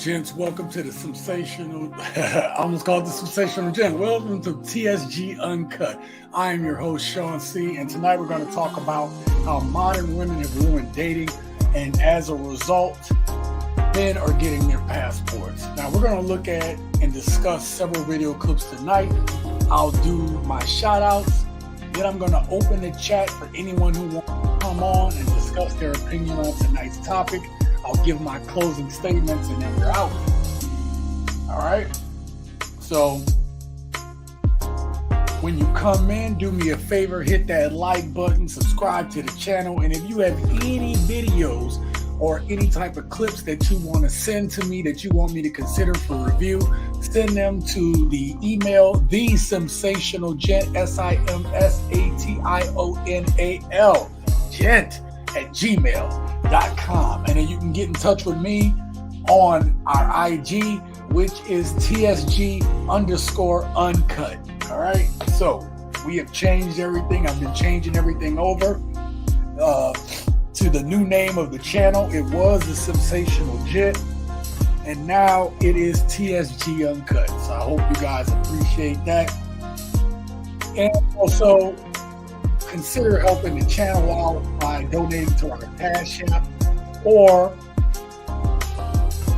gents, welcome to the sensational, I almost called the sensational gent. Welcome to TSG Uncut. I am your host, Sean C., and tonight we're going to talk about how modern women have ruined dating, and as a result, men are getting their passports. Now, we're going to look at and discuss several video clips tonight. I'll do my shout-outs, then I'm going to open the chat for anyone who wants to come on and discuss their opinion on tonight's topic. I'll give my closing statements and then we're out. All right. So when you come in, do me a favor, hit that like button, subscribe to the channel. And if you have any videos or any type of clips that you want to send to me that you want me to consider for review, send them to the email, thesensationalgent, SIMSATIONAL, gent at gmail.com. And then you can get in touch with me on our IG, which is TSG_uncut. All right. So we have changed everything. I've been changing everything over to the new name of the channel. It was the Sensational Gent, and now it is TSG Uncut. So I hope you guys appreciate that. And also, consider helping the channel out by donating to our Cash App, or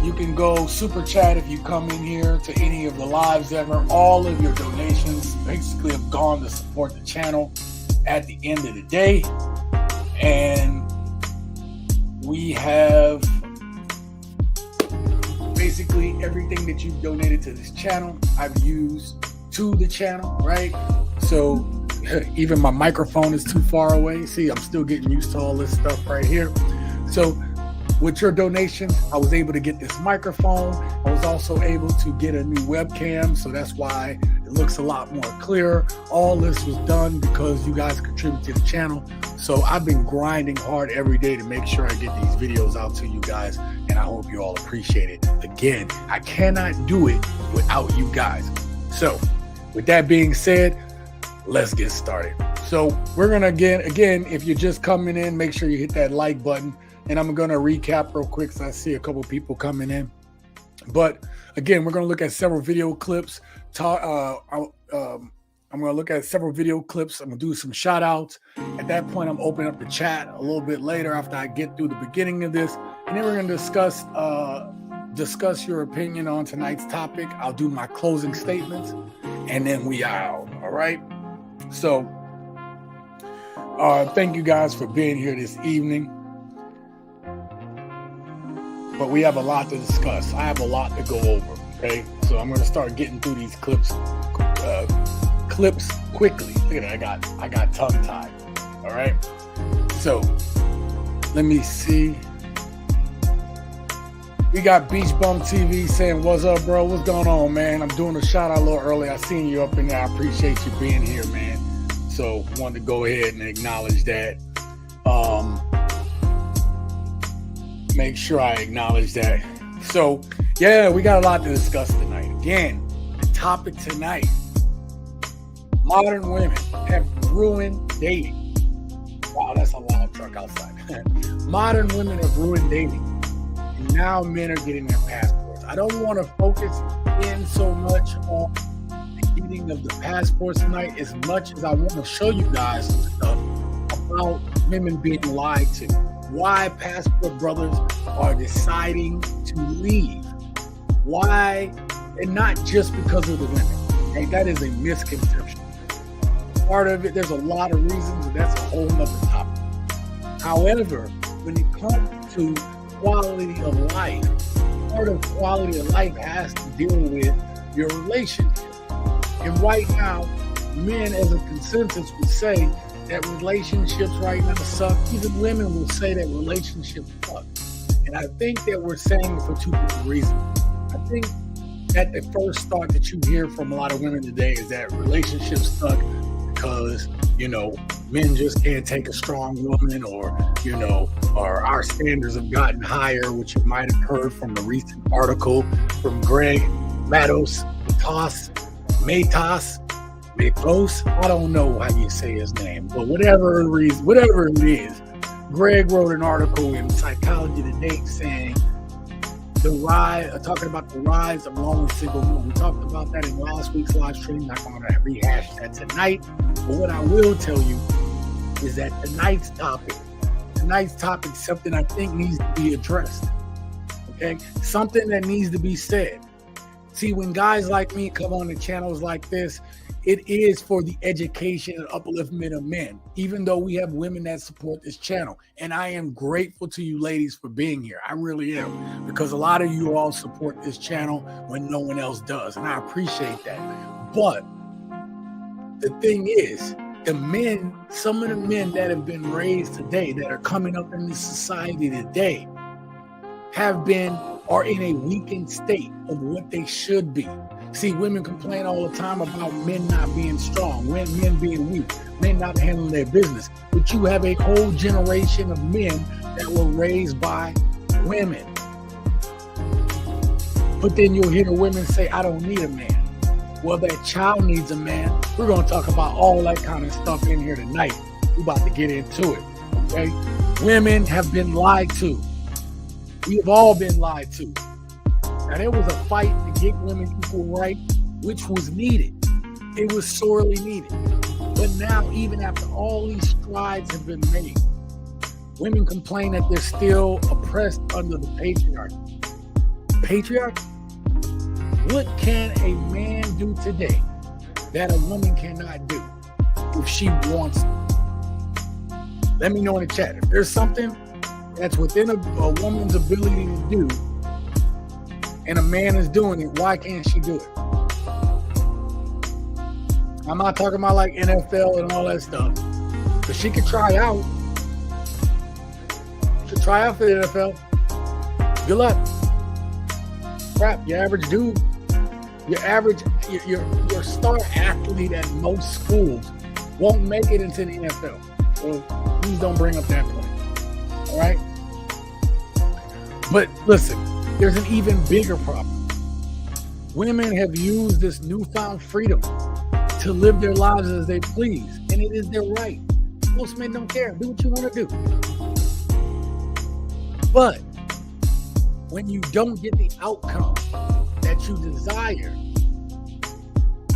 you can go super chat if you come in here to any of the lives ever. All of your donations basically have gone to support the channel at the end of the day. And we have basically everything that you've donated to this channel, I've used to the channel, right? So even my microphone is too far away. See, I'm still getting used to all this stuff right here. So with your donations, I was able to get this microphone. I was also able to get a new webcam. So that's why it looks a lot more clear. All this was done because you guys contribute to the channel. So I've been grinding hard every day to make sure I get these videos out to you guys. And I hope you all appreciate it. Again, I cannot do it without you guys. So with that being said, let's get started. So we're going to again, if you're just coming in, make sure you hit that like button. And I'm going to recap real quick because I see a couple people coming in. But again, we're going to look at several video clips. I'm going to look at several video clips. I'm going to do some shout outs. At that point, I'm opening up the chat a little bit later after I get through the beginning of this. And then we're going to discuss your opinion on tonight's topic. I'll do my closing statements and then we out. All right. So thank you guys for being here this evening. But we have a lot to discuss. I have a lot to go over. Okay. So I'm going to start getting through these clips quickly. Look at that. I got tongue tied. All right. So let me see. We got Beach Bum TV saying, "What's up, bro? What's going on, man? I'm doing a shout out a little early. I seen you up in there. I appreciate you being here, man. So wanted to go ahead and acknowledge that. Make sure I acknowledge that. So yeah, we got a lot to discuss tonight. Again, the topic tonight: modern women have ruined dating. Wow, that's a loud truck outside. Modern women have ruined dating. And now men are getting their passports. I don't want to focus in so much on the getting of the passports tonight as much as I want to show you guys some stuff about women being lied to. Why passport brothers are deciding to leave. Why, and not just because of the women. Hey, that is a misconception. Part of it, there's a lot of reasons, and that's a whole nother topic. However, when it comes to quality of life, part of quality of life has to deal with your relationship. And right now, men as a consensus would say that relationships right now suck. Even women will say that relationships suck. And I think that we're saying it for two different reasons. I think that the first thought that you hear from a lot of women today is that relationships suck because, men just can't take a strong woman, or our standards have gotten higher, which you might have heard from a recent article from Greg Matos, I don't know how you say his name, but whatever it is, Greg wrote an article in Psychology Today saying talking about the rise of lonely single men. We talked about that in last week's live stream. Not going to rehash that tonight. But what I will tell you is that tonight's topic is something I think needs to be addressed. Okay? Something that needs to be said. See, when guys like me come on the channels like this, it is for the education and upliftment of men, even though we have women that support this channel. And I am grateful to you ladies for being here. I really am, because a lot of you all support this channel when no one else does. And I appreciate that. But the thing is, some of the men that have been raised today, that are coming up in this society today, are in a weakened state of what they should be. See, women complain all the time about men not being strong, men being weak, men not handling their business. But you have a whole generation of men that were raised by women. But then you'll hear the women say, I don't need a man. Well, that child needs a man. We're going to talk about all that kind of stuff in here tonight. We're about to get into it, okay? Women have been lied to. We have all been lied to. Now, there was a fight to get women equal right, which was needed. It was sorely needed. But now, even after all these strides have been made, women complain that they're still oppressed under the patriarchy. Patriarchy? What can a man do today that a woman cannot do if she wants to? Let me know in the chat. If there's something that's within a woman's ability to do, and a man is doing it, why can't she do it? I'm not talking about like NFL and all that stuff, but she could try out. She could try out for the NFL. Good luck. Crap, your average dude, your star athlete at most schools won't make it into the NFL. So please don't bring up that point. All right? But listen, there's an even bigger problem. Women have used this newfound freedom to live their lives as they please, and it is their right. Most men don't care. Do what you want to do. But when you don't get the outcome that you desire,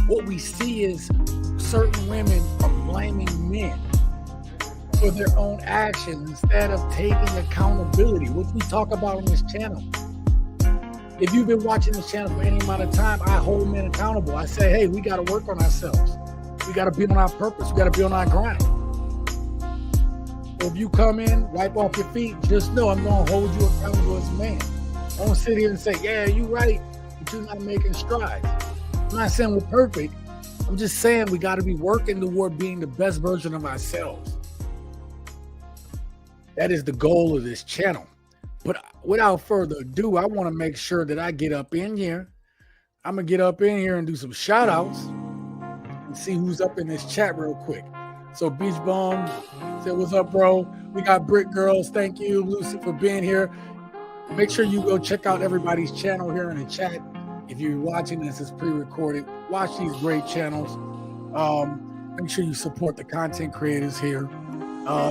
what we see is certain women are blaming men for their own actions instead of taking accountability, which we talk about on this channel. If you've been watching this channel for any amount of time, I hold men accountable. I say, hey, we got to work on ourselves. We got to be on our purpose. We got to be on our grind. If you come in, wipe off your feet, just know I'm going to hold you accountable as a man. I don't sit here and say, yeah, you're right, but you're not making strides. I'm not saying we're perfect. I'm just saying we got to be working toward being the best version of ourselves. That is the goal of this channel. But without further ado, I want to make sure that I get up in here. I'm going to get up in here and do some shout outs and see who's up in this chat real quick. So Beach Bum said, what's up, bro? We got Brick Girls. Thank you, Lucy, for being here. Make sure you go check out everybody's channel here in the chat. If you're watching this, it's pre-recorded. Watch these great channels. Make sure you support the content creators here.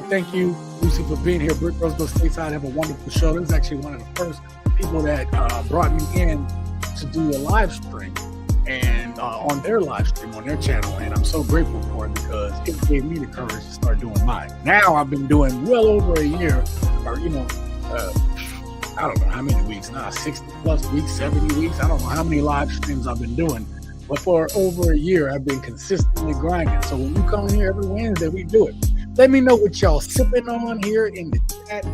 Thank you, Lucy, for being here. Brick Girls Go Stateside have a wonderful show. This is actually one of the first people that brought me in to do a live stream and on their live stream on their channel, and I'm so grateful for it because it gave me the courage to start doing mine. Now I've been doing well over a year, or I don't know how many weeks now, 60 plus weeks, 70 weeks. I don't know how many live streams I've been doing, but for over a year I've been consistently grinding. So when you come here every Wednesday, we do it. Let me know what y'all sipping on here in the chat.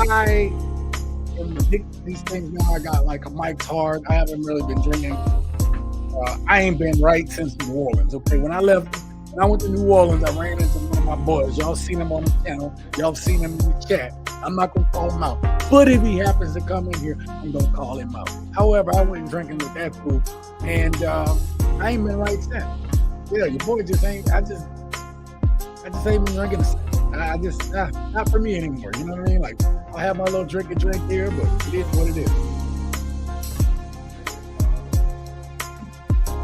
I am addicted to these things now. I got like a Mike's Hard. I haven't really been drinking. I ain't been right since New Orleans. Okay, when I went to New Orleans, I ran into one of my boys. Y'all seen him on the channel. Y'all seen him in the chat. I'm not gonna call him out, but if he happens to come in here, I'm gonna call him out. However, I went drinking with that fool, and I ain't been right since. Yeah, your boy just ain't. I just ain't been drinking. I just not for me anymore. You know what I mean? Like, I'll have my little drink here, but it is what it is.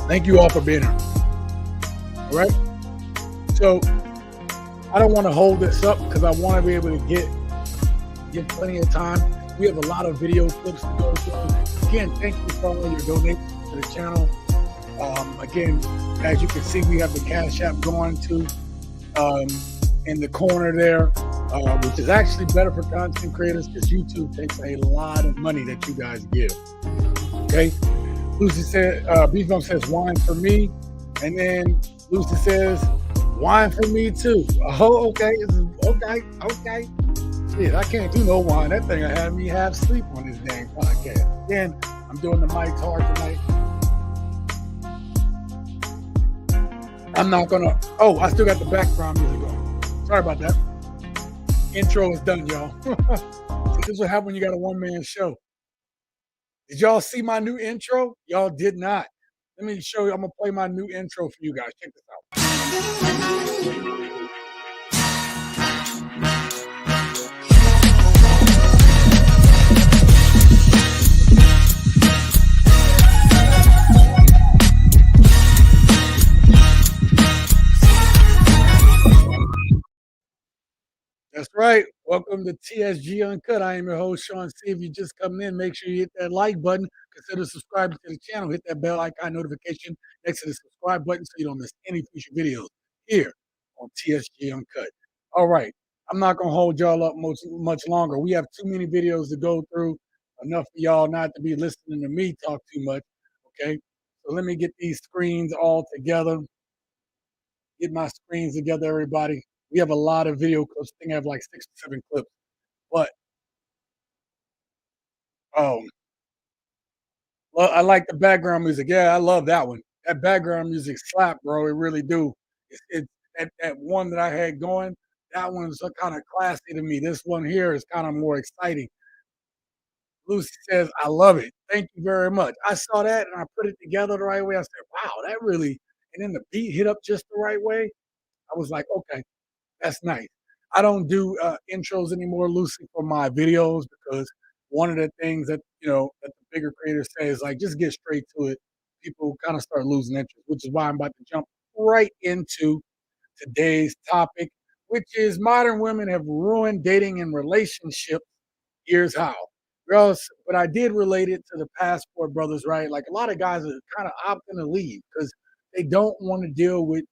Thank you all for being here. All right. So I don't want to hold this up because I want to be able to give plenty of time We have a lot of video clips to go through. Again, thank you for all your donations to the channel. Again, as you can see, we have the Cash App going to in the corner there, which is actually better for content creators because YouTube takes a lot of money that you guys give. Okay. Lucy said, Beef Bump says, wine for me. And then Lucy says, wine for me too. Oh, okay. Okay. Shit, I can't do no wine. That thing had me half asleep on this dang podcast. Again, I'm doing the mics hard tonight. I'm not gonna. Oh, I still got the background music on. Sorry about that. Intro is done, y'all. This is what happens when you got a one-man show. Did y'all see my new intro? Y'all did not. Let me show you. I'm gonna play my new intro for you guys. Check this out. That's right. Welcome to TSG Uncut. I am your host, Sean C. If you just come in, make sure you hit that like button. Consider subscribing to the channel. Hit that bell icon notification next to the subscribe button so you don't miss any future videos here on TSG Uncut. All right. I'm not going to hold y'all up much longer. We have too many videos to go through. Enough for y'all not to be listening to me talk too much. Okay. So let me get these screens all together. Get my screens together, everybody. We have a lot of video clips. I think I have like 6 or 7 clips. But well, I like the background music. Yeah, I love that one. That background music slap, bro. It really do. It that one that I had going, that one's kind of classy to me. This one here is kind of more exciting. Lucy says, I love it. Thank you very much. I saw that and I put it together the right way. I said, wow, that really, and then the beat hit up just the right way. I was like, okay, that's nice. I don't do intros anymore, Lucy, for my videos because one of the things that that the bigger creators say is like just get straight to it. People kind of start losing interest, which is why I'm about to jump right into today's topic, which is modern women have ruined dating and relationships. Here's how. Girls, but I did relate it to the Passport Brothers, right? Like a lot of guys are kind of opting to leave because they don't want to deal with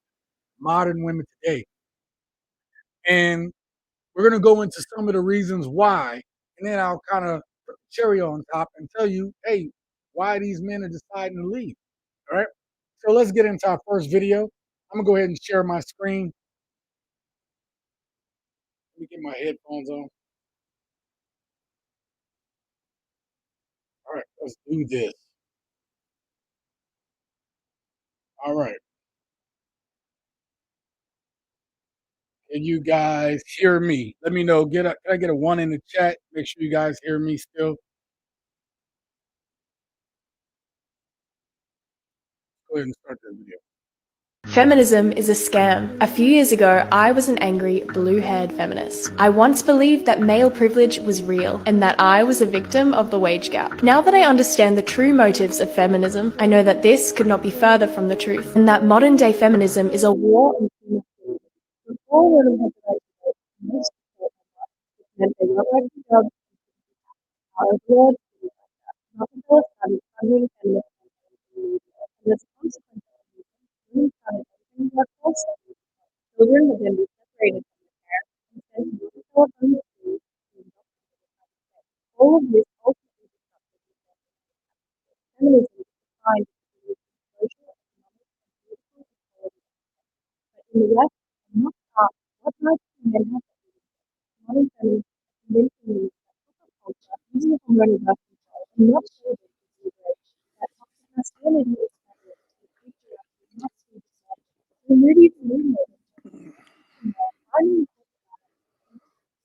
modern women today. And we're going to go into some of the reasons why, and then I'll kind of put the cherry on top and tell you, hey, why these men are deciding to leave. All right. So let's get into our first video. I'm going to go ahead and share my screen. Let me get my headphones on. All right, let's do this. All right. Can you guys hear me? Let me know. Can I get a 1 in the chat? Make sure you guys hear me still. Go ahead and start the video. Feminism is a scam. A few years ago, I was an angry, blue-haired feminist. I once believed that male privilege was real and that I was a victim of the wage gap. Now that I understand the true motives of feminism, I know that this could not be further from the truth, and that modern-day feminism is a war on female freedom. Before women had the right to vote, most support meant they were like the job, however, not until it started funding feminist campaigns, and as a consequence, women started entering the workforce. Children would then be separated from their parents and sent to multiple home schools to indoctrinate. All of this ultimately disrupted the family. Feminism is defined as the social, economic, and political equality. But in the West, and not asked what rights do men have to do, modern feminists are convincing me that corporate culture, using hormonal birth control, and not celebrating celebration, that toxic masculinity is fabulous, and patriarchy must be dismantled. The movies and movement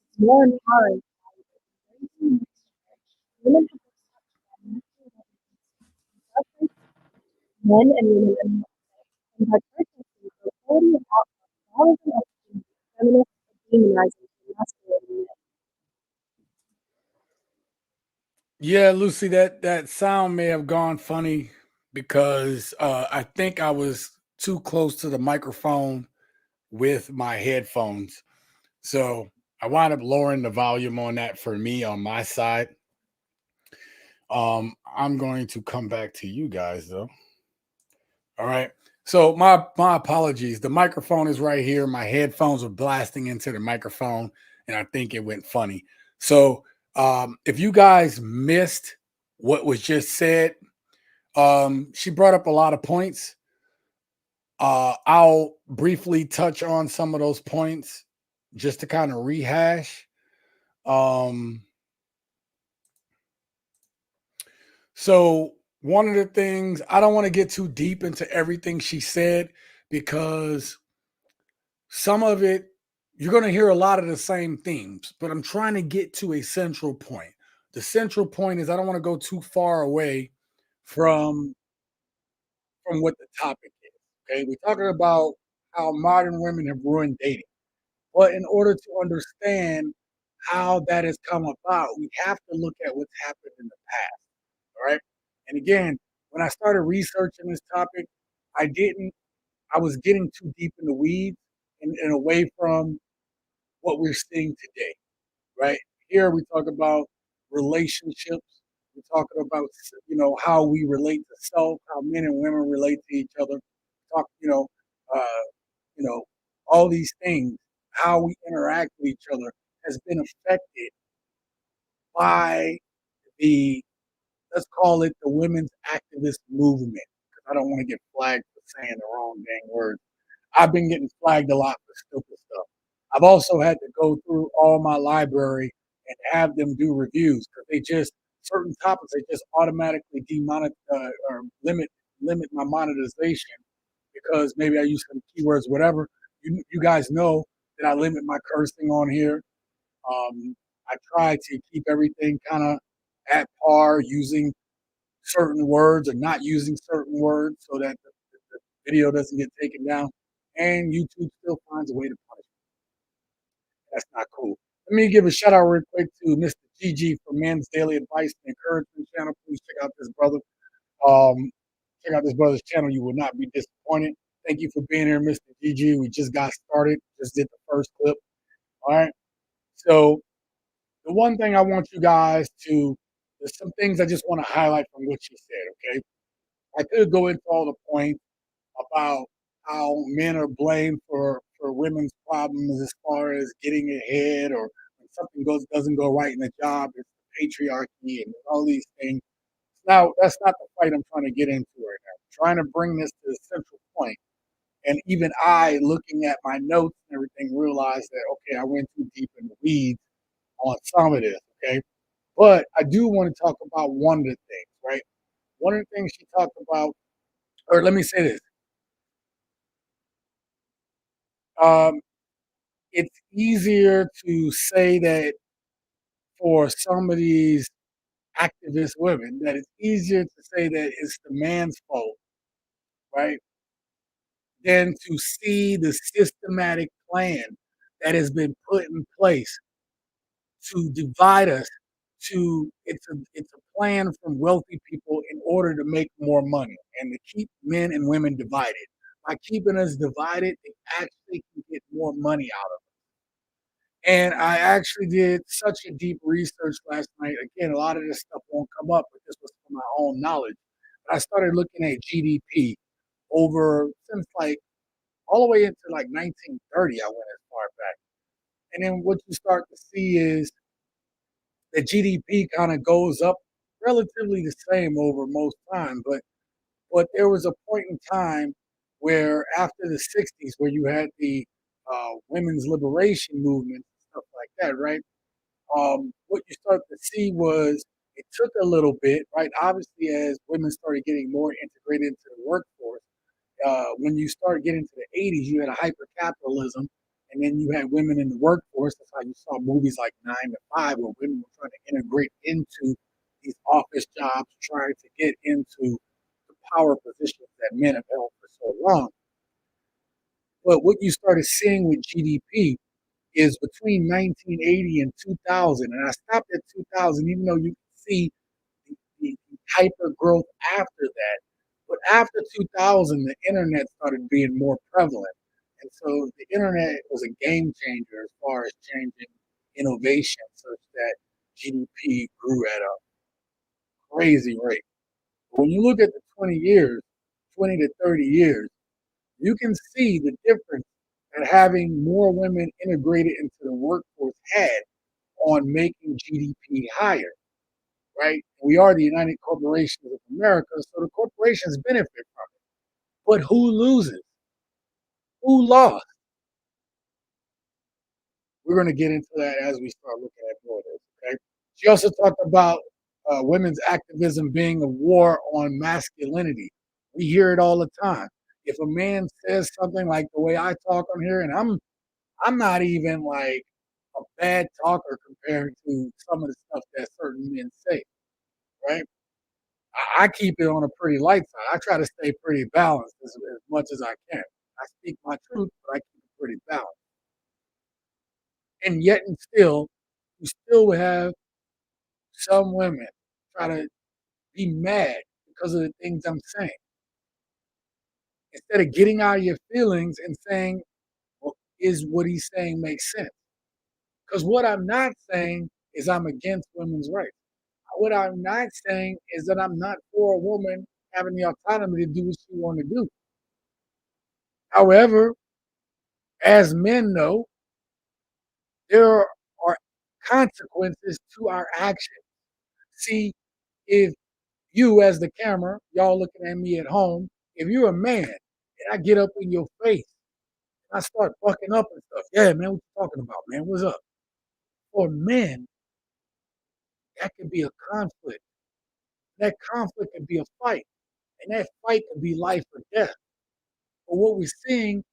it's more empowering women have such men and women are not the same. And by protesting for equality of outcomes rather than opportunity, feminists are demonizing the masculinity men. Yeah, Lucy, that sound may have gone funny because I think I was too close to the microphone with my headphones. So I wound up lowering the volume on that for me on my side. I'm going to come back to you guys though. All right. So my apologies. The microphone is right here. My headphones were blasting into the microphone, and I think it went funny. So if you guys missed what was just said, she brought up a lot of points. I'll briefly touch on some of those points just to kind of rehash. Um, so one of the things, I don't want to get too deep into everything she said because some of it you're going to hear a lot of the same themes, but I'm trying to get to a central point. The central point is I don't want to go too far away from what the topic is. Okay, we're talking about how modern women have ruined dating. But in order to understand how that has come about, we have to look at what's happened in the past. All right. And again, when I started researching this topic, I didn't, I was getting too deep in the weeds and away from what we're seeing today. Right. Here we talk about relationships. We're talking about, how we relate to self, how men and women relate to each other. Talk, uh, you know, all these things, how we interact with each other has been affected by the, let's call it the women's activist movement. Because I don't want to get flagged for saying the wrong dang word. I've been getting flagged a lot for stupid stuff. I've also had to go through all my library and have them do reviews because they just certain topics they just automatically demonetize or limit my monetization because maybe I use some keywords, whatever. You guys know that I limit my cursing on here. I try to keep everything kind of at par, using certain words or not using certain words so that the video doesn't get taken down. And YouTube still finds a way to punish me. That's not cool. Let me give a shout out real quick to Mr. GG from Men's Daily Advice and Encouragement channel. Please check out this brother. Um, check out this brother's channel. You will not be disappointed. Thank you for being here, Mr. GG. We just got started. Just did the first clip. All right. So the one thing I want you guys to, there's some things I just want to highlight from what she said. Okay. I could go into all the points about how men are blamed for women's problems as far as getting ahead or when something doesn't go right in the job, it's patriarchy and all these things. Now that's not the fight I'm trying to get into right now. I'm trying to bring this to the central point. And even I, looking at my notes and everything, realized that okay, I went too deep in the weeds on some of this. Okay, but I do want to talk about one of the things. Right, one of the things she talked about, or let me say this. Um, it's easier to say that for some of these activist women, that it's easier to say that it's the man's fault, right, than to see the systematic plan that has been put in place to divide us. To it's a plan from wealthy people in order to make more money and to keep men and women divided. By keeping us divided, they actually can get more money out of it. And I actually did such a deep research last night. Again, a lot of this stuff won't come up, but this was from my own knowledge. But I started looking at GDP over since like all the way into like 1930. I went as far back. And then what you start to see is the GDP kind of goes up relatively the same over most time. But there was a point in time where after the 60s where you had the women's liberation movement and stuff like that, right? What you start to see was it took a little bit, right? Obviously, as women started getting more integrated into the workforce, when you start getting to the 80s, you had a hyper capitalism, and then you had women in the workforce. That's how you saw movies like 9 to 5, where women were trying to integrate into these office jobs, trying to get into the power positions that men have held for so long. But what you started seeing with GDP is between 1980 and 2000, and I stopped at 2000, even though you can see the hyper growth after that. But after 2000, the internet started being more prevalent. And so the internet was a game changer as far as changing innovation such that GDP grew at crazy rate. When you look at the 20 years, 20 to 30 years, you can see the difference that having more women integrated into the workforce had on making GDP higher, right? We are the United Corporations of America, so the corporations benefit from it. But who loses? Who lost? We're going to get into that as we start looking at more of this, okay? She also talked about women's activism being a war on masculinity. We hear it all the time. If a man says something like the way I talk on here, and I'm not even like a bad talker compared to some of the stuff that certain men say, right? I keep it on a pretty light side. I try to stay pretty balanced as much as I can. I speak my truth, but I keep it pretty balanced. And yet and still, you still have some women try to be mad because of the things I'm saying. Instead of getting out of your feelings and saying, well, is what he's saying makes sense? Because what I'm not saying is I'm against women's rights. What I'm not saying is that I'm not for a woman having the autonomy to do what she want to do. However, as men know, there are consequences to our actions. See, if you as the camera, y'all looking at me at home, if you're a man and I get up in your face and I start fucking up and stuff, yeah, man, what you talking about, man? What's up? For men, that could be a conflict. That conflict could be a fight. And that fight could be life or death. But what we're seeing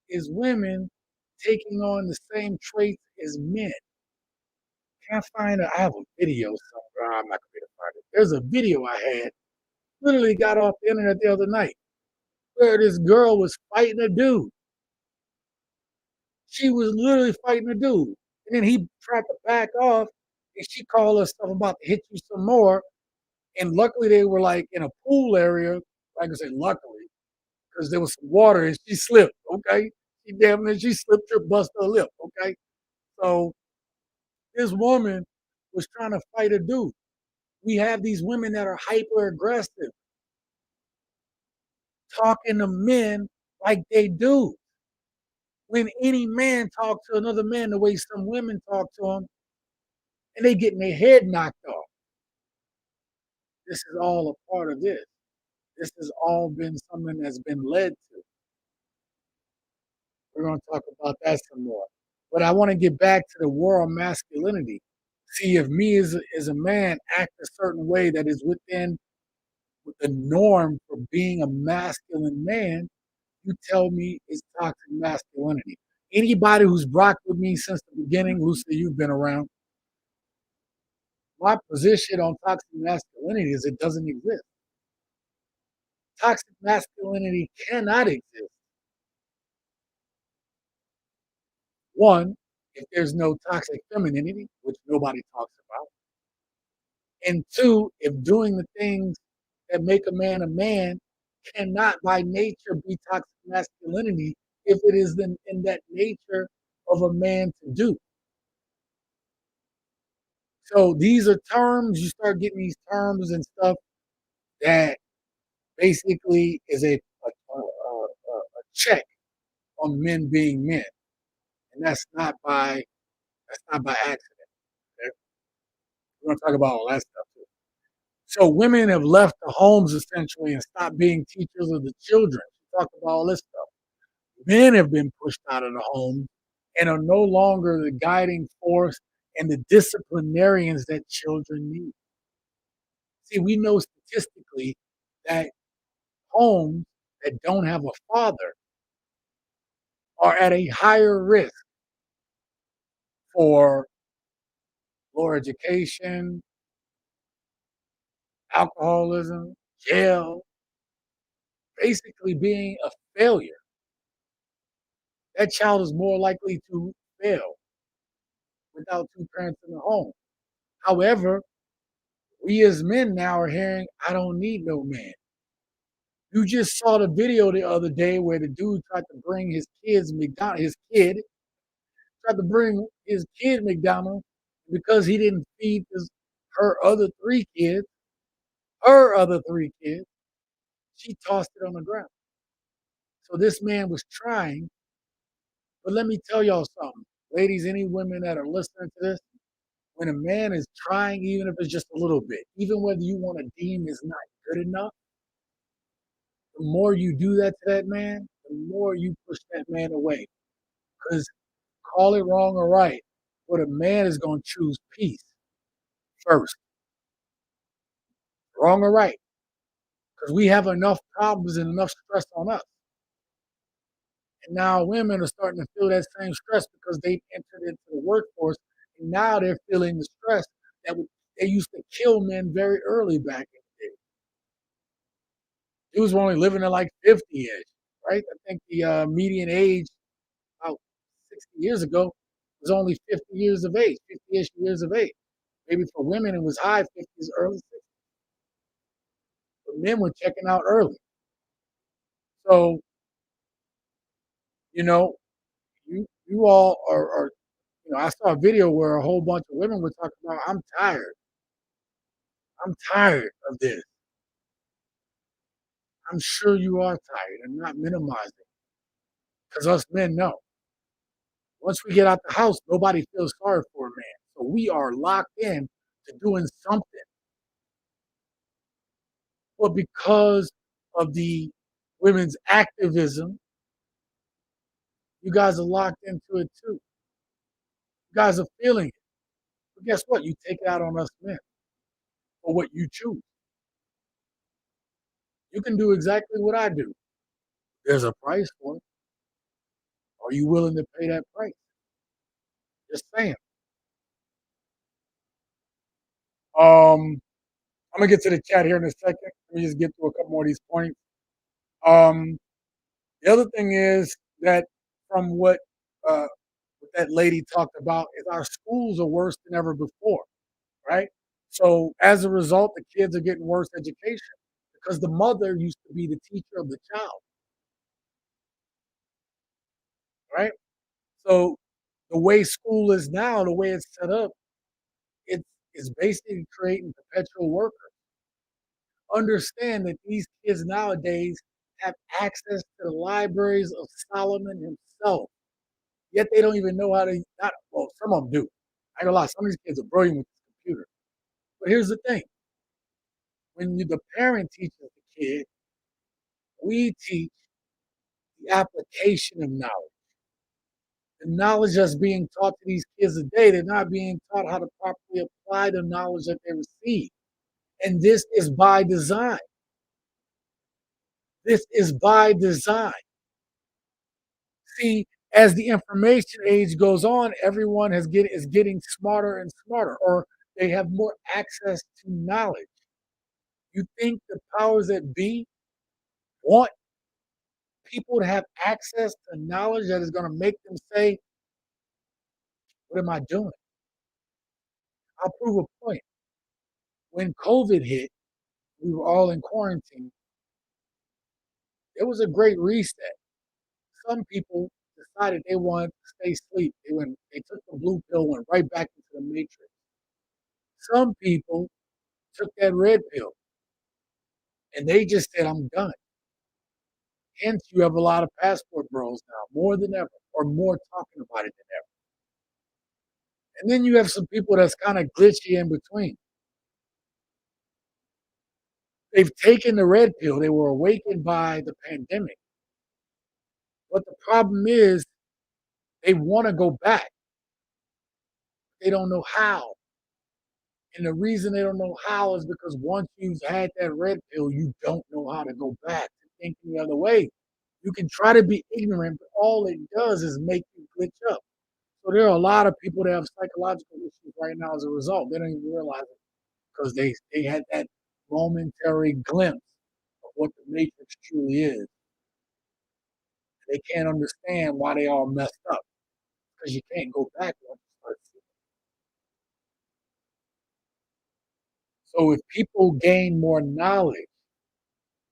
is women taking on the same traits as men. Can't find it. I have a video somewhere. I'm not gonna be able to find it. There's a video I had, literally got off the internet the other night, where this girl was fighting a dude. She was literally fighting a dude. And then he tried to back off and she called us something about to hit you some more. And luckily they were like in a pool area. Like I said, luckily, because there was some water and she slipped, okay? She slipped her, bust her lip, okay? So this woman was trying to fight a dude. We have these women that are hyper aggressive, talking to men like they do. When any man talk to another man the way some women talk to them, and they getting their head knocked off. This is all a part of this. This has all been something that's been led to. We're going to talk about that some more. But I want to get back to the war on masculinity. See, if me as a man act a certain way that is within the norm for being a masculine man, you tell me it's toxic masculinity. Anybody who's rocked with me since the beginning, Lucy, you've been around. My position on toxic masculinity is it doesn't exist. Toxic masculinity cannot exist. One, if there's no toxic femininity, which nobody talks about. And two, if doing the things that make a man cannot by nature be toxic masculinity if it is in that nature of a man to do. So these are terms, you start getting these terms and stuff that basically is a check on men being men. And that's not by accident. Okay? We're gonna talk about all that stuff too. So women have left the homes essentially and stopped being teachers of the children. We talk about all this stuff. Men have been pushed out of the home and are no longer the guiding force and the disciplinarians that children need. See, we know statistically that homes that don't have a father are at a higher risk for lower education, alcoholism, jail, basically being a failure. That child is more likely to fail without two parents in the home. However, we as men now are hearing, I don't need no man. You just saw the video the other day where the dude tried to bring his kid tried to bring his kid McDonald's because he didn't feed her other three kids. Her other three kids, she tossed it on the ground. So this man was trying, but let me tell y'all something. Ladies, any women that are listening to this, when a man is trying, even if it's just a little bit, even whether you want to deem is not good enough, the more you do that to that man, the more you push that man away. Because call it wrong or right, but a man is going to choose peace first, wrong or right, because we have enough problems and enough stress on us. And now women are starting to feel that same stress because they entered into the workforce, and now they're feeling the stress they used to kill men very early back in the day. He was only living to like 50-ish, right? I think the median age about 60 years ago was only 50 years of age, 50-ish years of age. Maybe for women it was high 50s, early 60s. But men were checking out early. So, you know, you all are I saw a video where a whole bunch of women were talking about, I'm tired. I'm tired of this. I'm sure you are tired. I'm not minimizing because us men know. Once we get out the house, nobody feels sorry for a man. So we are locked in to doing something. But because of the women's activism, you guys are locked into it too. You guys are feeling it. But guess what? You take it out on us men for what you choose. You can do exactly what I do. There's a price for it. Are you willing to pay that price? Just saying. I'm gonna get to the chat here in a second. Let me just get through a couple more of these points. Um, the other thing is that from uh, what that lady talked about is our schools are worse than ever before, right? So as a result, the kids are getting worse education because the mother used to be the teacher of the child, right? So the way school is now, the way it's set up, it is basically creating perpetual workers. Understand that these kids nowadays have access to the libraries of Solomon himself, yet they don't even know how to. Not well, some of them do. I ain't gonna lie, some of these kids are brilliant with the computer. But here's the thing: when the parent teaches the kid, we teach the application of knowledge. The knowledge that's being taught to these kids today, they're not being taught how to properly apply the knowledge that they receive. And this is by design. This is by design. See, as the information age goes on, everyone is getting smarter and smarter, or they have more access to knowledge. You think the powers that be want people to have access to knowledge that is going to make them say, "What am I doing?" I'll prove a point. When COVID hit, we were all in quarantine. It was a great reset. Some people decided they wanted to stay asleep. They took the blue pill, went right back into the matrix. Some people took that red pill and they just said, I'm done. Hence, you have a lot of passport bros now, more than ever, or more talking about it than ever. And then you have some people that's kind of glitchy in between. They've taken the red pill. They were awakened by the pandemic. But the problem is they want to go back. They don't know how. And the reason they don't know how is because once you've had that red pill, you don't know how to go back to thinking the other way. You can try to be ignorant, but all it does is make you glitch up. So there are a lot of people that have psychological issues right now as a result. They don't even realize it because they had that momentary glimpse of what the matrix truly is. They can't understand why they all messed up because you can't go back once you start seeing. So if people gain more knowledge,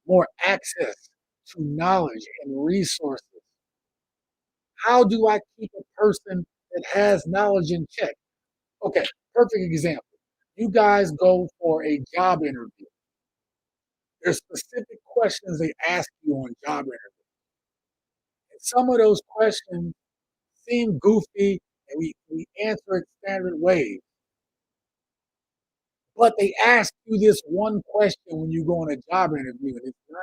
more access to knowledge and resources, how do I keep a person that has knowledge in check? Okay, perfect example. You guys go for a job interview. There's specific questions they ask you on job interviews. And some of those questions seem goofy and we answer it standard ways. But they ask you this one question when you go on a job interview, and not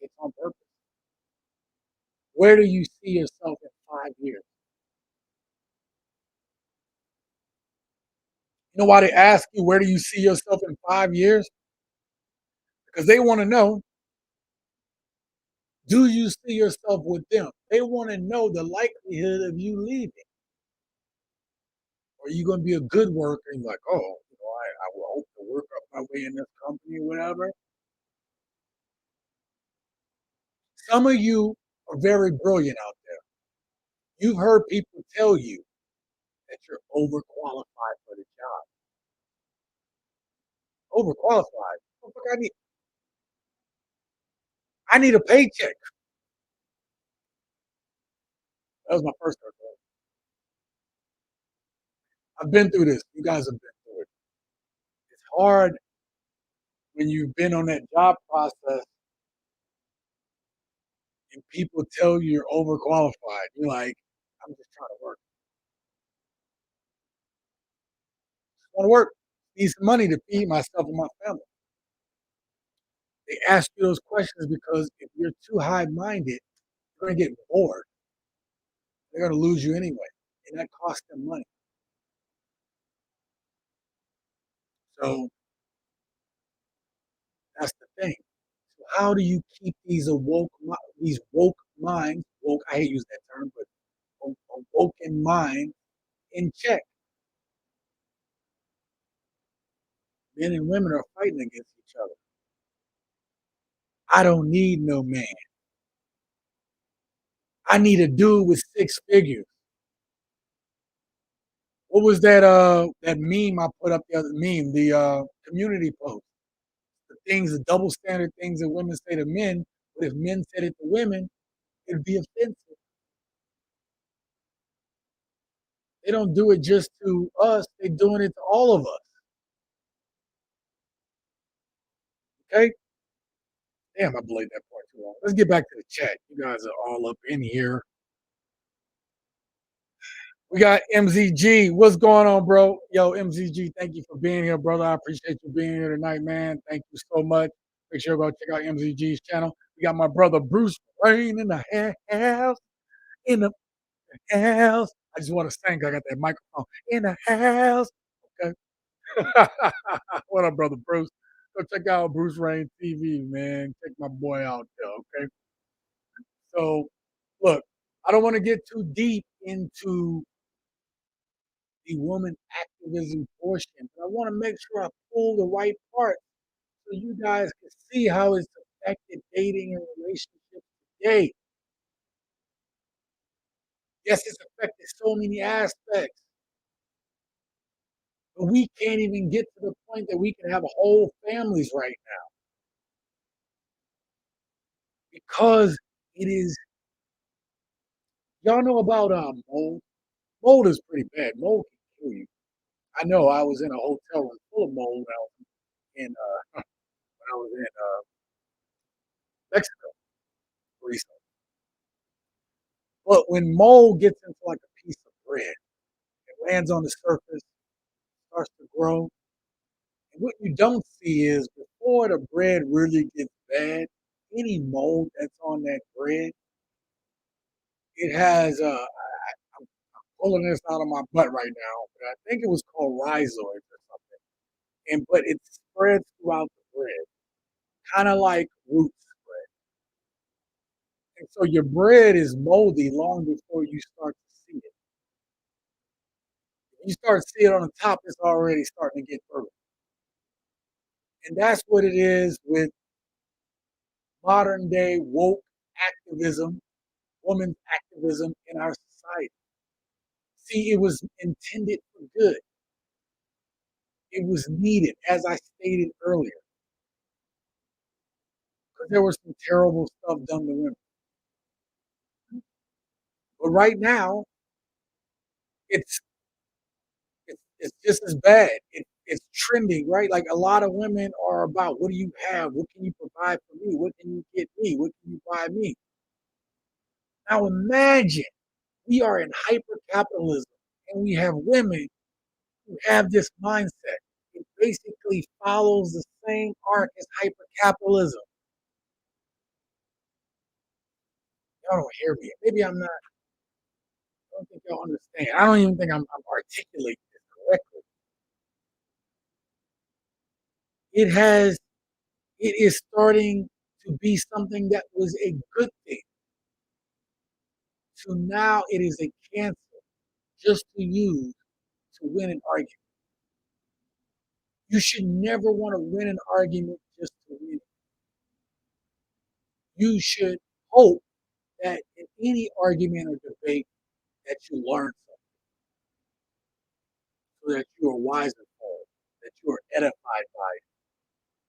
it's on purpose. Where do you see yourself in 5 years? You know why they ask you where do you see yourself in 5 years? Because they want to know, do you see yourself with them? They want to know the likelihood of you leaving. Are you going to be a good worker? And you're like, oh, I will hope to work up my way in this company or whatever. Some of you are very brilliant out there. You've heard people tell you that you're overqualified for the job. Overqualified. I need a paycheck. That was my first thought. I've been through this. You guys have been through it. It's hard when you've been on that job process and people tell you you're overqualified. You're like, I'm just trying to work. I want to work. Need some money to feed myself and my family. They ask you those questions because if you're too high minded, you're going to get bored. They're going to lose you anyway. And that costs them money. So that's the thing. So how do you keep these woke minds, woke, I hate using that term, but awoken mind in check? Men and women are fighting against each other. I don't need no man. I need a dude with 6 figures. What was that meme I put up the other meme, the community post? The double standard things that women say to men, but if men said it to women, it'd be offensive. They don't do it just to us, they're doing it to all of us. Okay? Damn, I belayed that point too long. Let's get back to the chat. You guys are all up in here. We got MZG. What's going on, bro? Yo, MZG, thank you for being here, brother. I appreciate you being here tonight, man. Thank you so much. Make sure you go check out MZG's channel. We got my brother Bruce Wayne in the house. In the house. I just want to sing. I got that microphone. In the house. Okay. What up, brother Bruce? Go check out Bruce Wayne TV, man. Check my boy out there, okay? So, look, I don't want to get too deep into the woman activism portion, but I want to make sure I pull the right part so you guys can see how it's affected dating and relationships today. Yes, it's affected so many aspects, but we can't even get to the point that we can have whole families right now because it is. Y'all know about mold? Mold is pretty bad. Mold can kill you. I know. I was in a hotel room full of mold when I was when I was in Mexico recently. But when mold gets into like a piece of bread, it lands on the surface, starts to grow. And what you don't see is before the bread really gets bad, any mold that's on that bread, it has I'm pulling this out of my butt right now, but I think it was called rhizoids or something. But it spreads throughout the bread, kind of like root spread. And so your bread is moldy long before you start to see it. If you start to see it on the top, it's already starting to get through. And that's what it is with modern day woke activism, women's activism in our society. See, it was intended for good. It was needed, as I stated earlier, because there was some terrible stuff done to women. But right now, it's it's just as bad. it's trending, right? Like a lot of women are about what do you have? What can you provide for me? What can you get me? What can you buy me? Now imagine we are in hyper capitalism and we have women who have this mindset. It basically follows the same arc as hyper capitalism. Y'all don't hear me. Maybe I'm not. I don't think y'all understand. I don't even think I'm articulating this correctly. It has. It is starting to be something that was a good thing. So now it is a cancer just to use to win an argument. You should never want to win an argument just to win it. You should hope that in any argument or debate that you learn something, so that you are wiser for it, that you are edified by it,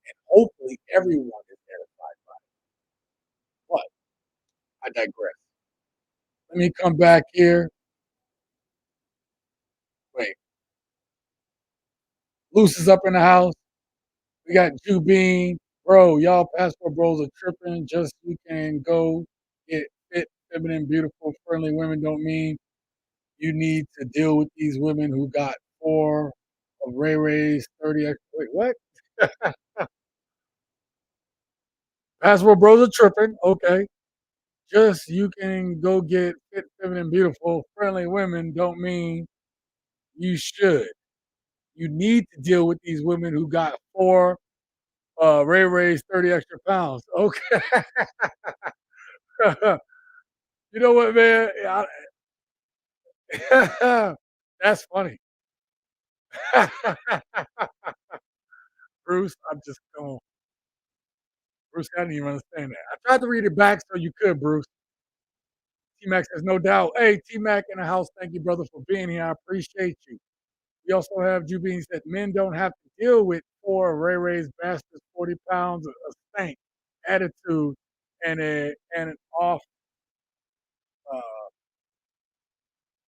and hopefully everyone is edified by it. But I digress. Let me come back here. Wait, Luce is up in the house. We got Jubine. Bro, y'all passport bros are tripping. Just you can go get fit, feminine, beautiful, friendly women don't mean you need to deal with these women who got 4 of Ray Ray's 30 extra. Wait, what? Passport bros are tripping. Okay. Just you can go get fit, feminine, beautiful, friendly women don't mean you should. You need to deal with these women who got 4 Ray Ray's 30 extra pounds. Okay. You know what, man? That's funny. Bruce, I'm just going. Bruce, I didn't even understand that. I tried to read it back so you could, Bruce. T Mac says, no doubt. Hey, T Mac in the house, thank you, brother, for being here. I appreciate you. We also have Jubine said, men don't have to deal with 4 Ray Ray's bastards, 40 pounds of stank attitude and an off. Uh,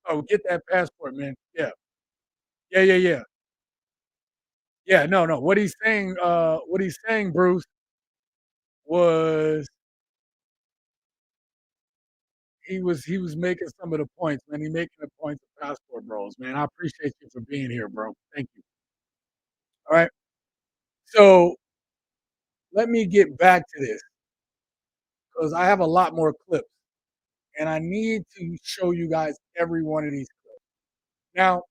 oh, get that passport, man. Yeah. Yeah, yeah, yeah. Yeah, no, no. What he's saying, Bruce, was he was making some of the points, man. He making the points of passport bros, man. I appreciate you for being here, bro. Thank you. All right. So let me get back to this because I have a lot more clips, and I need to show you guys every one of these clips. Now,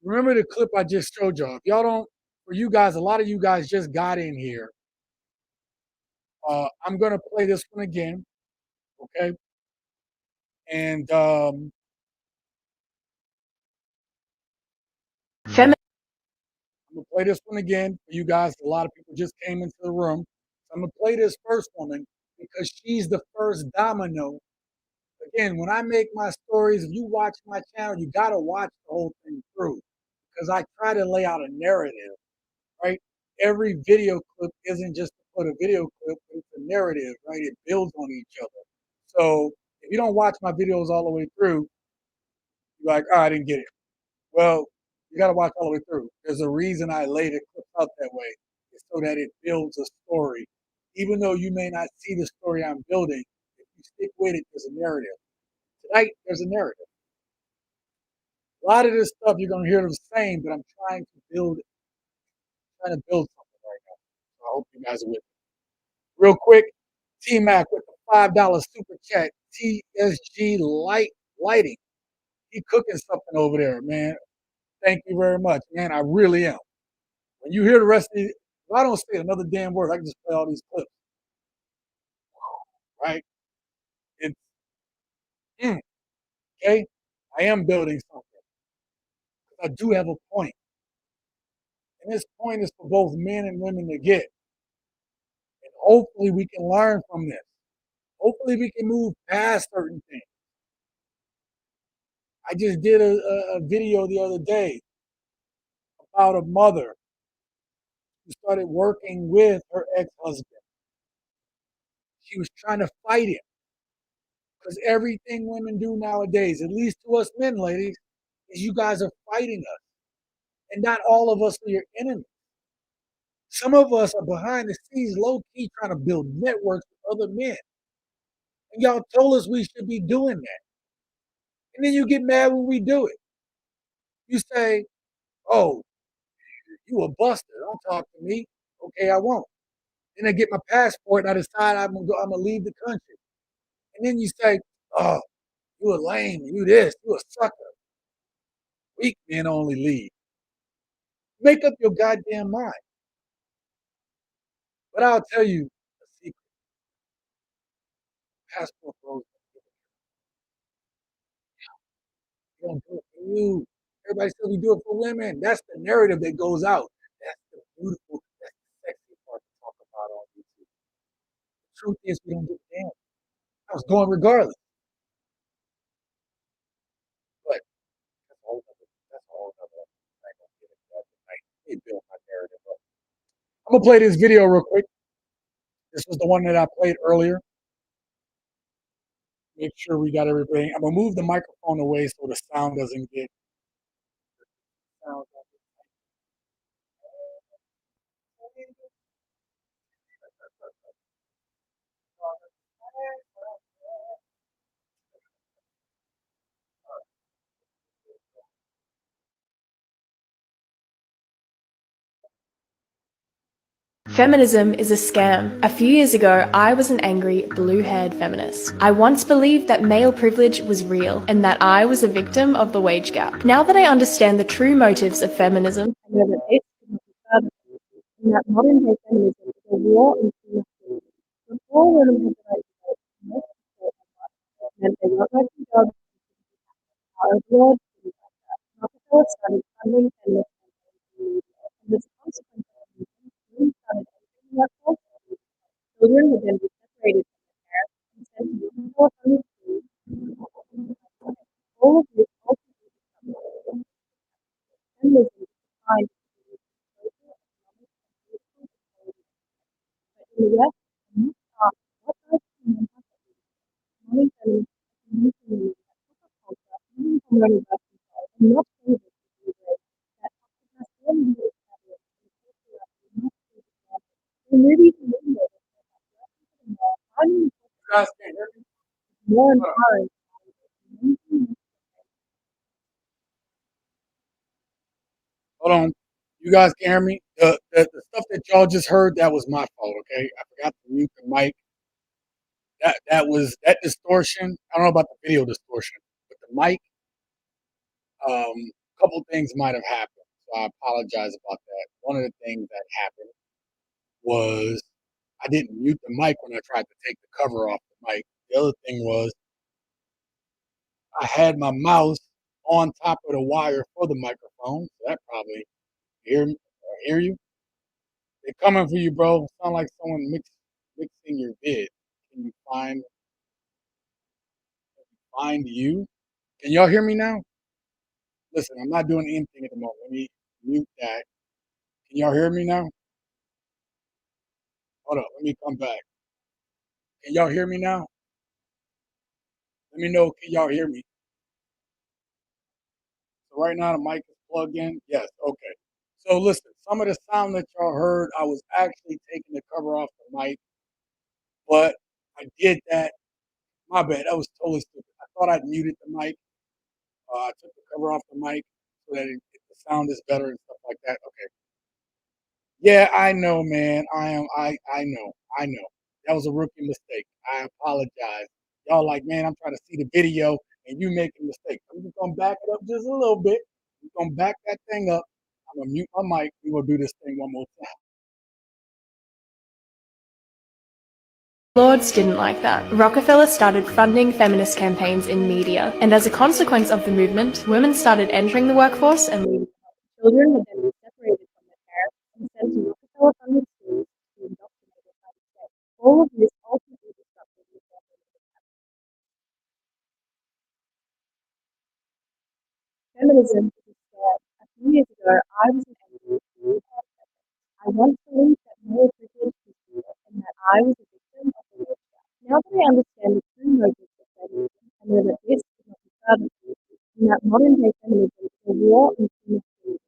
remember the clip I just showed y'all. If y'all don't, for you guys, a lot of you guys just got in here. I'm gonna play this one again, okay? And Femi- I'm gonna play this one again for you guys. A lot of people just came into the room. So I'm gonna play this first woman because she's the first domino. Again, when I make my stories, if you watch my channel, you gotta watch the whole thing through because I try to lay out a narrative, right? Every video clip isn't just to put a video clip, but it's a narrative, right? It builds on each other. So if you don't watch my videos all the way through, you're like, oh, I didn't get it. Well, you got to watch all the way through. There's a reason I laid the clip out that way. It's so that it builds a story. Even though you may not see the story I'm building, if you stick with it, there's a narrative. Tonight, there's a narrative. A lot of this stuff you're going to hear the same, but I'm trying to build it. I'm trying to build something right now. So I hope you guys are with me. Real quick, T Mac with the $5 super chat. TSG Lighting. He cooking something over there, man. Thank you very much, man. I really am. When you hear the rest of these, if I don't say another damn word, I can just play all these clips, right? It's okay. I am building something. I do have a point, and this point is for both men and women to get. And hopefully, we can learn from this. Hopefully, we can move past certain things. I just did a video the other day about a mother who started working with her ex-husband. She was trying to fight him because everything women do nowadays, at least to us men, ladies, is you guys are fighting us. and not all of us are your enemy. Some of us are behind the scenes, low key, trying to build networks with other men. And y'all told us we should be doing that. And then you get mad when we do it. You say, "Oh, you a buster. Don't talk to me." Okay, I won't. Then I get my passport and I decide I'm gonna leave the country. And then you say, "Oh, you a lame, you this, you a sucker." Weak men only leave. Make up your goddamn mind. But I'll tell you a secret. Passport bros, they don't do it for you. Everybody says we do it for women. That's the narrative that goes out. That's the beautiful, that's the sexy part to talk about on YouTube. The truth is we don't give a damn. I was going regardless. But that's a whole nother I ain't gonna get into that tonight. It built my narrative up. I'm gonna play this video real quick. This was the one that I played earlier. Make sure we got everything. I'm gonna move the microphone away so the sound doesn't get sound. Feminism is a scam. A few years ago, I was an angry, blue-haired feminist. I once believed that male privilege was real and that I was a victim of the wage gap. Now that I understand the true motives of feminism, I know that this is not the start of feminism, and that modern-day feminism is a war on female privilege. Before women had the right to vote, most people meant they weren't working jobs, are abroad, things like that. Rockefeller started funding feminist campaigns in the media, and as a consequence of feminism, women started entering the workforce. Children would then be separated from their parents and sent to Rockefeller funded schools. All of this ultimately becomes feminism is defined as social, economic, and political equality. But in the West, and much past, what does women have to do? Modern feminists are convincing women that pop culture, even from university and not favorites to be great, that octopus only is established in the culture of must be dismantled. The movies and media that say that working for the male, finding You guys can't hear me? more Hold on. empowering than anything. Hold on. You guys can hear me? The stuff that y'all just heard, that was my fault, okay? I forgot to mute the mic. That was that distortion. I don't know about the video distortion, but the mic, a couple things might have happened. So I apologize about that. One of the things that happened was I didn't mute the mic when I tried to take the cover off the mic. The other thing was I had my mouse on top of the wire for the microphone, so that probably hear you. They're coming for you, bro. Sound like someone mixing your vid. Can you find you? Can y'all hear me now? Listen, I'm not doing anything at the moment. Let me mute that. Can y'all hear me now? Hold up. Let me come back. Can y'all hear me now? Let me know. Can y'all hear me? So right now the mic is plugged in. Yes. Okay. So listen, some of the sound that y'all heard, I was actually taking the cover off the mic, but I did that. My bad. That was totally stupid. I thought I'd muted the mic. I took the cover off the mic so that the sound is better and stuff like that. Okay. Yeah, I know, man. I know. I know. That was a rookie mistake. I apologize. Y'all like, man, I'm trying to see the video and you making mistakes. I'm just gonna back it up just a little bit. I'm gonna back that thing up. I'm gonna mute my mic. We're gonna do this thing one more time. Lords didn't like that. Rockefeller started funding feminist campaigns in media, and as a consequence of the movement, women started entering the workforce and leaving. Children would then be separated from their parents and sent to Rockefeller funded schools to be indoctrinated by the state. All of this ultimately disrupted the feminism is a scam. A few years ago, I was an angry blue feminist. I once believed that male privilege was real and that I was a victim of the wage gap. Now that I understand the true motives of feminism, I know that this is not the start of feminism, and that modern day feminism is a war on female privilege.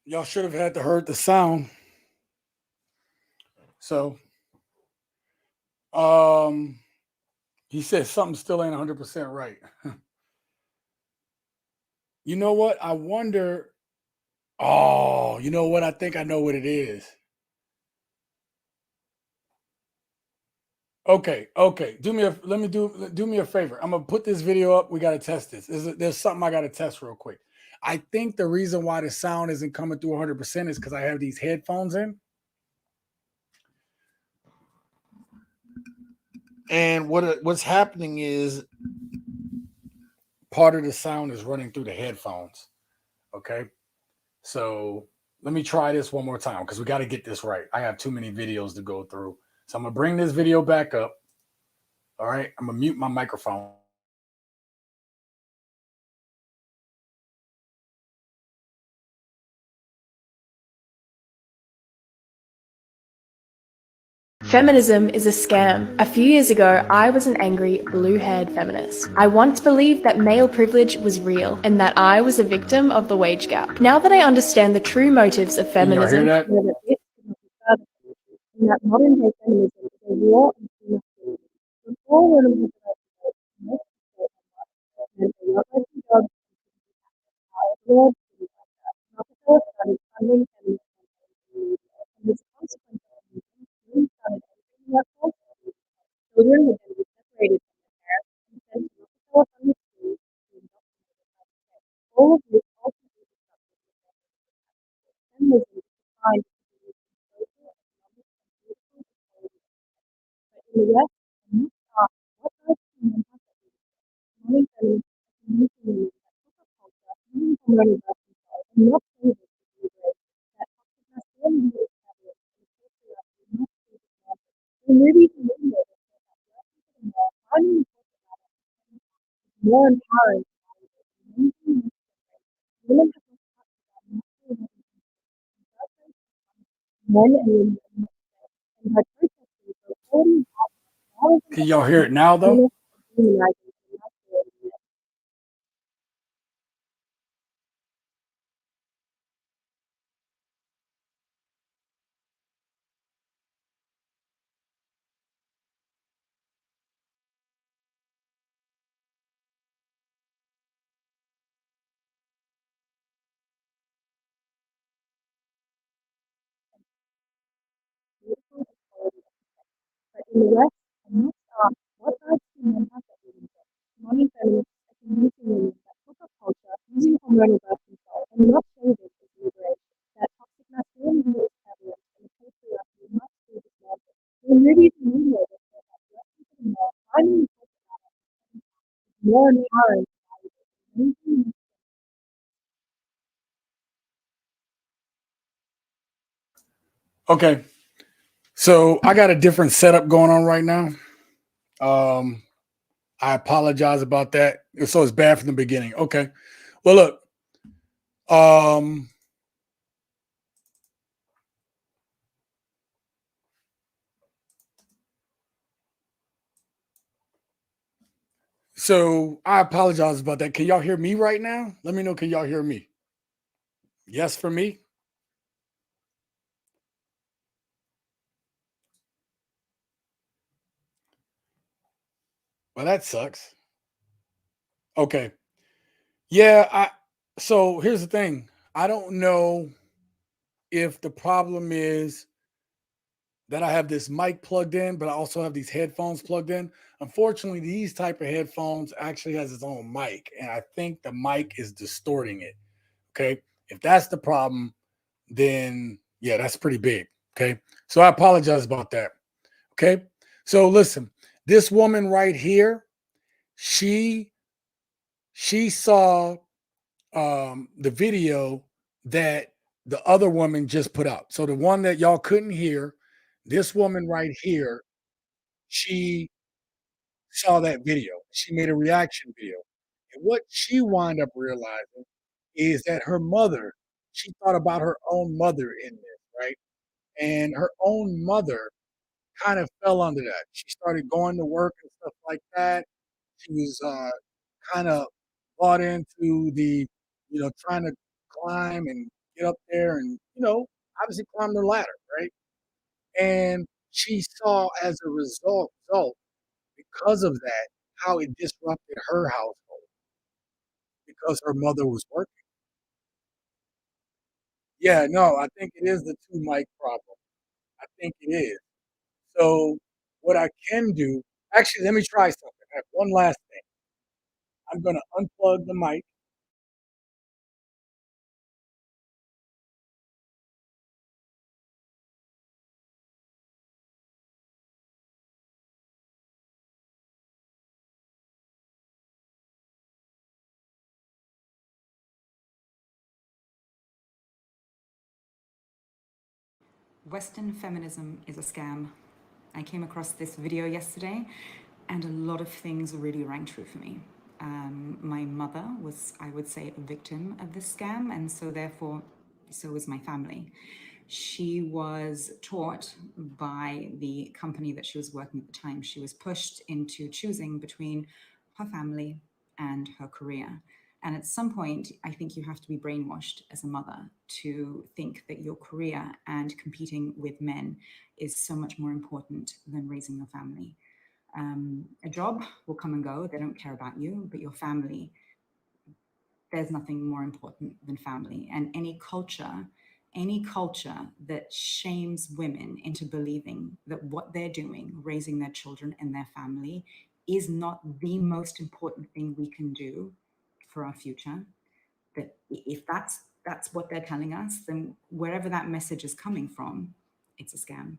Y'all should have had to heard the sound. So, he said something still ain't 100% right. You know what? I wonder. Oh, you know what? I think I know what it is. Okay, okay. Do me a favor. I'm gonna put this video up. We gotta test this. There's something I gotta test real quick. I think the reason why the sound isn't coming through 100% is because I have these headphones in. And what's happening is part of the sound is running through the headphones. Okay. So let me try this one more time because we got to get this right. I have too many videos to go through. So I'm going to bring this video back up. All right. I'm going to mute my microphone. Feminism is a scam. A few years ago, I was an angry, blue-haired feminist. I once believed that male privilege was real and that I was a victim of the wage gap. Now that I understand the true motives of Can y'all hear feminism, that? I know that this cannot be further and that modern-day feminism is a war on female freedom. Before women had the right to vote, most people and a working job abroad, Rockefeller started funding feminist campaigns, and as a consequence of feminism, women started entering the workforce. Children were then separated from their parents and sent to Rockefeller funded schools to be indoctrinated by the state. All of this ultimately disrupted the feminism is defined as producing social, economic, and political equality. But in the West, I must ask, what rights do men have that we modern feminists are community women that took up culture, moving from learning about themselves, and not changes to liberate that toxic masculinity is established and the patriarchy must be dismantled. The movies and media that say that working for the male, finding the corporate ladder is more empowering and valuable than maintaining this generation. Women have no touch about masculinity and birth rates men and women are not today. And by protesting for equality and access, rather than Can y'all hear it now, though? feminists are demonizing the masculinity. But in the West, I must ask, what rights do men have that we reject? Modern feminists are community women that took up culture, using from learning about themselves, and not changes as liberation. That toxic masculinity is prevalent, and the patriarchy must be dismantled. The movies and media that say that working for the male, finding the corporate ladder is more empowering and valuable than maintaining this. Okay. So I got a different setup going on right now. I apologize about that. So it's bad from the beginning. Okay. Well, look. So I apologize about that. Can y'all hear me right now? Let me know. Can y'all hear me? Yes, for me. Well, that sucks. Okay. Yeah, so here's the thing. I don't know if the problem is that I have this mic plugged in, but I also have these headphones plugged in. Unfortunately, these type of headphones actually has its own mic, and I think the mic is distorting it. Okay. If that's the problem, then yeah, that's pretty big. Okay. So I apologize about that. Okay. So listen, this woman right here, she saw the video that the other woman just put out. So the one that y'all couldn't hear, this woman right here, she saw that video. She made a reaction video. And what she wound up realizing is that her mother, she thought about her own mother in this, right? And her own mother kind of fell under that. She started going to work and stuff like that. She was kind of bought into the, trying to climb and get up there and, obviously climb the ladder, right? And she saw as a result, because of that, how it disrupted her household because her mother was working. Yeah, no, I think it is the two mic problem. I think it is. So what I can do, actually, let me try something. I have one last thing. I'm going to unplug the mic. Western feminism is a scam. I came across this video yesterday and a lot of things really rang true for me. My mother was, I would say, a victim of this scam, and so therefore, so was my family. She was taught by the company that she was working at the time. She was pushed into choosing between her family and her career. And at some point, I think you have to be brainwashed as a mother to think that your career and competing with men is so much more important than raising your family. A job will come and go, they don't care about you, but your family, there's nothing more important than family. And any culture that shames women into believing that what they're doing, raising their children and their family, is not the most important thing we can do for our future, that if that's what they're telling us, then wherever that message is coming from, it's a scam.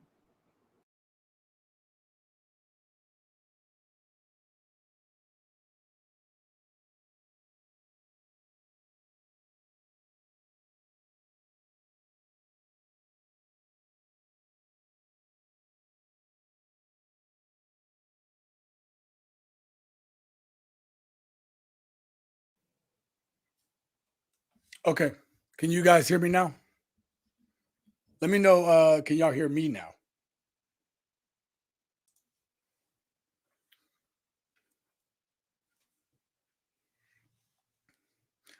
Okay. Can you guys hear me now? Let me know. Can y'all hear me now?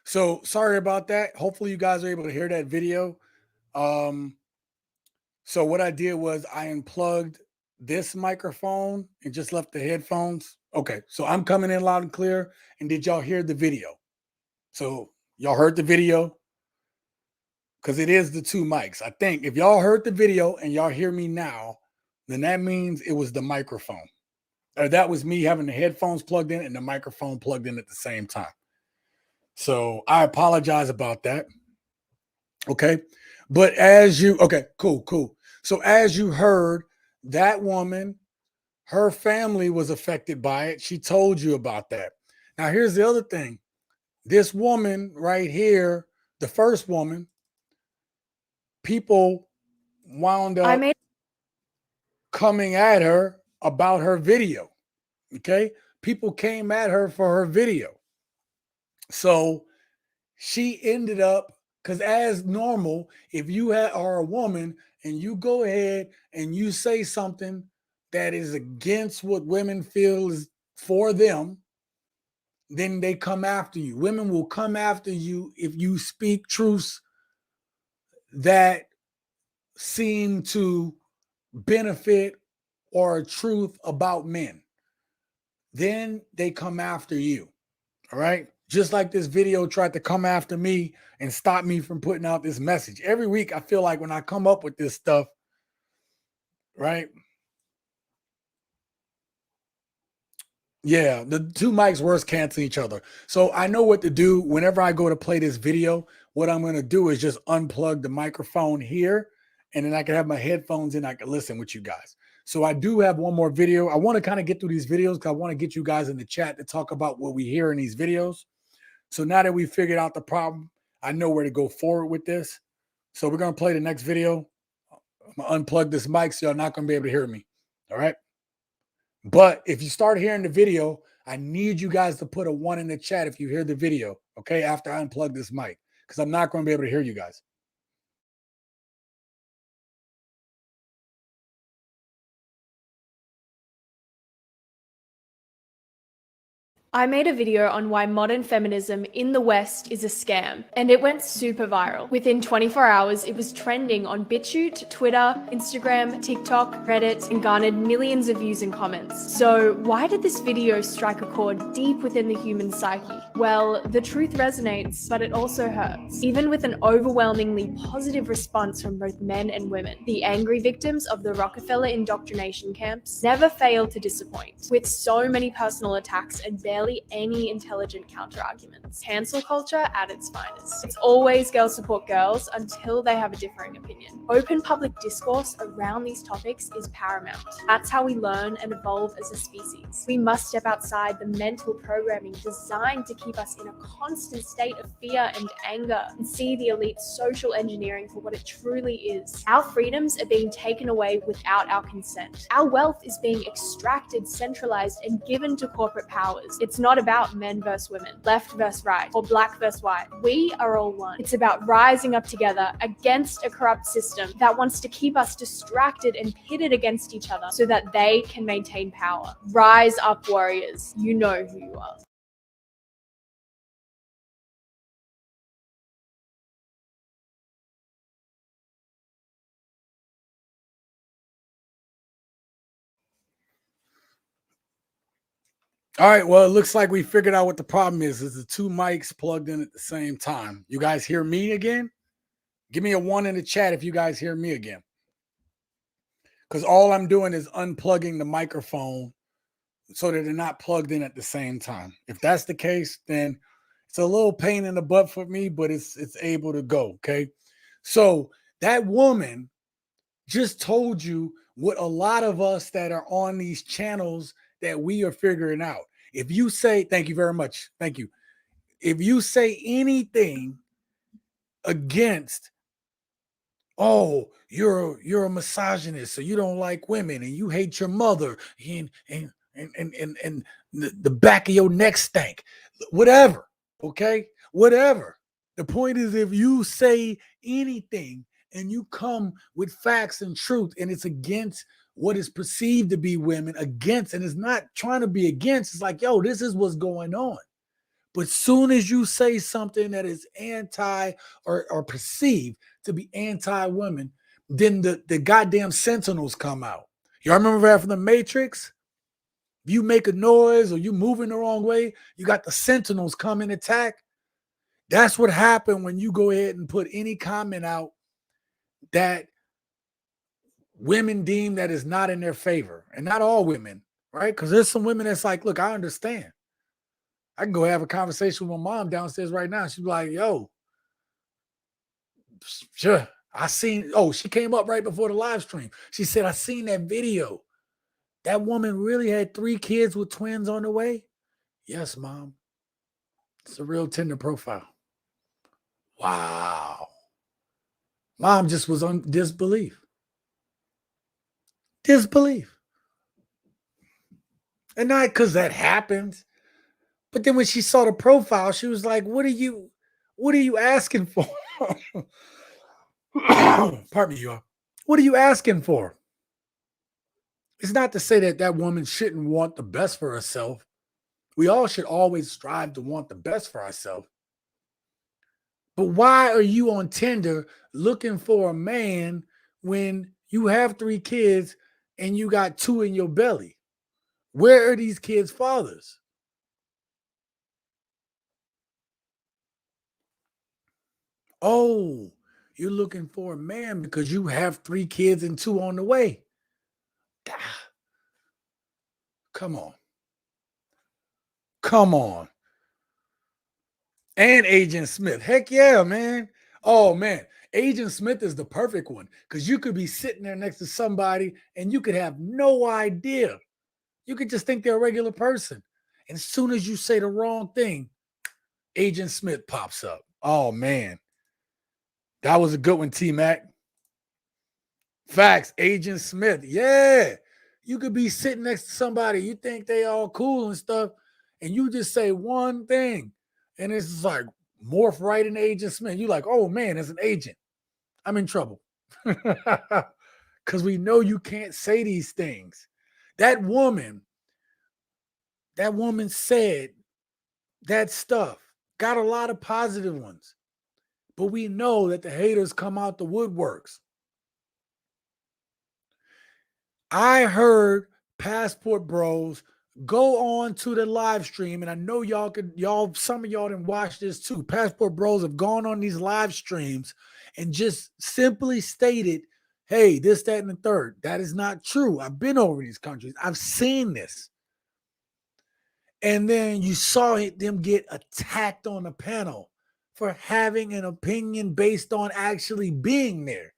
So sorry about that. Hopefully you guys are able to hear that video. Um, so what I did was I unplugged this microphone and just left the headphones. Okay, so I'm coming in loud and clear. And did y'all hear the video? So y'all heard the video? Because it is the two mics. I think if y'all heard the video and y'all hear me now, then that means it was the microphone. Or that was me having the headphones plugged in and the microphone plugged in at the same time. So I apologize about that. Okay. But okay, cool. So as you heard, that woman, her family was affected by it. She told you about that. Now, here's the other thing. This woman right here, the first woman, people wound I up made coming at her about her video. Okay. People came at her for her video. So she ended up, because as normal, if you are a woman and you go ahead and you say something that is against what women feel is for them, then they come after you. Women will come after you if you speak truths that seem to benefit or a truth about men. then they come after you. All right. Just like this video tried to come after me and stop me from putting out this message. Every week, I feel like when I come up with this stuff, right? Yeah, the two mics worse cancel each other. So I know what to do whenever I go to play this video. What I'm going to do is just unplug the microphone here, and then I can have my headphones in. I can listen with you guys. So I do have one more video. I want to kind of get through these videos because I want to get you guys in the chat to talk about what we hear in these videos. So now that we figured out the problem, I know where to go forward with this. So we're going to play the next video. I'm going to unplug this mic so y'all not going to be able to hear me. All right. But if you start hearing the video, I need you guys to put a 1 in the chat if you hear the video, okay, after I unplug this mic, because I'm not going to be able to hear you guys. I made a video on why modern feminism in the West is a scam, and it went super viral. Within 24 hours, it was trending on BitChute, Twitter, Instagram, TikTok, Reddit, and garnered millions of views and comments. So why did this video strike a chord deep within the human psyche? Well, the truth resonates, but it also hurts. Even with an overwhelmingly positive response from both men and women, the angry victims of the Rockefeller indoctrination camps never fail to disappoint. With so many personal attacks and barely any intelligent counter-arguments. Cancel culture at its finest. It's always girls support girls until they have a differing opinion. Open public discourse around these topics is paramount. That's how we learn and evolve as a species. We must step outside the mental programming designed to keep us in a constant state of fear and anger and see the elite social engineering for what it truly is. Our freedoms are being taken away without our consent. Our wealth is being extracted, centralized, and given to corporate powers. It's not about men versus women, left versus right, or black versus white. We are all one. It's about rising up together against a corrupt system that wants to keep us distracted and pitted against each other so that they can maintain power. Rise up, warriors. You know who you are. All right, well, it looks like we figured out what the problem is. It's the two mics plugged in at the same time. You guys hear me again? Give me a 1 in the chat if you guys hear me again. Because all I'm doing is unplugging the microphone so that they're not plugged in at the same time. If that's the case, then it's a little pain in the butt for me, but it's able to go, okay? So that woman just told you what a lot of us that are on these channels that we are figuring out. If you say, thank you very much. Thank you. If you say anything against, oh, you're a misogynist, so you don't like women and you hate your mother and the back of your neck stank, whatever, okay? Whatever. The point is, if you say anything and you come with facts and truth and it's against what is perceived to be women, against, and it's not trying to be against, it's like, yo, this is what's going on. But soon as you say something that is anti or perceived to be anti-women, then the goddamn sentinels come out. Y'all remember that from the Matrix? If you make a noise or you moving the wrong way, you got the sentinels come and attack. That's what happened when you go ahead and put any comment out that women deem that is not in their favor. And not all women, right? Because there's some women that's like, look, I understand. I can go have a conversation with my mom downstairs right now. She's like, yo, sure. She came up right before the live stream. She said, I seen that video. That woman really had 3 kids with twins on the way. Yes, mom. It's a real tender profile. Wow. Mom just was on disbelief. Disbelief. And not because that happens. But then when she saw the profile, she was like, what are you asking for? Pardon me, y'all. What are you asking for? It's not to say that that woman shouldn't want the best for herself. We all should always strive to want the best for ourselves. But why are you on Tinder looking for a man when you have 3 kids and you got 2 in your belly? Where are these kids' fathers? Oh, you're looking for a man because you have 3 kids and 2 on the way. Ah, come on. Come on. And Agent Smith. Heck yeah, man. Oh, man. Agent Smith is the perfect one because you could be sitting there next to somebody and you could have no idea. You could just think they're a regular person. And as soon as you say the wrong thing, Agent Smith pops up. Oh, man. That was a good one, T-Mac. Facts. Agent Smith. Yeah. You could be sitting next to somebody, you think they all cool and stuff, and you just say one thing, and it's just like morph right into Agent Smith. You're like, oh man, as an agent, I'm in trouble. Because we know you can't say these things. That woman said that stuff, got a lot of positive ones, but we know that the haters come out the woodworks. I heard Passport Bros go on to the live stream, and I know some of y'all didn't watch this too. Passport Bros have gone on these live streams and just simply stated, hey, this, that, and the third. That is not true. I've been over these countries. I've seen this. And then you saw them get attacked on the panel for having an opinion based on actually being there.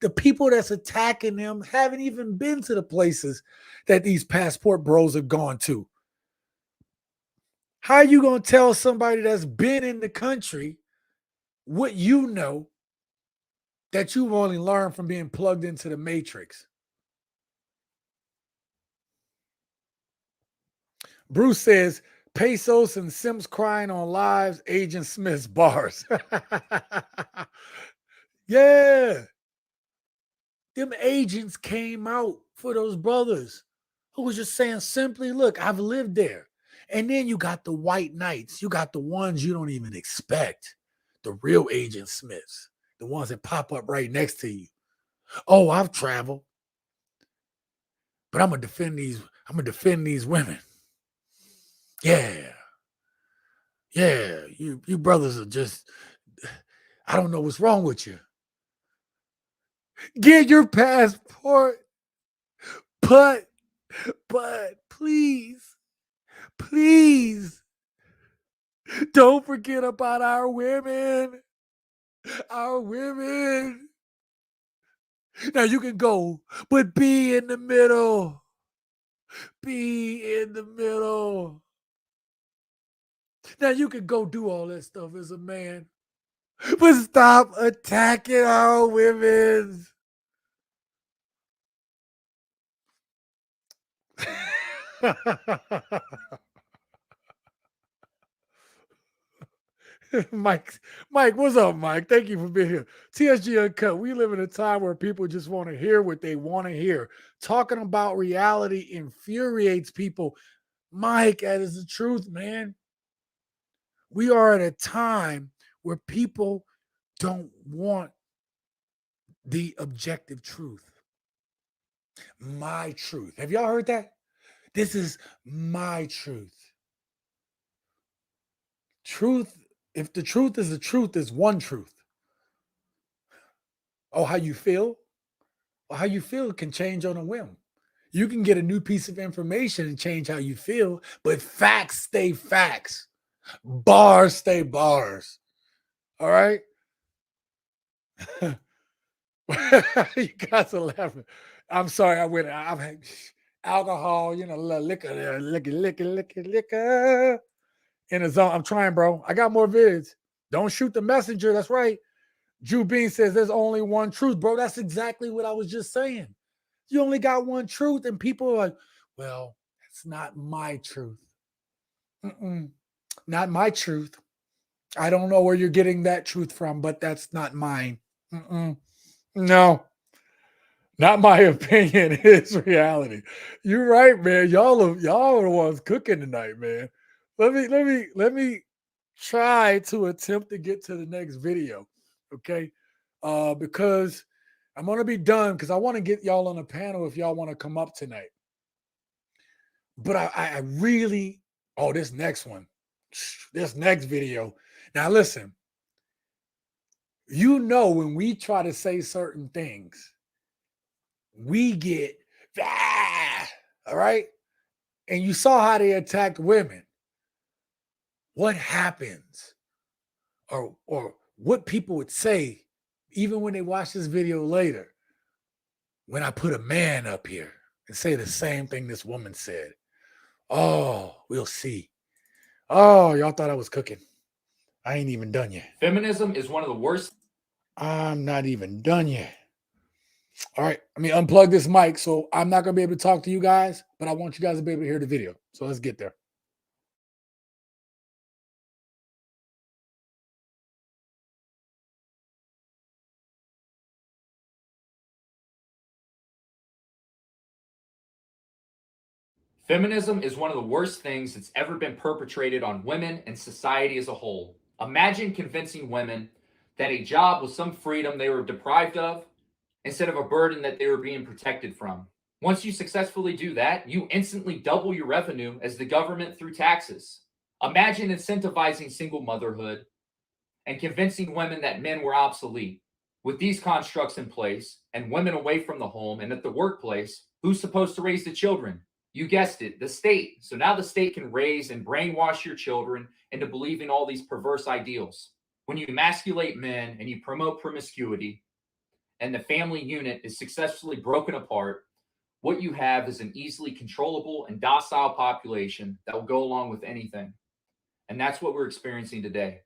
The people that's attacking them haven't even been to the places that these Passport Bros have gone to. How are you going to tell somebody that's been in the country what you know that you've only learned from being plugged into the Matrix? Bruce says, Pesos and Simps crying on lives, Agent Smith's bars. Yeah. Them agents came out for those brothers who was just saying simply, look, I've lived there. And then you got the white knights. You got the ones you don't even expect. The real Agent Smiths. The ones that pop up right next to you. Oh, I've traveled. But I'm gonna defend these women. Yeah. Yeah. You brothers are just, I don't know what's wrong with you. Get your passport. But please don't forget about our women. Our women. Now you can go, but be in the middle. Be in the middle. Now you can go do all that stuff as a man, but stop attacking our women. Mike, what's up, Mike? Thank you for being here. TSG Uncut. We live in a time where people just want to hear what they want to hear. Talking about reality infuriates people. Mike, that is the truth, man. We are at a time where people don't want the objective truth. My truth. Have y'all heard that? This is my truth. Truth, if the truth is the truth, is one truth. Oh, how you feel? Well, how you feel can change on a whim. You can get a new piece of information and change how you feel, but facts stay facts. Bars stay bars. All right? You guys are laughing. I'm sorry. I've had alcohol, liquor, liquor. In the zone. I'm trying, bro. I got more vids. Don't shoot the messenger. That's right. Drew Bean says there's only one truth, bro. That's exactly what I was just saying. You only got one truth, and people are like, well, that's not my truth. Not my truth. I don't know where you're getting that truth from, but that's not mine. No, not my opinion. It's reality. You're right, man. Y'all are the ones cooking tonight, man. Let me try to attempt to get to the next video, okay? Because I'm gonna be done because I want to get y'all on the panel if y'all want to come up tonight. But I really, oh, this next one, this next video. Now, listen, when we try to say certain things, we get, ah, all right? And you saw how they attacked women. What happens? Or what people would say, even when they watch this video later, when I put a man up here and say the same thing this woman said. Oh, we'll see. Oh, y'all thought I was cooking. I ain't even done yet. Feminism is one of the worst. I'm not even done yet. All right, let me unplug this mic. So I'm not going to be able to talk to you guys, but I want you guys to be able to hear the video. So let's get there. Feminism is one of the worst things that's ever been perpetrated on women and society as a whole. Imagine convincing women that a job was some freedom they were deprived of instead of a burden that they were being protected from. Once you successfully do that, you instantly double your revenue as the government through taxes. Imagine incentivizing single motherhood and convincing women that men were obsolete. With these constructs in place and women away from the home and at the workplace, who's supposed to raise the children? You guessed it, the state. So now the state can raise and brainwash your children into believing all these perverse ideals. When you emasculate men and you promote promiscuity, and the family unit is successfully broken apart, what you have is an easily controllable and docile population that will go along with anything. And that's what we're experiencing today.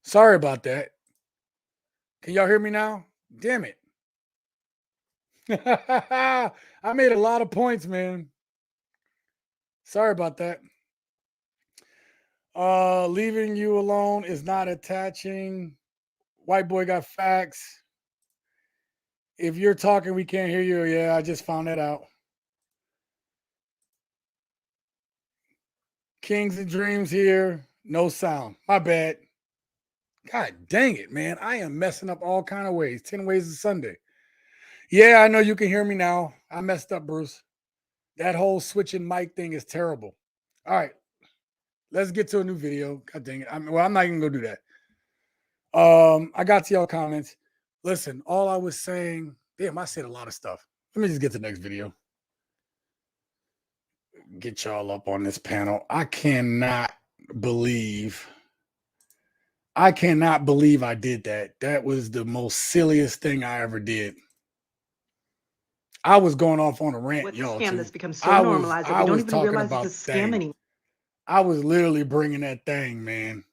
Sorry about that. Can y'all hear me now? Damn it. I made a lot of points, man. Sorry about that. Leaving you alone is not attaching. White boy got facts. If you're talking, we can't hear you. Yeah, I just found that out. Kings and Dreams here. No sound. My bad. God dang it, man. I am messing up all kind of ways. 10 ways of Sunday. Yeah, I know you can hear me now. I messed up, Bruce. That whole switching mic thing is terrible. All right. Let's get to a new video. God dang it. I'm not even going to do that. I got to y'all comments. Listen, all I was saying, damn, I said a lot of stuff. Let me just get to the next video. Get y'all up on this panel. I cannot believe I did that. That was the most silliest thing I ever did. I was going off on a rant, With y'all. the scam too. that's become so I was- normalized I that we don't was even talking realize about it's a scam thing. anymore. I was literally bringing that thing, man.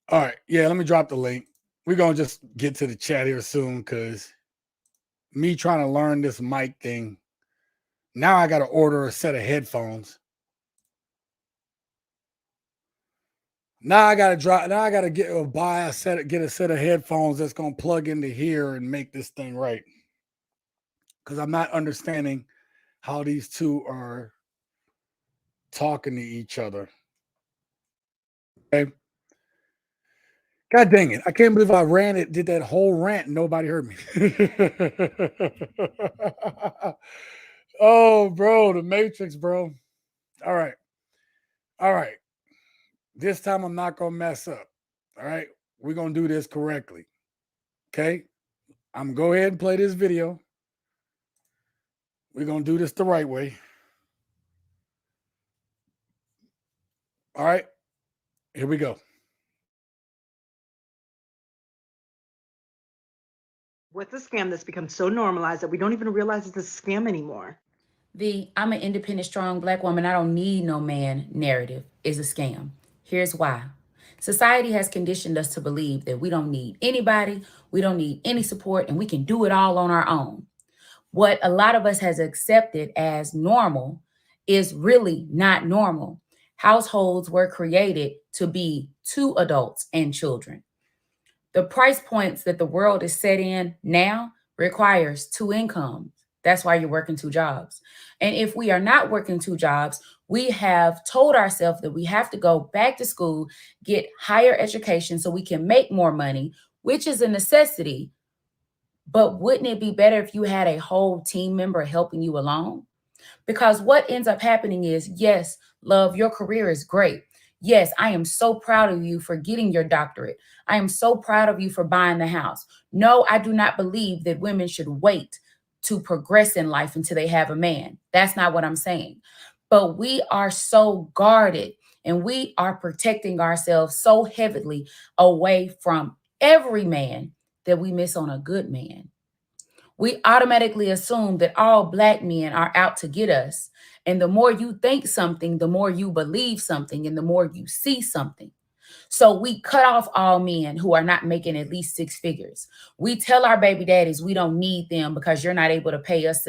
All right. Yeah, let me drop the link. We're going to just get to the chat here soon because me trying to learn this mic thing, now I got to order a set of headphones. Now I got to get a set of headphones that's going to plug into here and make this thing right. Because I'm not understanding how these two are talking to each other. Okay. God dang it. I can't believe I did that whole rant and nobody heard me. Oh, bro, the Matrix, bro. All right. This time I'm not going to mess up. All right. We're going to do this correctly. Okay. I'm going to go ahead and play this video. We're going to do this the right way. All right. Here we go. With the scam that's become so normalized that we don't even realize it's a scam anymore. The I'm an independent, strong Black woman, I don't need no man narrative is a scam. Here's why. Society has conditioned us to believe that we don't need anybody, we don't need any support, and we can do it all on our own. What a lot of us has accepted as normal is really not normal. Households were created to be two adults and children. The price points that the world is set in now requires two incomes. That's why you're working two jobs. And if we are not working two jobs, we have told ourselves that we have to go back to school, get higher education so we can make more money, which is a necessity. But wouldn't it be better if you had a whole team member helping you along? Because what ends up happening is, yes, love, your career is great. Yes, I am so proud of you for getting your doctorate. I am so proud of you for buying the house. No, I do not believe that women should wait to progress in life until they have a man. That's not what I'm saying. But we are so guarded and we are protecting ourselves so heavily away from every man that we miss on a good man. We automatically assume that all Black men are out to get us. And the more you think something, the more you believe something, and the more you see something. So we cut off all men who are not making at least six figures. We tell our baby daddies we don't need them because you're not able to pay us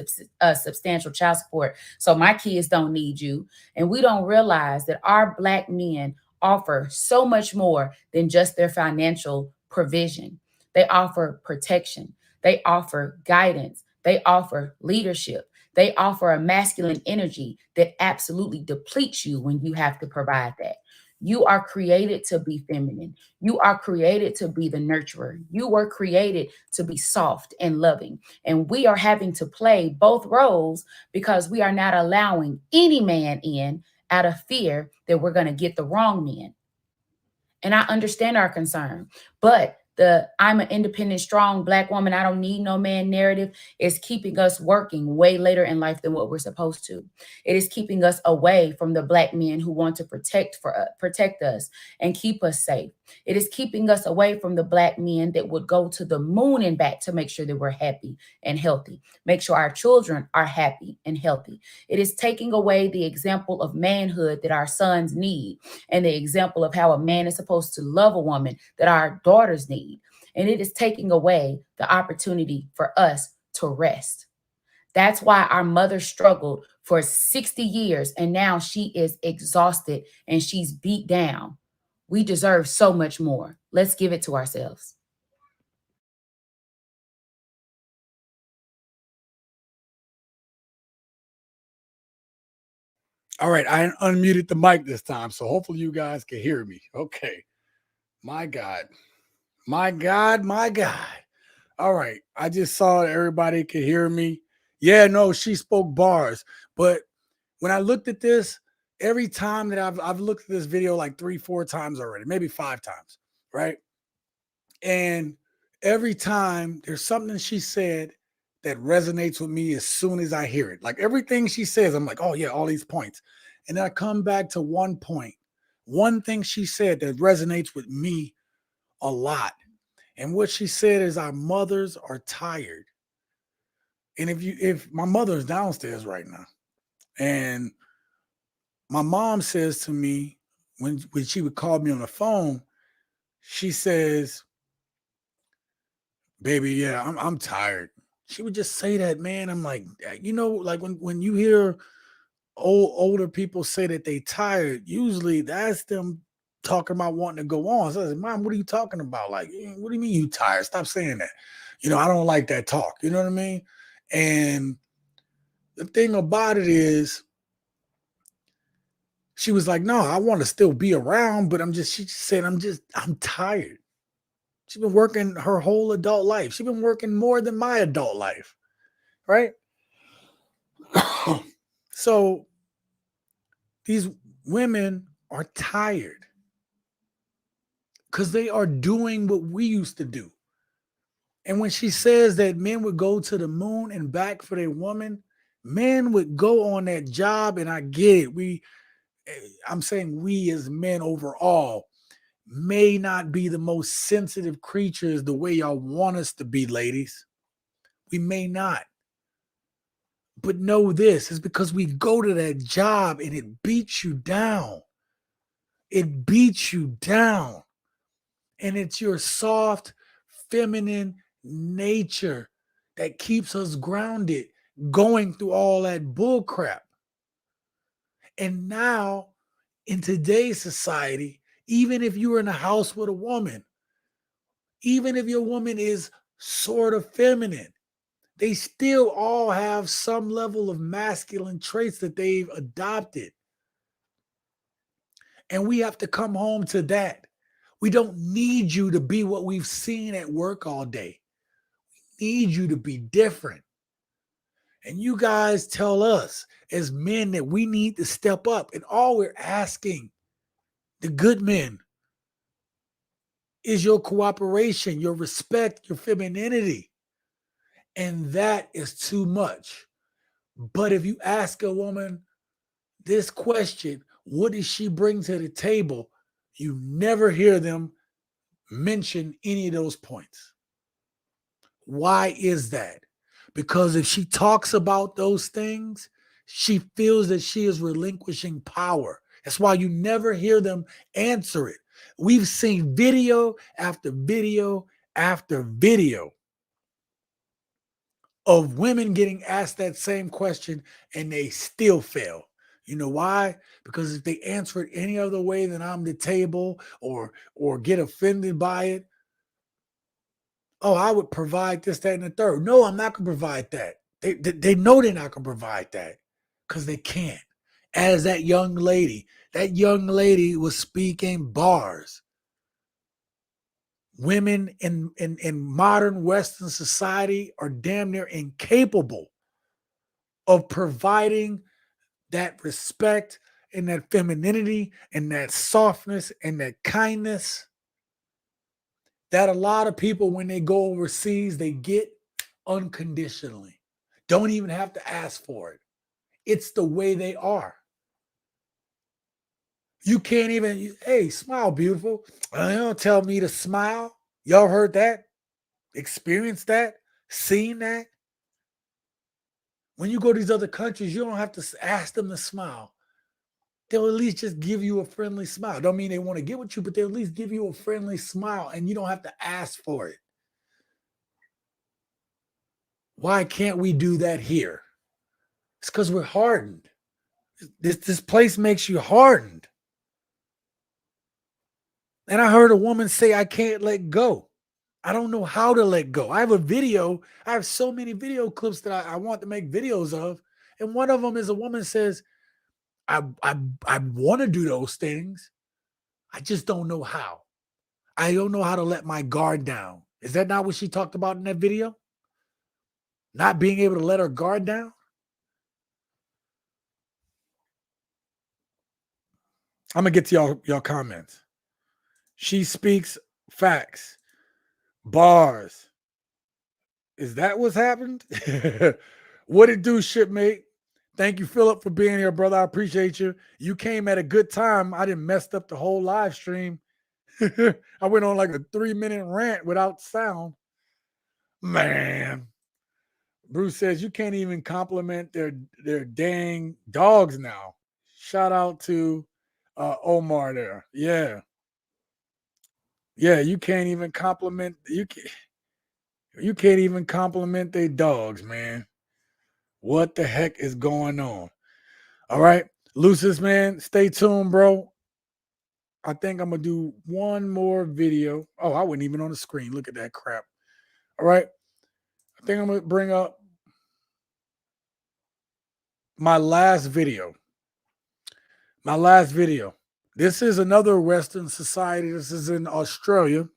substantial child support. So my kids don't need you. And we don't realize that our Black men offer so much more than just their financial provision. They offer protection. They offer guidance. They offer leadership. They offer a masculine energy that absolutely depletes you when you have to provide that. You are created to be feminine. You are created to be the nurturer. You were created to be soft and loving. And we are having to play both roles because we are not allowing any man in out of fear that we're going to get the wrong man. And I understand our concern, but the I'm an independent, strong Black woman, I don't need no man narrative is keeping us working way later in life than what we're supposed to. It is keeping us away from the Black men who want to protect us and keep us safe. It is keeping us away from the Black men that would go to the moon and back to make sure that we're happy and healthy, make sure our children are happy and healthy. It is taking away the example of manhood that our sons need and the example of how a man is supposed to love a woman that our daughters need. And it is taking away the opportunity for us to rest. That's why our mother struggled for 60 years and now she is exhausted and she's beat down. We deserve so much more. Let's give it to ourselves. All right, I unmuted the mic this time, so hopefully you guys can hear me. Okay. My God. My God, my God. All right. I just saw that everybody could hear me. Yeah, no, she spoke bars. But when I looked at this, every time that I've looked at this video like 3-4 times already, maybe 5 times, right? And every time there's something she said that resonates with me as soon as I hear it. Like everything she says, I'm like, oh yeah, all these points. And then I come back to one point, one thing she said that resonates with me a lot. And what she said is our mothers are tired. And if my mother is downstairs right now, and my mom says to me when she would call me on the phone, she says, baby, yeah, I'm tired. She would just say that, man. I'm like, like when you hear older people say that they tired, usually that's them talking about wanting to go on. So I said, Mom, what are you talking about? Like, what do you mean you tired? Stop saying that. I don't like that talk. You know what I mean? And the thing about it is, she was like, no, I want to still be around, but she just said, I'm tired. She's been working her whole adult life. She's been working more than my adult life. Right? So these women are tired because they are doing what we used to do. And when she says that men would go to the moon and back for their woman, men would go on that job, and I get it. I'm saying we as men overall may not be the most sensitive creatures the way y'all want us to be, ladies. We may not. But know this, is because we go to that job and it beats you down. It beats you down. And it's your soft, feminine nature that keeps us grounded, going through all that bull crap. And now, in today's society, even if you're in a house with a woman, even if your woman is sort of feminine, they still all have some level of masculine traits that they've adopted. And we have to come home to that. We don't need you to be what we've seen at work all day. We need you to be different. And you guys tell us as men that we need to step up. And all we're asking the good men is your cooperation, your respect, your femininity. And that is too much. But if you ask a woman this question, what does she bring to the table? You never hear them mention any of those points. Why is that? Because if she talks about those things, she feels that she is relinquishing power. That's why you never hear them answer it. We've seen video after video after video of women getting asked that same question and they still fail. You know why? Because if they answer it any other way than I'm the table or get offended by it, oh, I would provide this, that, and the third. No, I'm not going to provide that. They know they're not going to provide that because they can't. As that young lady was speaking bars. Women in modern Western society are damn near incapable of providing that respect and that femininity and that softness and that kindness that a lot of people, when they go overseas, they get unconditionally. Don't even have to ask for it. It's the way they are. You can't even, hey, smile, beautiful. They don't tell me to smile. Y'all heard that? Experienced that? Seen that? When you go to these other countries, you don't have to ask them to smile. They'll at least just give you a friendly smile. Don't mean they want to get with you, but they'll at least give you a friendly smile and you don't have to ask for it. Why can't we do that here? It's because we're hardened. This place makes you hardened. And I heard a woman say, I can't let go. I don't know how to let go. I have a video. I have so many video clips that I want to make videos of. And one of them is a woman says, I want to do those things. I just don't know how. I don't know how to let my guard down. Is that not what she talked about in that video? Not being able to let her guard down? I'm going to get to y'all comments. She speaks facts. Bars. Is that what's happened? What it do, shipmate? Thank you, Philip, for being here, brother. I appreciate you. You came at a good time. I didn't mess up the whole live stream. I went on like a 3-minute rant without sound. Man. Bruce says you can't even compliment their dang dogs now. Shout out to Omar there. Yeah. Yeah, you can't even compliment you can't even compliment their dogs, man. What the heck is going on? All right. Lucis, man, stay tuned, bro. I think I'm going to do one more video. Oh, I wasn't even on the screen. Look at that crap. All right. I think I'm going to bring up my last video. My last video. This is another Western society. This is in Australia.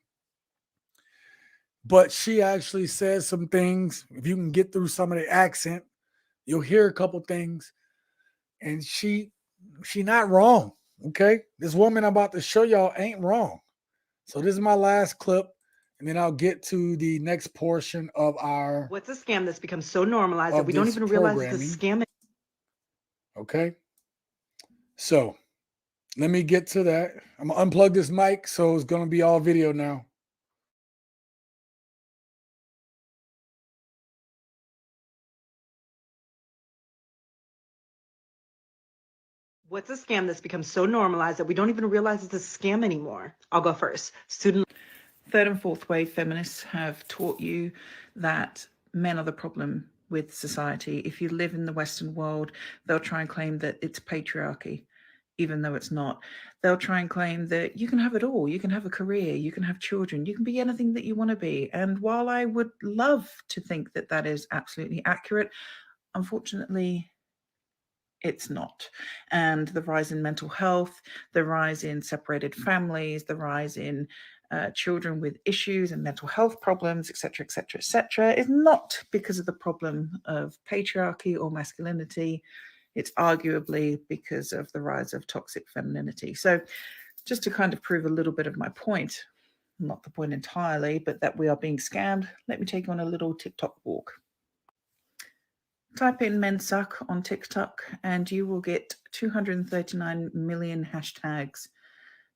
But she actually says some things. If you can get through some of the accent, you'll hear a couple things. And she not wrong. Okay. This woman I'm about to show y'all ain't wrong. So this is my last clip. And then I'll get to the next portion of our. What's a scam that's become so normalized that we don't even realize it's a scam? Okay. So let me get to that. I'm going to unplug this mic. So it's going to be all video now. What's a scam that's become so normalized that we don't even realize it's a scam anymore? I'll go first. Third and fourth wave feminists have taught you that men are the problem with society. If you live in the Western world, they'll try and claim that it's patriarchy, even though it's not. They'll try and claim that you can have it all. You can have a career, you can have children, you can be anything that you want to be. And while I would love to think that that is absolutely accurate, unfortunately, it's not. And the rise in mental health, the rise in separated families, the rise in children with issues and mental health problems, etc., etc., etc., is not because of the problem of patriarchy or masculinity. It's arguably because of the rise of toxic femininity. So just to kind of prove a little bit of my point, not the point entirely, but that we are being scammed, let me take you on a little TikTok walk. Type in men suck on TikTok and you will get 239 million hashtags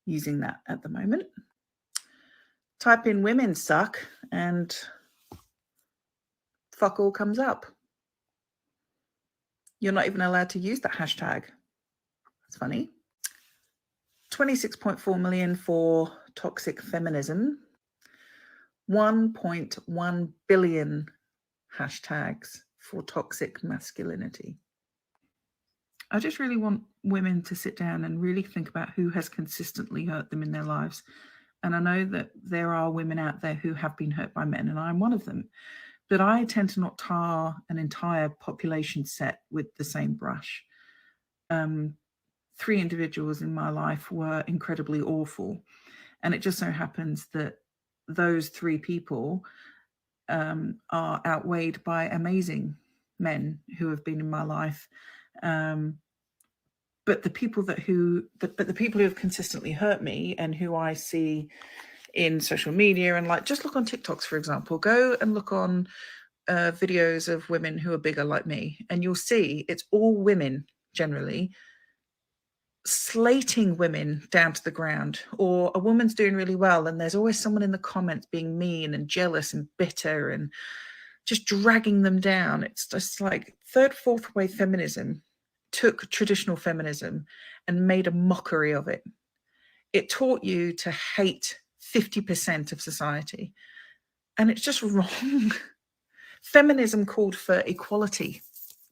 using that at the moment. Type in women suck and fuck all comes up. You're not even allowed to use that hashtag. That's funny. 26.4 million for toxic feminism. 1.1 billion hashtags for toxic masculinity. I just really want women to sit down and really think about who has consistently hurt them in their lives. And I know that there are women out there who have been hurt by men, and I'm one of them. But I tend to not tar an entire population set with the same brush. 3 individuals in my life were incredibly awful. And it just so happens that those 3 people are outweighed by amazing men who have been in my life. But the people who have consistently hurt me and who I see in social media and like, just look on TikToks, for example, go and look on videos of women who are bigger like me, and you'll see it's all women generally slating women down to the ground, or a woman's doing really well and there's always someone in the comments being mean and jealous and bitter and just dragging them down. It's just like third, fourth wave feminism took traditional feminism and made a mockery of it. It taught you to hate 50% of society, and it's just wrong. Feminism called for equality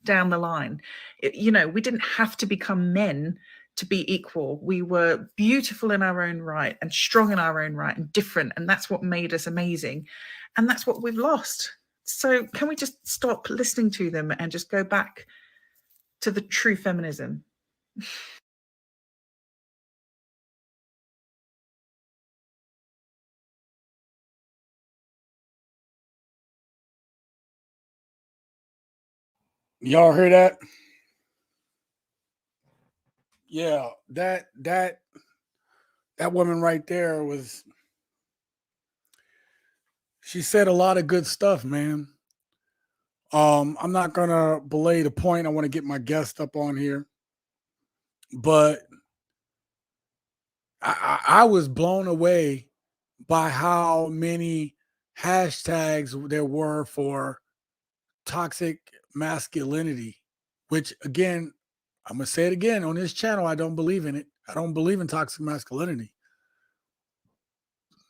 down the line. We didn't have to become men to be equal. We were beautiful in our own right and strong in our own right and different. And that's what made us amazing. And that's what we've lost. So can we just stop listening to them and just go back to the true feminism? Y'all hear that? Yeah, that woman right there she said a lot of good stuff, man. I'm not gonna belay the point. I want to get my guest up on here, but I was blown away by how many hashtags there were for toxic masculinity, which again, I'm gonna say it again on this channel. I don't believe in it. I don't believe in toxic masculinity.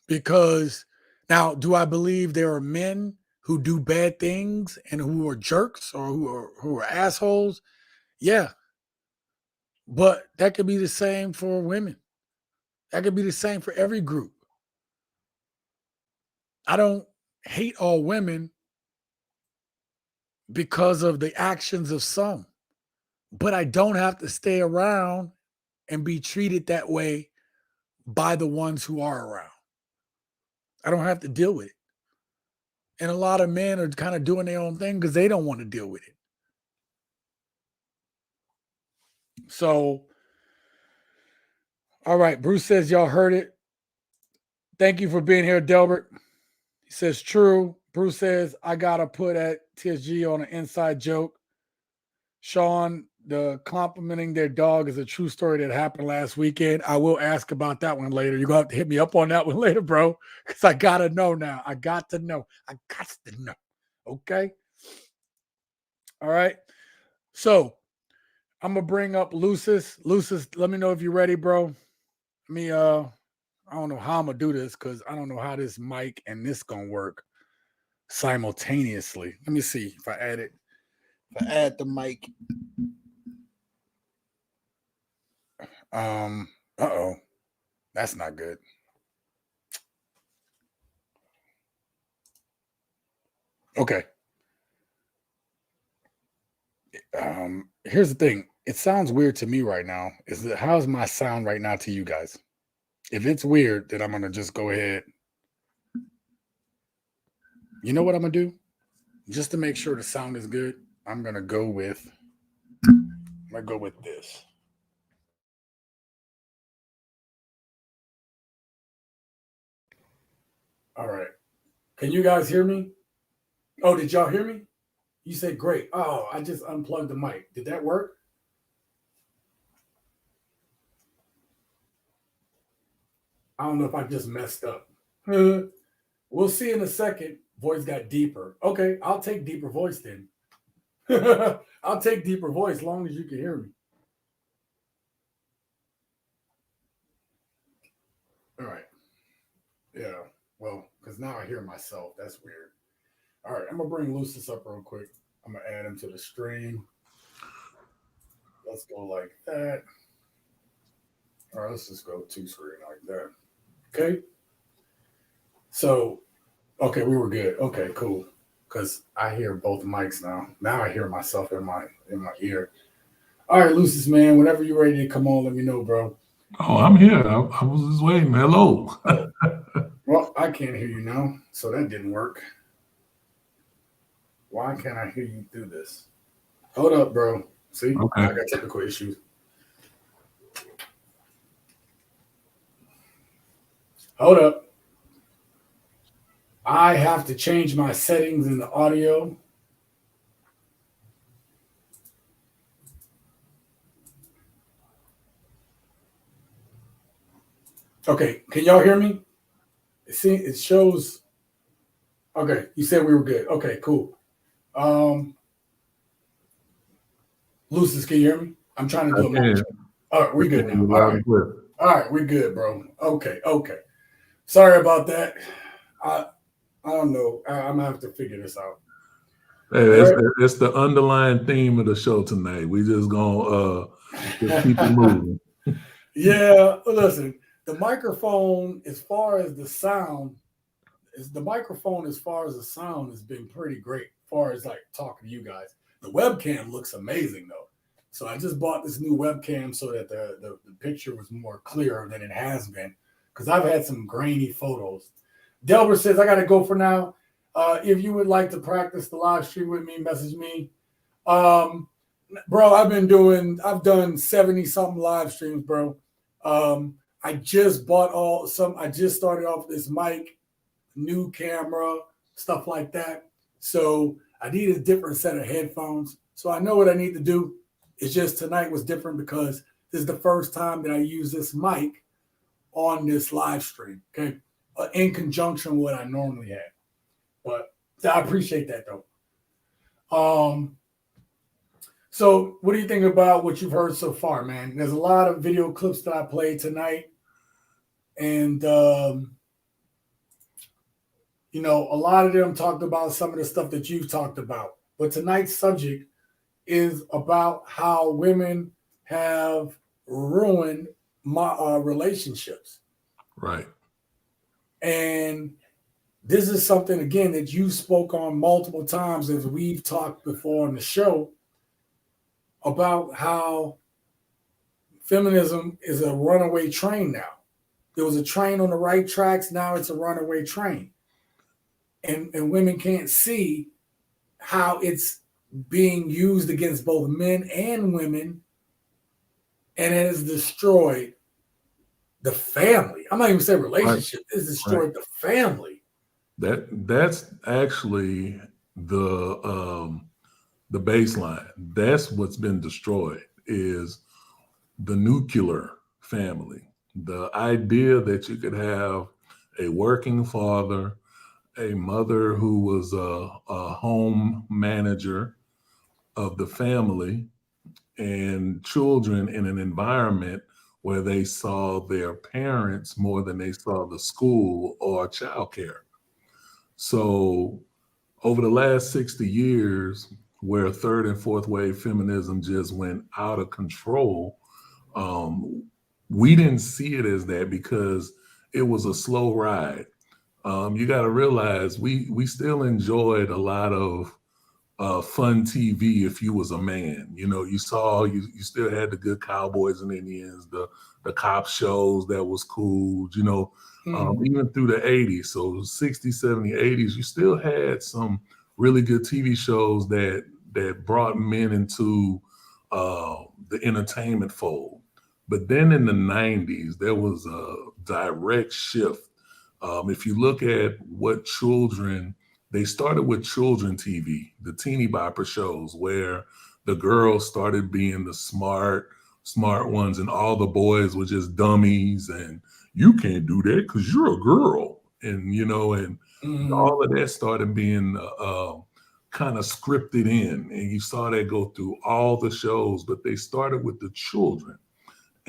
Because now, do I believe there are men who do bad things and who are jerks or who are assholes? Yeah. But that could be the same for women. That could be the same for every group. I don't hate all women because of the actions of some, but I don't have to stay around and be treated that way by the ones who are around. I don't have to deal with it. And a lot of men are kind of doing their own thing because they don't want to deal with it. So, all right, Bruce says y'all heard it. Thank you for being here, Delbert. He says true. Bruce says I gotta put at TSG on an inside joke. Sean, the complimenting their dog is a true story that happened last weekend. I will ask about that one later. You're gonna have to hit me up on that one later, bro, because I gotta know now. I got to know. Okay. All right. So I'm gonna bring up Lucis. Lucis, let me know if you're ready, bro. I don't know how I'm gonna do this because I don't know how this mic and this gonna work simultaneously. Let me see if I add it. If I add the mic. Uh-oh. That's not good. Okay. Here's the thing. It sounds weird to me right now. How's my sound right now to you guys? If it's weird, then I'm gonna just go ahead. You know what I'm gonna do? Just to make sure the sound is good, I'm gonna go with this. All right. Can you guys hear me? Oh, did y'all hear me? You said great. Oh, I just unplugged the mic. Did that work? I don't know if I just messed up. We'll see in a second. Voice got deeper. Okay, I'll take deeper voice then. I'll take deeper voice as long as you can hear me. All right. Yeah. Well, because now I hear myself. That's weird. All right, I'm gonna bring Lucis up real quick. I'm gonna add him to the stream. Let's go like that. All right, let's just go two screen like that. Okay. So, okay, we were good. Okay, cool. Because I hear both mics now. Now I hear myself in my ear. All right, Lucis, man. Whenever you're ready to come on, let me know, bro. Oh, I'm here. I was just waiting. Hello. Well, I can't hear you now, so that didn't work. Why can't I hear you through this? Hold up, bro. See, Okay. I got technical issues. Hold up. I have to change my settings in the audio. Okay, can y'all hear me? It shows. Okay, you said we were good. Okay, cool. Lucis, can you hear me? I'm trying to I do a mic can. check. All right, we're good now. You All loud right. and clear. All right, we're good, bro. Okay. Sorry about that. I don't know. I'm gonna have to figure this out. Hey, All right. that's the underlying theme of the show tonight. We just gonna just keep it moving. Yeah, listen, the microphone, as far as the sound, has been pretty great as far as like talking to you guys. The webcam looks amazing though. So I just bought this new webcam so that the picture was more clear than it has been. Because I've had some grainy photos. Delbert says, I gotta go for now. If you would like to practice the live stream with me, message me. Bro, I've done 70 something live streams, bro. I just started off this mic, new camera, stuff like that. So I need a different set of headphones. So I know what I need to do. It's just tonight was different because this is the first time that I use this mic on this live stream, okay? In conjunction with what I normally have. But I appreciate that though. So what do you think about what you've heard so far, man? There's a lot of video clips that I played tonight. And, a lot of them talked about some of the stuff that you've talked about. But tonight's subject is about how women have ruined my relationships. Right. And this is something, again, that you spoke on multiple times as we've talked before on the show about how feminism is a runaway train now. There was a train on the right tracks. Now it's a runaway train. And women can't see how it's being used against both men and women. And it has destroyed the family. I'm not even saying relationship. Right. It's destroyed the family. That's actually the baseline. That's what's been destroyed is the nuclear family. The idea that you could have a working father, a mother who was a home manager of the family, and children in an environment where they saw their parents more than they saw the school or childcare. So over the last 60 years, where third and fourth wave feminism just went out of control, we didn't see it as that because it was a slow ride. You got to realize we still enjoyed a lot of fun TV if you was a man. You saw you still had the good cowboys and Indians, the cop shows that was cool, even through the 80s. So 60s, 70s, 80s, you still had some really good TV shows that brought men into the entertainment fold. But then in the 90s, there was a direct shift. If you look at what they started with children TV, the teeny bopper shows where the girls started being the smart ones and all the boys were just dummies and you can't do that because you're a girl. And, all of that started being kind of scripted in. And you saw that go through all the shows, but they started with the children.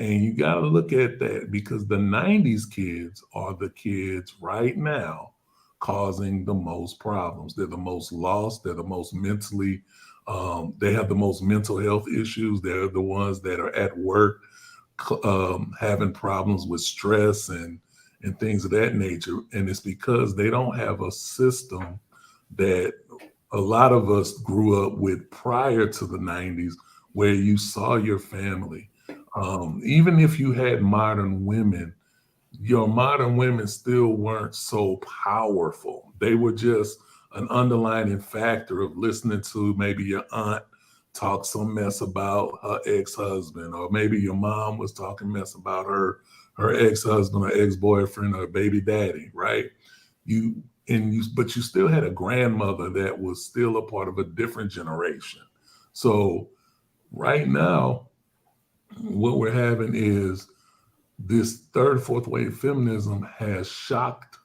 And you got to look at that because the 90s kids are the kids right now causing the most problems. They're the most lost. They're the most mentally, they have the most mental health issues. They're the ones that are at work having problems with stress and things of that nature. And it's because they don't have a system that a lot of us grew up with prior to the 90s where you saw your family. Even if you had modern women, your modern women still weren't so powerful. They were just an underlining factor of listening to maybe your aunt talk some mess about her ex-husband, or maybe your mom was talking mess about her ex-husband or ex-boyfriend or baby daddy, right? But you still had a grandmother that was still a part of a different generation. So right now, what we're having is this third, fourth wave feminism has shocked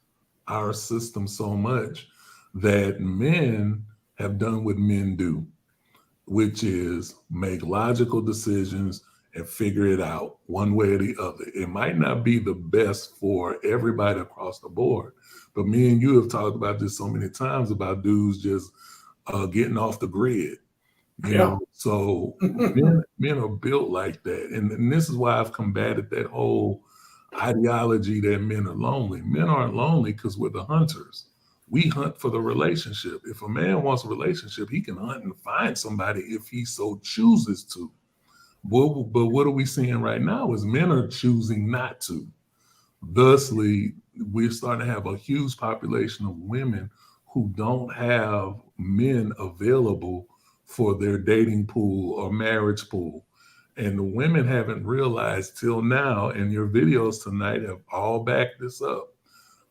our system so much that men have done what men do, which is make logical decisions and figure it out one way or the other. It might not be the best for everybody across the board, but me and you have talked about this so many times about dudes just getting off the grid. You know, so men are built like that. And this is why I've combated that whole ideology that men are lonely. Men aren't lonely because we're the hunters. We hunt for the relationship. If a man wants a relationship, he can hunt and find somebody if he so chooses to. But what are we seeing right now is men are choosing not to. Thusly, we're starting to have a huge population of women who don't have men available for their dating pool or marriage pool. And the women haven't realized till now, and your videos tonight have all backed this up.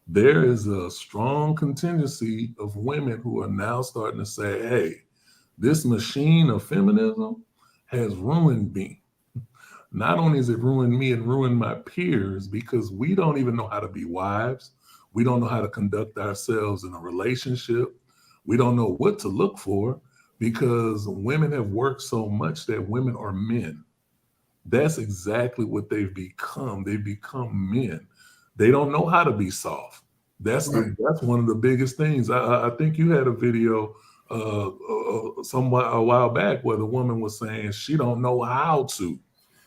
There is a strong contingency of women who are now starting to say, hey, this machine of feminism has ruined me. Not only has it ruined me and ruined my peers, because we don't even know how to be wives. We don't know how to conduct ourselves in a relationship. We don't know what to look for because women have worked so much that women are men. That's exactly what they've become. They've become men. They don't know how to be soft. That's that's one of the biggest things. I think you had a video somewhat a while back where the woman was saying she don't know how to.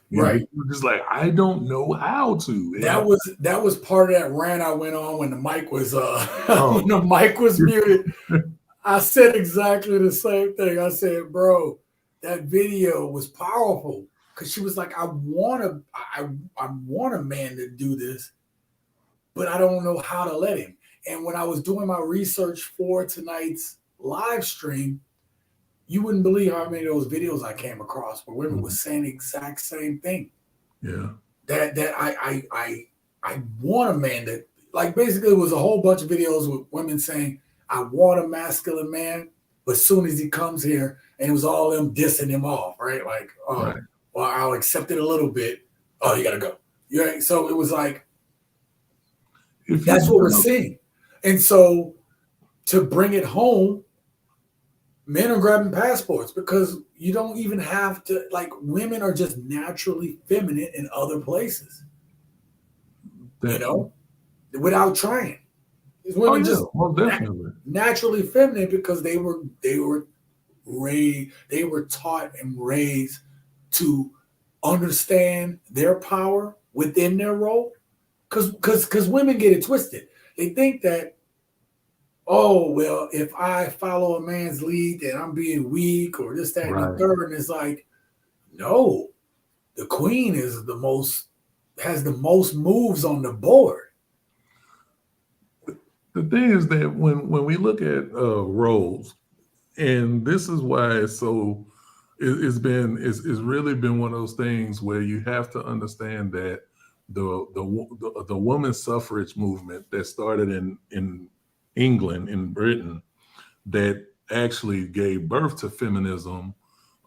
You know, just like, I don't know how to. That was part of that rant I went on when the mic was when the mic was muted. I said exactly the same thing. I said, bro, that video was powerful because she was like, I want a man to do this, but I don't know how to let him. And when I was doing my research for tonight's live stream, you wouldn't believe how many of those videos I came across where women were saying the exact same thing. Yeah. That I want a man that, like, basically it was a whole bunch of videos with women saying, I want a masculine man, but as soon as he comes here, and it was all them dissing him off, right? Like, well, I'll accept it a little bit. Oh, you gotta go. Yeah. So it was like, that's what we're seeing. And so to bring it home, men are grabbing passports because you don't even have to, like, women are just naturally feminine in other places, you know, without trying. These women just naturally feminine because they were taught and raised to understand their power within their role. Because women get it twisted. They think that, oh, well, if I follow a man's lead, then I'm being weak or this, that, and the third. And it's like, no, the queen has the most moves on the board. The thing is that when we look at roles, and this is why it's really been one of those things where you have to understand that the women's suffrage movement that started in England, in Britain, that actually gave birth to feminism,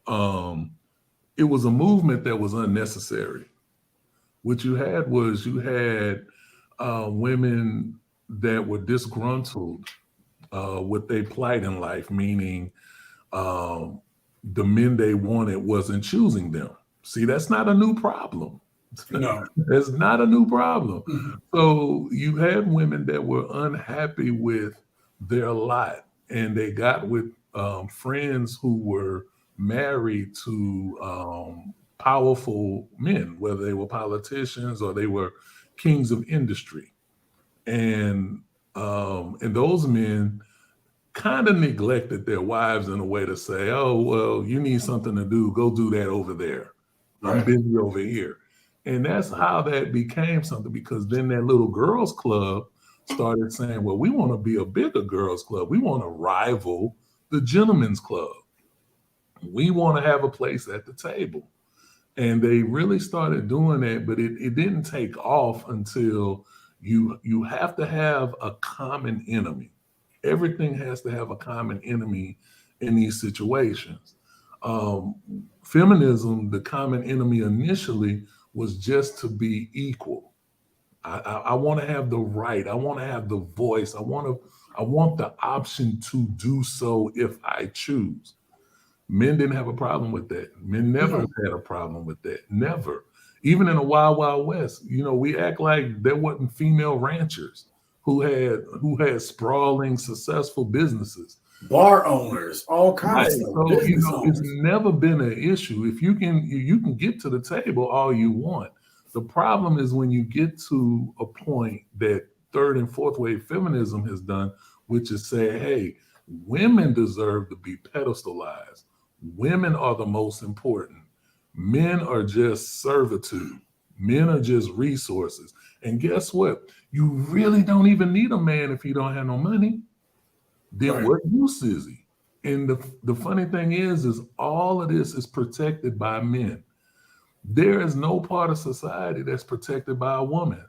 it was a movement that was unnecessary. What you had was women that were disgruntled with their plight in life, meaning the men they wanted wasn't choosing them. See, that's not a new problem. No, it's not a new problem. So you had women that were unhappy with their lot, and they got with friends who were married to powerful men, whether they were politicians or they were kings of industry. And those men kind of neglected their wives in a way to say, oh, well, you need something to do, go do that over there. I'm busy over here. And that's how that became something, because then that little girls club started saying, well, we want to be a bigger girls club. We want to rival the gentlemen's club. We want to have a place at the table. And they really started doing that, but it didn't take off until you have to have a common enemy. Everything has to have a common enemy in these situations. Feminism, the common enemy initially was just to be equal. I want to have the right. I want to have the voice. I want the option to do so if I choose. Men didn't have a problem with that. Men never had a problem with that. Never. Even in the Wild Wild West, we act like there wasn't female ranchers who had sprawling, successful businesses. Bar owners, all kinds of stuff. So, it's never been an issue. If you can get to the table all you want. The problem is when you get to a point that third and fourth wave feminism has done, which is say, hey, women deserve to be pedestalized. Women are the most important. Men are just servitude. Men are just resources. And guess what? You really don't even need a man if you don't have no money. Then what use is he? And the funny thing is all of this is protected by men. There is no part of society that's protected by a woman.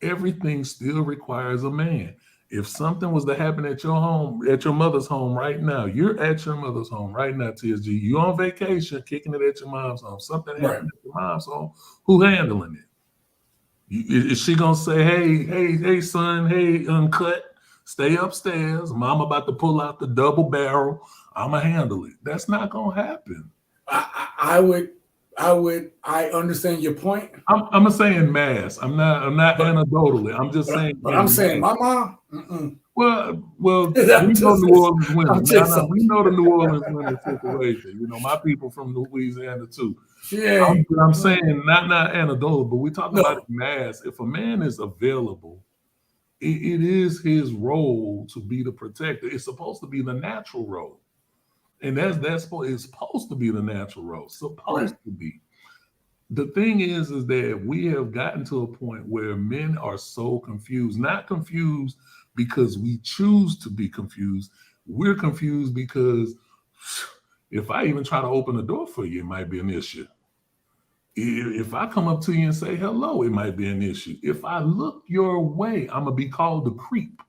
Everything still requires a man. If something was to happen at your home, at your mother's home right now, you're at your mother's home right now, TSG. You're on vacation, kicking it at your mom's home. Something happened at your mom's home. Who handling it? Is she gonna say, hey, son, hey, uncut, stay upstairs. Mom about to pull out the double barrel. I'ma handle it. That's not gonna happen. I understand your point. I'm saying mass. I'm not anecdotally. I'm just saying. But I'm saying my mom. Well, we know New Orleans women. We know the New Orleans women situation. My people from Louisiana too. Yeah. I'm saying not anecdotal, but we talk about it mass. If a man is available, it is his role to be the protector. It's supposed to be the natural role. And it's supposed to be the natural role. Supposed to be. The thing is that we have gotten to a point where men are so confused, not confused because we choose to be confused. We're confused because if I even try to open the door for you, it might be an issue. If I come up to you and say hello, it might be an issue. If I look your way, I'm gonna be called a creep.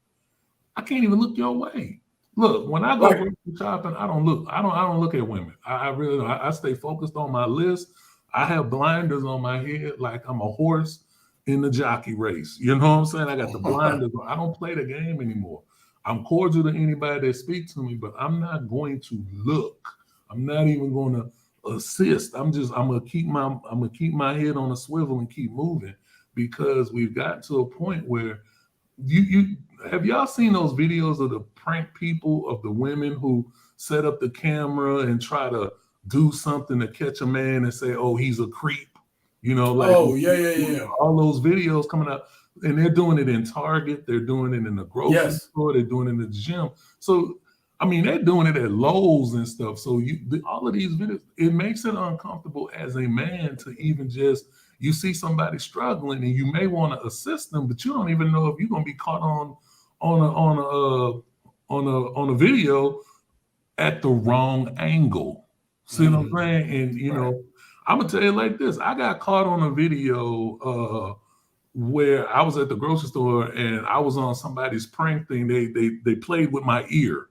I can't even look your way. Look, when I go grocery shopping, I don't look at women. I really don't. I stay focused on my list. I have blinders on my head like I'm a horse in the jockey race. You know what I'm saying? I got the blinders on. I don't play the game anymore. I'm cordial to anybody that speaks to me, but I'm not going to look. I'm not even going to assist. I'm gonna keep my head on a swivel and keep moving, because we've gotten to a point where you have y'all seen those videos of the prank people, of the women who set up the camera and try to do something to catch a man and say, oh, he's a creep, all those videos coming out, and they're doing it in Target, they're doing it in the grocery store, they're doing it in the gym. So they're doing it at Lowe's and stuff. So all of these videos, it makes it uncomfortable as a man to even you see somebody struggling and you may want to assist them, but you don't even know if you're gonna be caught on a video at the wrong angle. See what I'm saying? And I'm gonna tell you like this: I got caught on a video where I was at the grocery store and I was on somebody's prank thing. They played with my ear,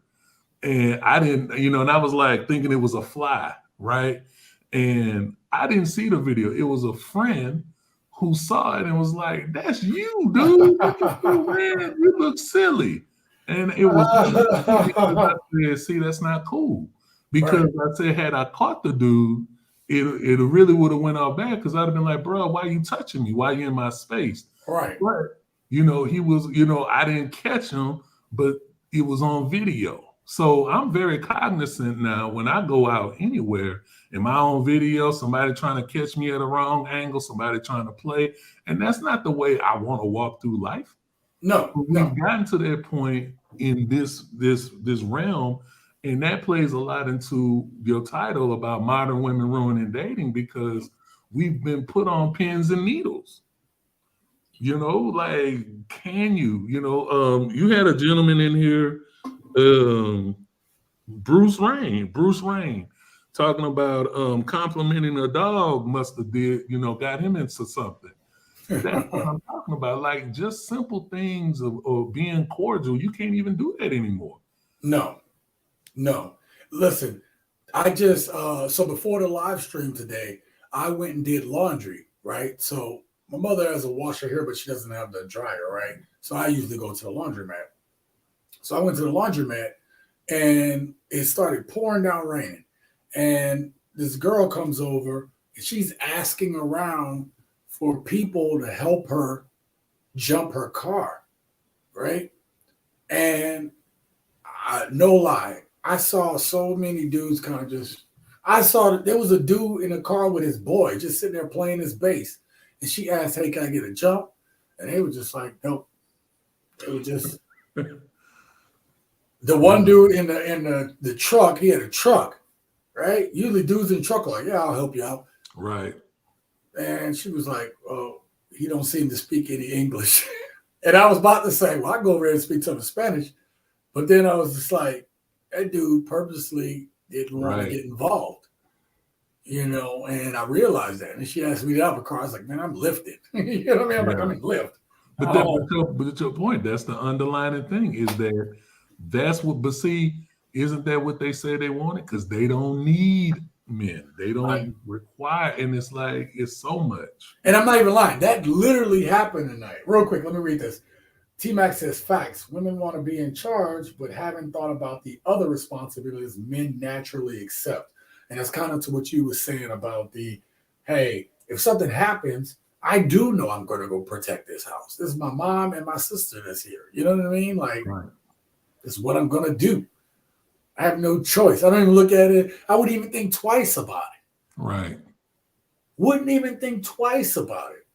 and I didn't, and I was like thinking it was a fly, right? And I didn't see the video. It was a friend who saw it and was like, "That's you, dude. Man, you look silly." And it was I said, see, that's not cool. Because I said, had I caught the dude, it really would have went out bad, because I'd have been like, bro, why are you touching me? Why are you in my space? Right. But, he was, I didn't catch him, but it was on video. So I'm very cognizant now when I go out anywhere in my own video, somebody trying to catch me at a wrong angle, somebody trying to play. And that's not the way I want to walk through life. No. We've gotten to that point in this realm. And that plays a lot into your title about modern women ruining dating, because we've been put on pins and needles. Can you? You had a gentleman in here, Bruce Rain, talking about complimenting a dog must have got him into something. That's what I'm talking about. Like, just simple things of being cordial. You can't even do that anymore. No. Listen, I just so before the live stream today, I went and did laundry, right? So my mother has a washer here, but she doesn't have the dryer, right? So I usually go to the laundromat. So I went to the laundromat and it started pouring down raining. And this girl comes over and she's asking around for people to help her jump her car, right? And no lie, I saw so many dudes kind of just. I saw that there was a dude in a car with his boy just sitting there playing his bass, and she asked, "Hey, can I get a jump?" And they were just like, "Nope." It was just the one dude in the truck. He had a truck, right? Usually, dudes in truck are like, "Yeah, I'll help you out." Right. And she was like, "Oh, he don't seem to speak any English." And I was about to say, "Well, I go over there and speak to him in Spanish," but then I was just like, "That dude purposely didn't want to get involved." And I realized that. And she asked me to help her car. I was like, "Man, I'm lifted." You know what I mean? I'm like, I'm in lift. But to your point, that's the underlying thing is that's what, but see, isn't that what they say they wanted? Because they don't need men. They don't require, and it's like, it's so much. And I'm not even lying. That literally happened tonight. Real quick, let me read this. T-Mac says, facts. Women want to be in charge, but haven't thought about the other responsibilities men naturally accept. And that's kind of to what you were saying about hey, if something happens, I do know I'm going to go protect this house. This is my mom and my sister that's here. You know what I mean? Like, this is what I'm going to do. I have no choice. I don't even look at it. I wouldn't even think twice about it. Right. Wouldn't even think twice about it.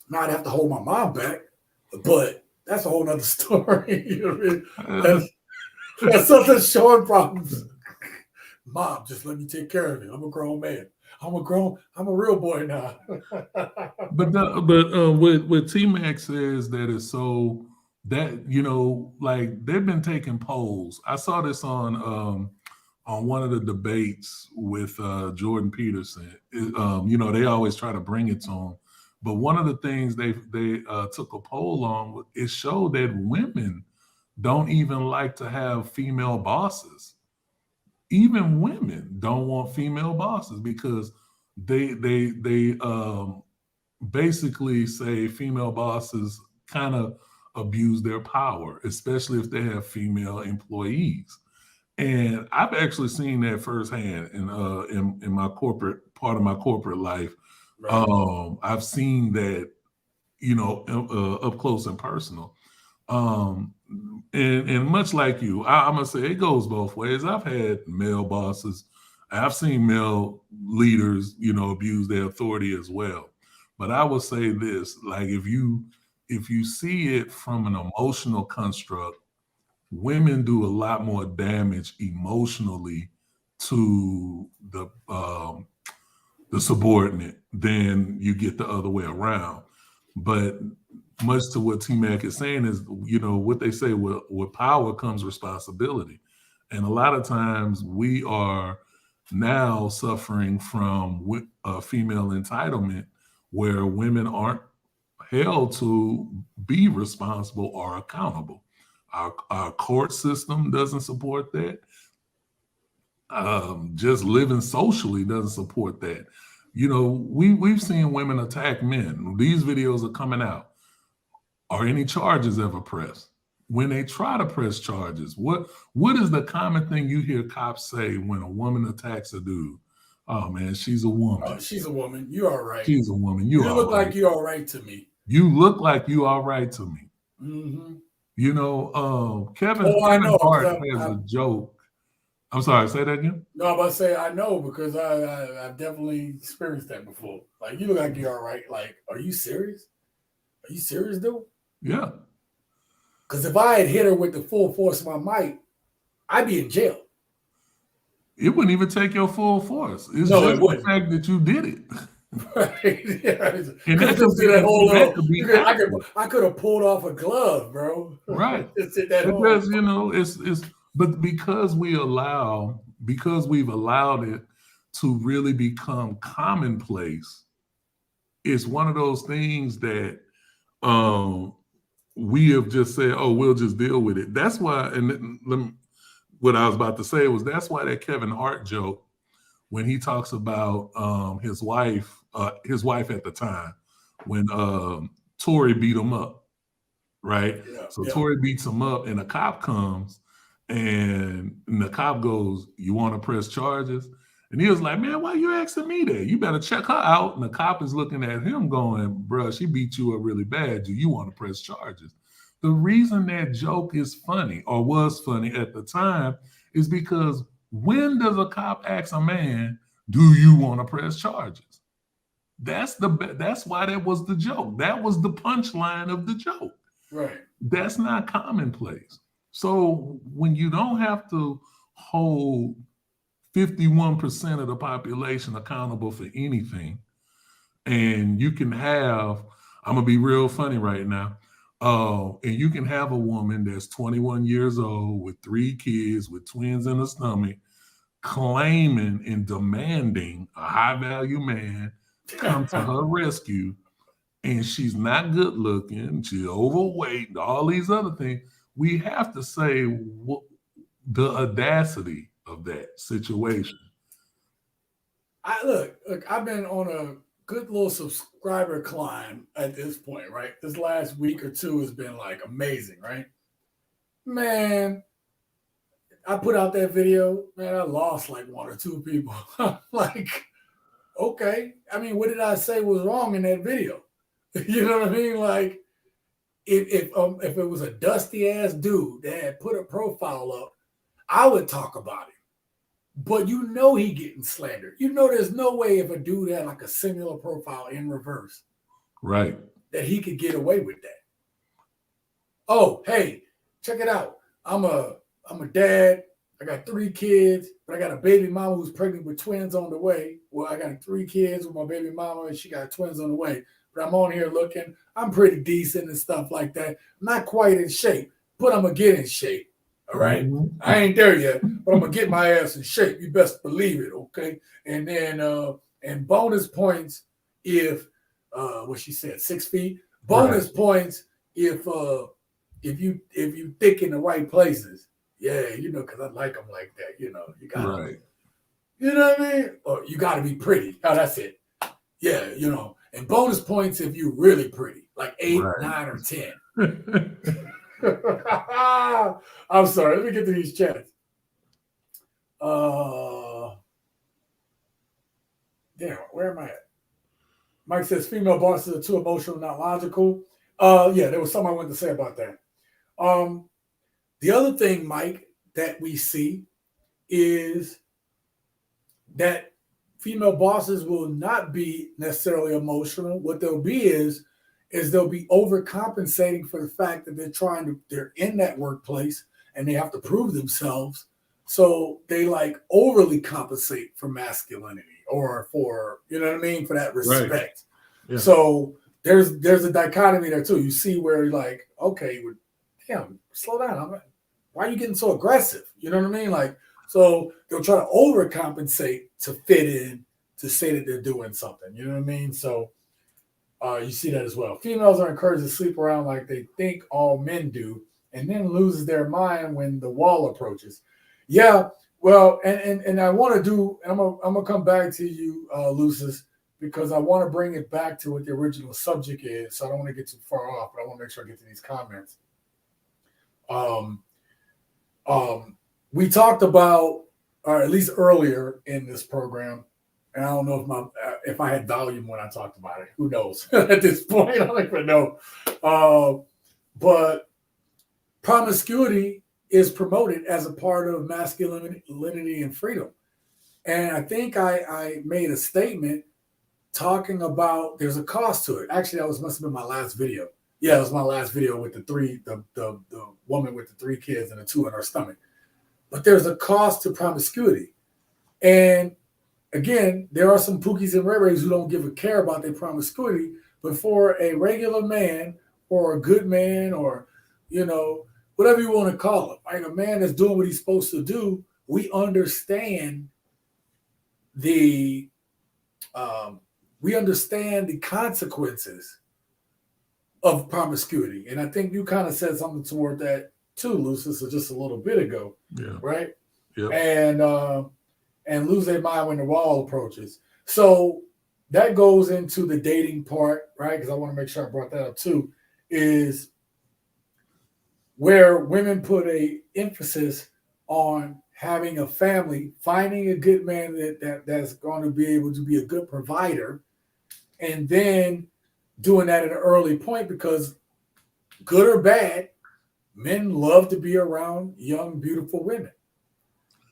Now I'd have to hold my mom back, but that's a whole nother story. You know what I mean? That's something showing problems. Mom, just let me take care of it. I'm a grown man. I'm a real boy now. But what T-Mac says that is so that, like they've been taking polls. I saw this on one of the debates with Jordan Peterson. They always try to bring it to him. But one of the things they took a poll on, it showed that women don't even like to have female bosses. Even women don't want female bosses because they basically say female bosses kind of abuse their power, especially if they have female employees. And I've actually seen that firsthand in my part of my corporate life. Right. I've seen that, up close and personal. And much like you, I'm gonna say it goes both ways. I've had male bosses. I've seen male leaders, abuse their authority as well. But I will say this, like if you see it from an emotional construct, women do a lot more damage emotionally to the subordinate than you get the other way around. But much to what T-Mac is saying is, what they say, with power comes responsibility. And a lot of times we are now suffering from female entitlement where women aren't held to be responsible or accountable. Our court system doesn't support that. Just living socially doesn't support that. We've seen women attack men. These videos are coming out. Are any charges ever pressed? When they try to press charges, what is the common thing you hear cops say when a woman attacks a dude? Oh man, she's a woman. Oh, she's a woman. You all right. She's a woman. You look like you all right to me. You look like you all right to me. Mm-hmm. Kevin Hart has a joke. I'm sorry, say that again? No, I'm about to say I know because I've definitely experienced that before. Like, you look like you're all right. Like, are you serious? Are you serious, dude? Yeah. Because if I had hit her with the full force of my might, I'd be in jail. It wouldn't even take your full force. It's no, just it wouldn't. The fact that you did it. Right. Yeah. And I could have pulled off a glove, bro. Right. Because but because we've allowed it to really become commonplace, it's one of those things that we have just said, oh, we'll just deal with it. That's why, what I was about to say was that's why that Kevin Hart joke, when he talks about his wife his wife at the time, when Tory beat him up, right? Yeah, So yeah. Tory beats him up, and a cop comes, and the cop goes, "You want to press charges?" And he was like, "Man, why you asking me that? You better check her out." And the cop is looking at him going, "Bruh, she beat you up really bad. Do you want to press charges?" The reason that joke is funny, or was funny at the time, is because when does a cop ask a man, "Do you want to press charges?" That's why that was the joke. That was the punchline of the joke. Right. That's not commonplace. So when you don't have to hold 51% of the population accountable for anything, and you can have, I'm gonna be real funny right now, and you can have a woman that's 21 years old with 3 kids with twins in her stomach, claiming and demanding a high value man come to her rescue, and she's not good looking, she's overweight, all these other things. We have to say the audacity of that situation. Look, I've been on a good little subscriber climb at this point, right? This last week or two has been like amazing, right? Man, I put out that video, man, I lost like 1 or 2 people. Like, okay. I mean, what did I say was wrong in that video? You know what I mean? Like, if it was a dusty ass dude that had put a profile up, I would talk about it. But you know he getting slandered. You know there's no way if a dude had like a similar profile in reverse, right, that he could get away with that. Oh, hey, check it out. I'm a dad. I got 3 kids, but I got a baby mama who's pregnant with twins on the way. Well, I got 3 kids with my baby mama, and she got twins on the way. But I'm on here looking. I'm pretty decent and stuff like that. I'm not quite in shape, but I'm going to get in shape. All right. Mm-hmm. I ain't there yet, but I'm going to get my ass in shape. You best believe it. Okay. And then, and bonus points if, what she said, 6 feet. Bonus points if you thick in the right places. Yeah, you know, because I like them like that. You know, you got right. You know what I mean? Or you got to be pretty. Oh, that's it. Yeah, you know. And bonus points if you're really pretty, like 8, 9, or 10. I'm sorry. Let me get to these chats. Damn, where am I at? Mike says female bosses are too emotional, not logical. Yeah, there was something I wanted to say about that. The other thing, Mike, that we see is that female bosses will not be necessarily emotional. What they'll be is they'll be overcompensating for the fact that they're in that workplace and they have to prove themselves. So they like overly compensate for masculinity or for, you know what I mean, for that respect. Right. Yeah. So there's a dichotomy there too. You see where you're like, okay, damn, slow down. Why are you getting so aggressive? You know what I mean? Like, so they'll try to overcompensate to fit in, to say that they're doing something. You know what I mean? So you see that as well. Females are encouraged to sleep around like they think all men do, and then loses their mind when the wall approaches. Yeah, well, and I want to do, and I'm gonna come back to you, Lucis, because I want to bring it back to what the original subject is. So I don't want to get too far off, but I want to make sure I get to these comments. We talked about, or at least earlier in this program, and I don't know if I had volume when I talked about it. Who knows? At this point, I don't even know. But promiscuity is promoted as a part of masculinity and freedom. And I think I made a statement talking about there's a cost to it. Actually, must have been my last video. Yeah, it was my last video with the woman with the 3 kids and the 2 in her stomach. But there's a cost to promiscuity. And again, there are some Pookies and Ray Rays who don't give a care about their promiscuity. But for a regular man or a good man or, you know, whatever you want to call him, like a man that's doing what he's supposed to do, we understand the consequences of promiscuity. And I think you kind of said something toward that too, Lucis, just a little bit ago. Yeah. Right? Yeah. And lose their mind when the wall approaches. So that goes into the dating part, right? Because I want to make sure I brought that up too, is where women put a emphasis on having a family, finding a good man that's going to be able to be a good provider, and then doing that at an early point, because good or bad, men love to be around young, beautiful women.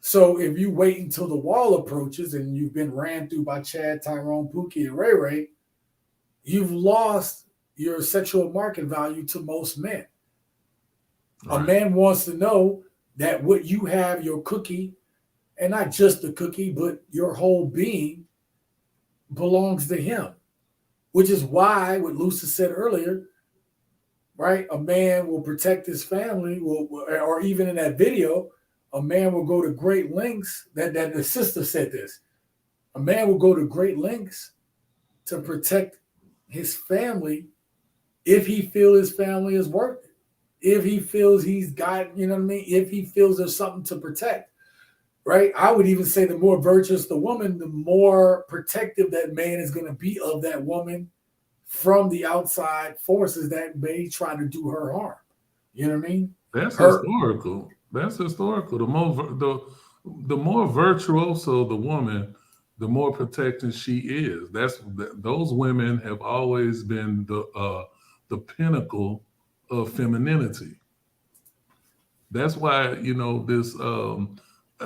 So if you wait until the wall approaches and you've been ran through by Chad, Tyrone, Pookie, and Ray Ray, you've lost your sexual market value to most men. Right. A man wants to know that what you have, your cookie, and not just the cookie, but your whole being belongs to him, which is why what Lucy said earlier, right? A man will protect his family, or even in that video, a man will go to great lengths. That the sister said this. A man will go to great lengths to protect his family if he feels his family is worth it. If he feels he's got, you know what I mean? If he feels there's something to protect, right? I would even say the more virtuous the woman, the more protective that man is going to be of that woman from the outside forces that may try to do her harm. You know what I mean? That's historical. That's historical. The more virtuoso the woman, the more protected she is. Those women have always been the pinnacle of femininity. That's why, you know, this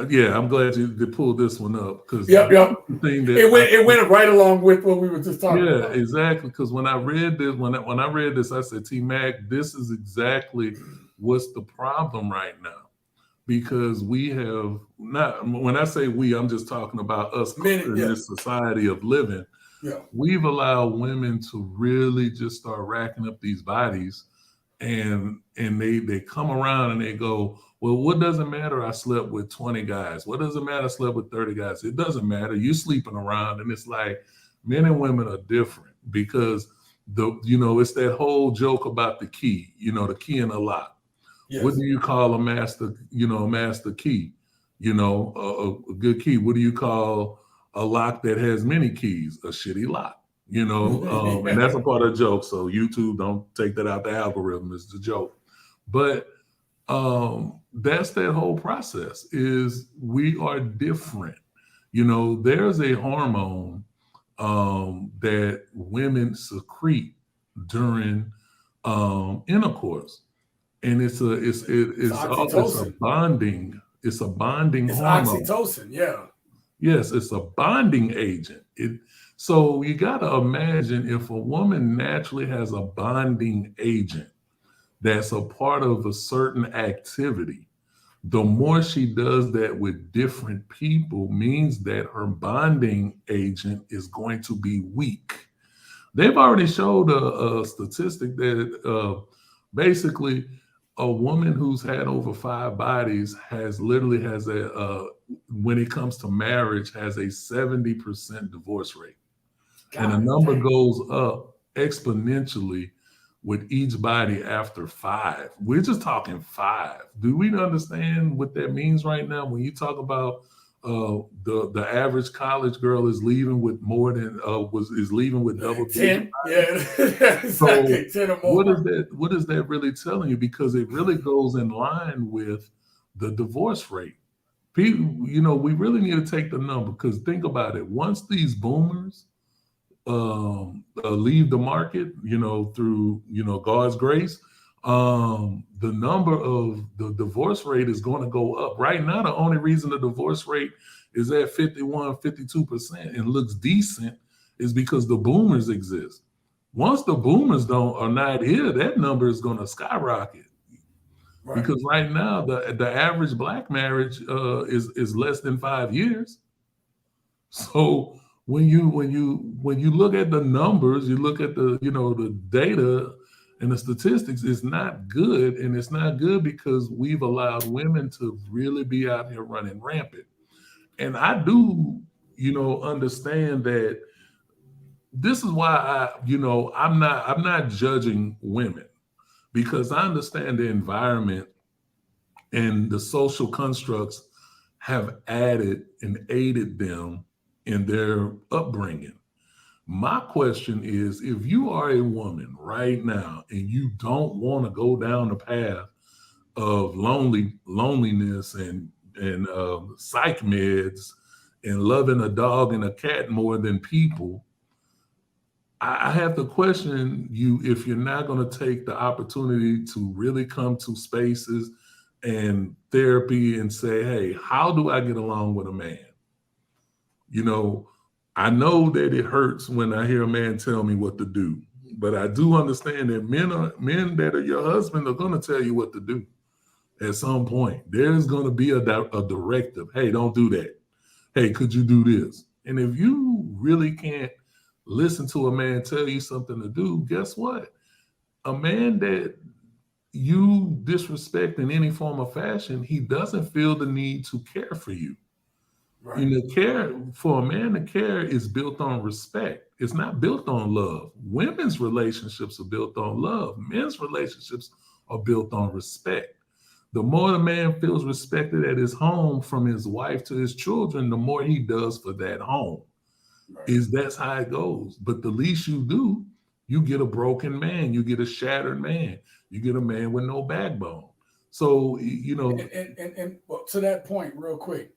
yeah, I'm glad you pulled this one up, because it went right along with what we were just talking about. Yeah, exactly. Because when I read this, I said, T-Mac, this is exactly what's the problem right now. Because we have not, when I say we, I'm just talking about us in this society of living. Yeah. We've allowed women to really just start racking up these bodies, and they come around and they go, well, what does it matter? I slept with 20 guys. What does it matter? I slept with 30 guys. It doesn't matter. You sleeping around. And it's like, men and women are different, because it's that whole joke about the key, the key in a lock. Yes. What do you call a master, a master key? A good key. What do you call a lock that has many keys? A shitty lock, and that's a part of the joke. So YouTube, don't take that out the algorithm. It's the joke. But that's that whole process, is we are different. There's a hormone that women secrete during intercourse. And it's a bonding hormone. Oxytocin, yeah. Yes, it's a bonding agent. So you got to imagine, if a woman naturally has a bonding agent that's a part of a certain activity, the more she does that with different people means that her bonding agent is going to be weak. They've already showed a statistic that basically a woman who's had over 5 bodies when it comes to marriage, has a 70% divorce rate. And the number goes up exponentially with each body after 5. We're just talking 5. Do we understand what that means right now? When you talk about the average college girl is leaving with more than is leaving with double 10, exactly. So 10 or more. What is that really telling you? Because it really goes in line with the divorce rate. People, we really need to take the number, because think about it. Once these boomers leave the market, through God's grace, the number of the divorce rate is going to go up. Right now, the only reason the divorce rate is at 51-52% and looks decent is because the boomers exist. Once the boomers are not here, that number is going to skyrocket. Right. Because right now the average Black marriage is less than 5 years. So when you look at the numbers, you look at the data and the statistics, is not good. And it's not good because we've allowed women to really be out here running rampant. And I do, understand that. This is why I'm not judging women, because I understand the environment and the social constructs have added and aided them in their upbringing. My question is, if you are a woman right now and you don't want to go down the path of loneliness and psych meds and loving a dog and a cat more than people, I have to question you if you're not going to take the opportunity to really come to spaces and therapy and say, hey, how do I get along with a man? You know, I know that it hurts when I hear a man tell me what to do, but I do understand that men that are your husband are going to tell you what to do at some point. There's going to be a directive. Hey, don't do that. Hey, could you do this? And if you really can't listen to a man tell you something to do, guess what? A man that you disrespect in any form or fashion, he doesn't feel the need to care for you. Right. You know, care for a man to care is built on respect. It's not built on love. Women's relationships are built on love. Men's relationships are built on respect. The more the man feels respected at his home, from his wife to his children, the more he does for that home. Right. That's how it goes. But the least you do, you get a broken man, you get a shattered man, you get a man with no backbone. So, you know, and well, to that point, real quick,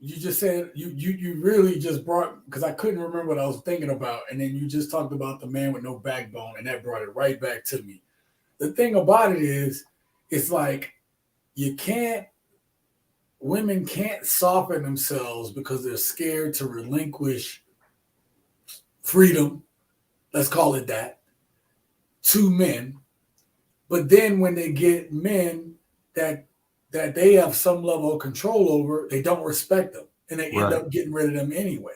you just said you really just brought, because I couldn't remember what I was thinking about, and then you just talked about the man with no backbone, and that brought it right back to me. The thing about it is, it's like women can't soften themselves because they're scared to relinquish freedom, let's call it that, to men. But then when they get men that they have some level of control over, they don't respect them, and they end up getting rid of them anyway.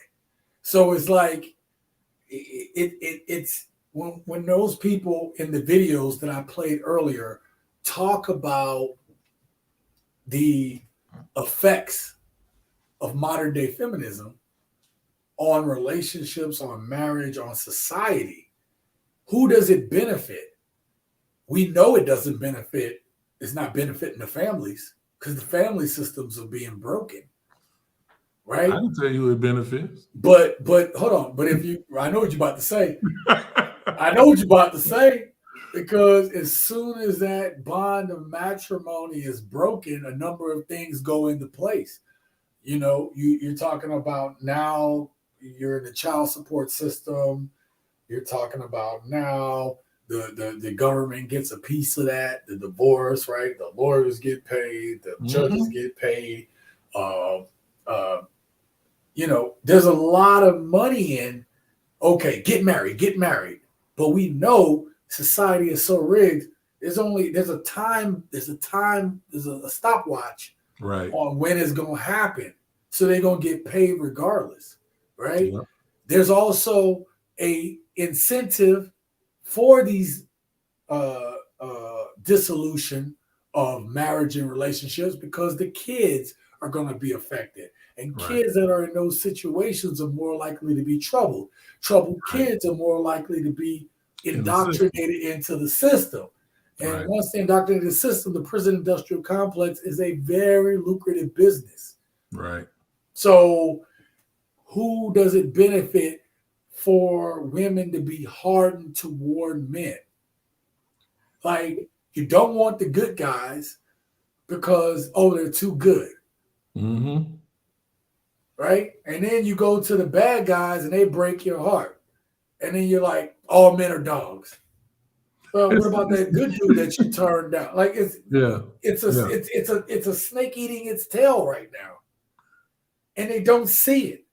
So it's like it's when those people in the videos that I played earlier talk about the effects of modern day feminism on relationships, on marriage, on society, who does it benefit? We know it doesn't benefit. It's not benefiting the families, because the family systems are being broken, right? I can tell you it benefits. But hold on. But I know what you're about to say. I know what you're about to say, because as soon as that bond of matrimony is broken, a number of things go into place. You know, you're talking about now you're in the child support system. You're talking about now the government gets a piece of that, the divorce, right? The lawyers get paid, the judges get paid. You know, there's a lot of money in, okay, get married. But we know society is so rigged. There's a stopwatch on when it's going to happen. So they're going to get paid regardless, right? Yeah. There's also a incentive for these dissolution of marriage and relationships, because the kids are going to be affected. And kids that are in those situations are more likely to be troubled. Troubled kids are more likely to be indoctrinated into the system. And once they're indoctrinated into the system, the prison industrial complex is a very lucrative business. Right. So who does it benefit for women to be hardened toward men? Like, you don't want the good guys because, they're too good. Mm-hmm. Right? And then you go to the bad guys and they break your heart. And then you're like, all men are dogs. Well, what about that good dude that you turned down? Like, it's a snake eating its tail right now. And they don't see it.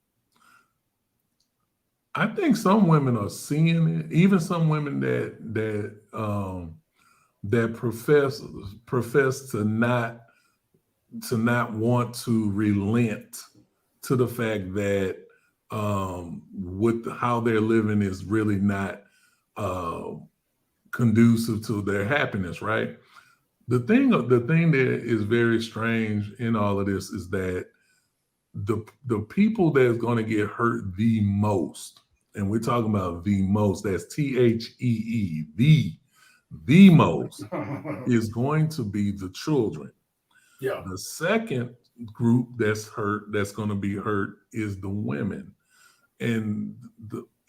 I think some women are seeing it. Even some women that profess to not want to relent to the fact that with how they're living is really not conducive to their happiness, right? The thing that is very strange in all of this is that the people that's going to get hurt the most, and we're talking about the most, that's THEE, the most, is going to be the children. Yeah. The second group that's going to be hurt is the women. And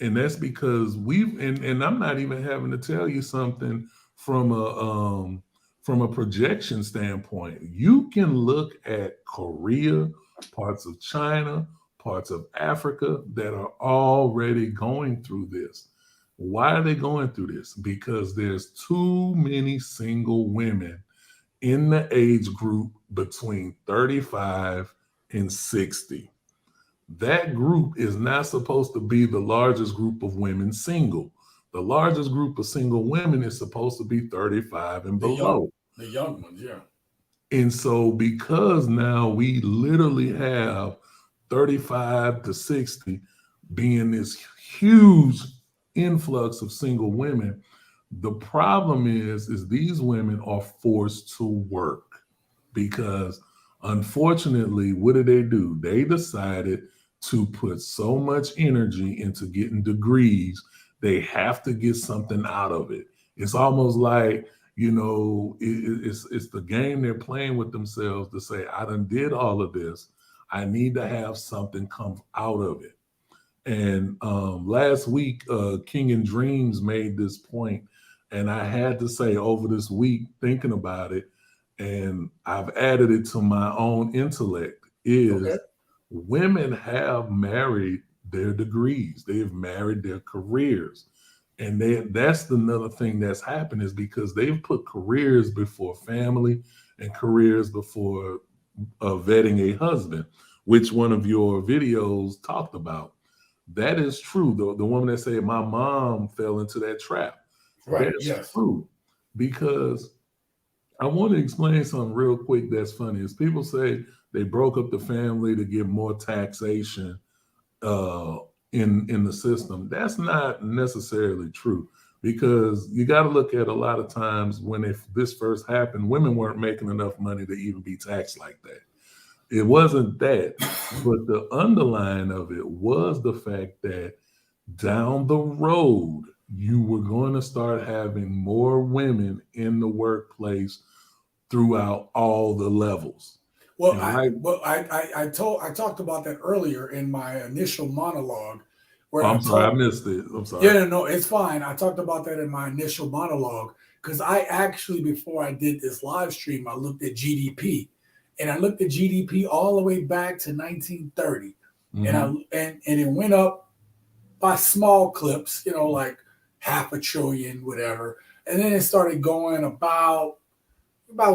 And that's because and I'm not even having to tell you something from a projection standpoint. You can look at Korea, parts of China, parts of Africa that are already going through this. Why are they going through this? Because there's too many single women in the age group between 35 and 60. That group is not supposed to be the largest group of women single. The largest group of single women is supposed to be 35 and below. The young ones, yeah. And so because now we literally have 35 to 60 being this huge influx of single women, the problem is these women are forced to work because unfortunately, what did they do? They decided to put so much energy into getting degrees, they have to get something out of it. It's almost like, you know, it's the game they're playing with themselves to say, I done did all of this. I need to have something come out of it. And last week, King and Dreams made this point, and I had to say over this week, thinking about it, and I've added it to my own intellect, is women have married their degrees. They've married their careers. And that's another thing that's happened is because they've put careers before family and careers before vetting a husband, which one of your videos talked about. That is true. The woman that said, my mom fell into that trap. Right, That's yes. true. Because I want to explain something real quick that's funny. Is people say they broke up the family to get more taxation in the system. That's not necessarily true, because you got to look at a lot of times when this first happened, women weren't making enough money to even be taxed like that. It wasn't that, but the underlying of it was the fact that down the road, you were going to start having more women in the workplace throughout all the levels. Well, I talked about that earlier in my initial monologue. Where I'm sorry, I missed it. I'm sorry. Yeah, no, it's fine. I talked about that in my initial monologue because I actually, before I did this live stream, I looked at GDP, and I looked at GDP all the way back to 1930, and it went up by small clips, you know, like $500 billion, whatever, and then it started going about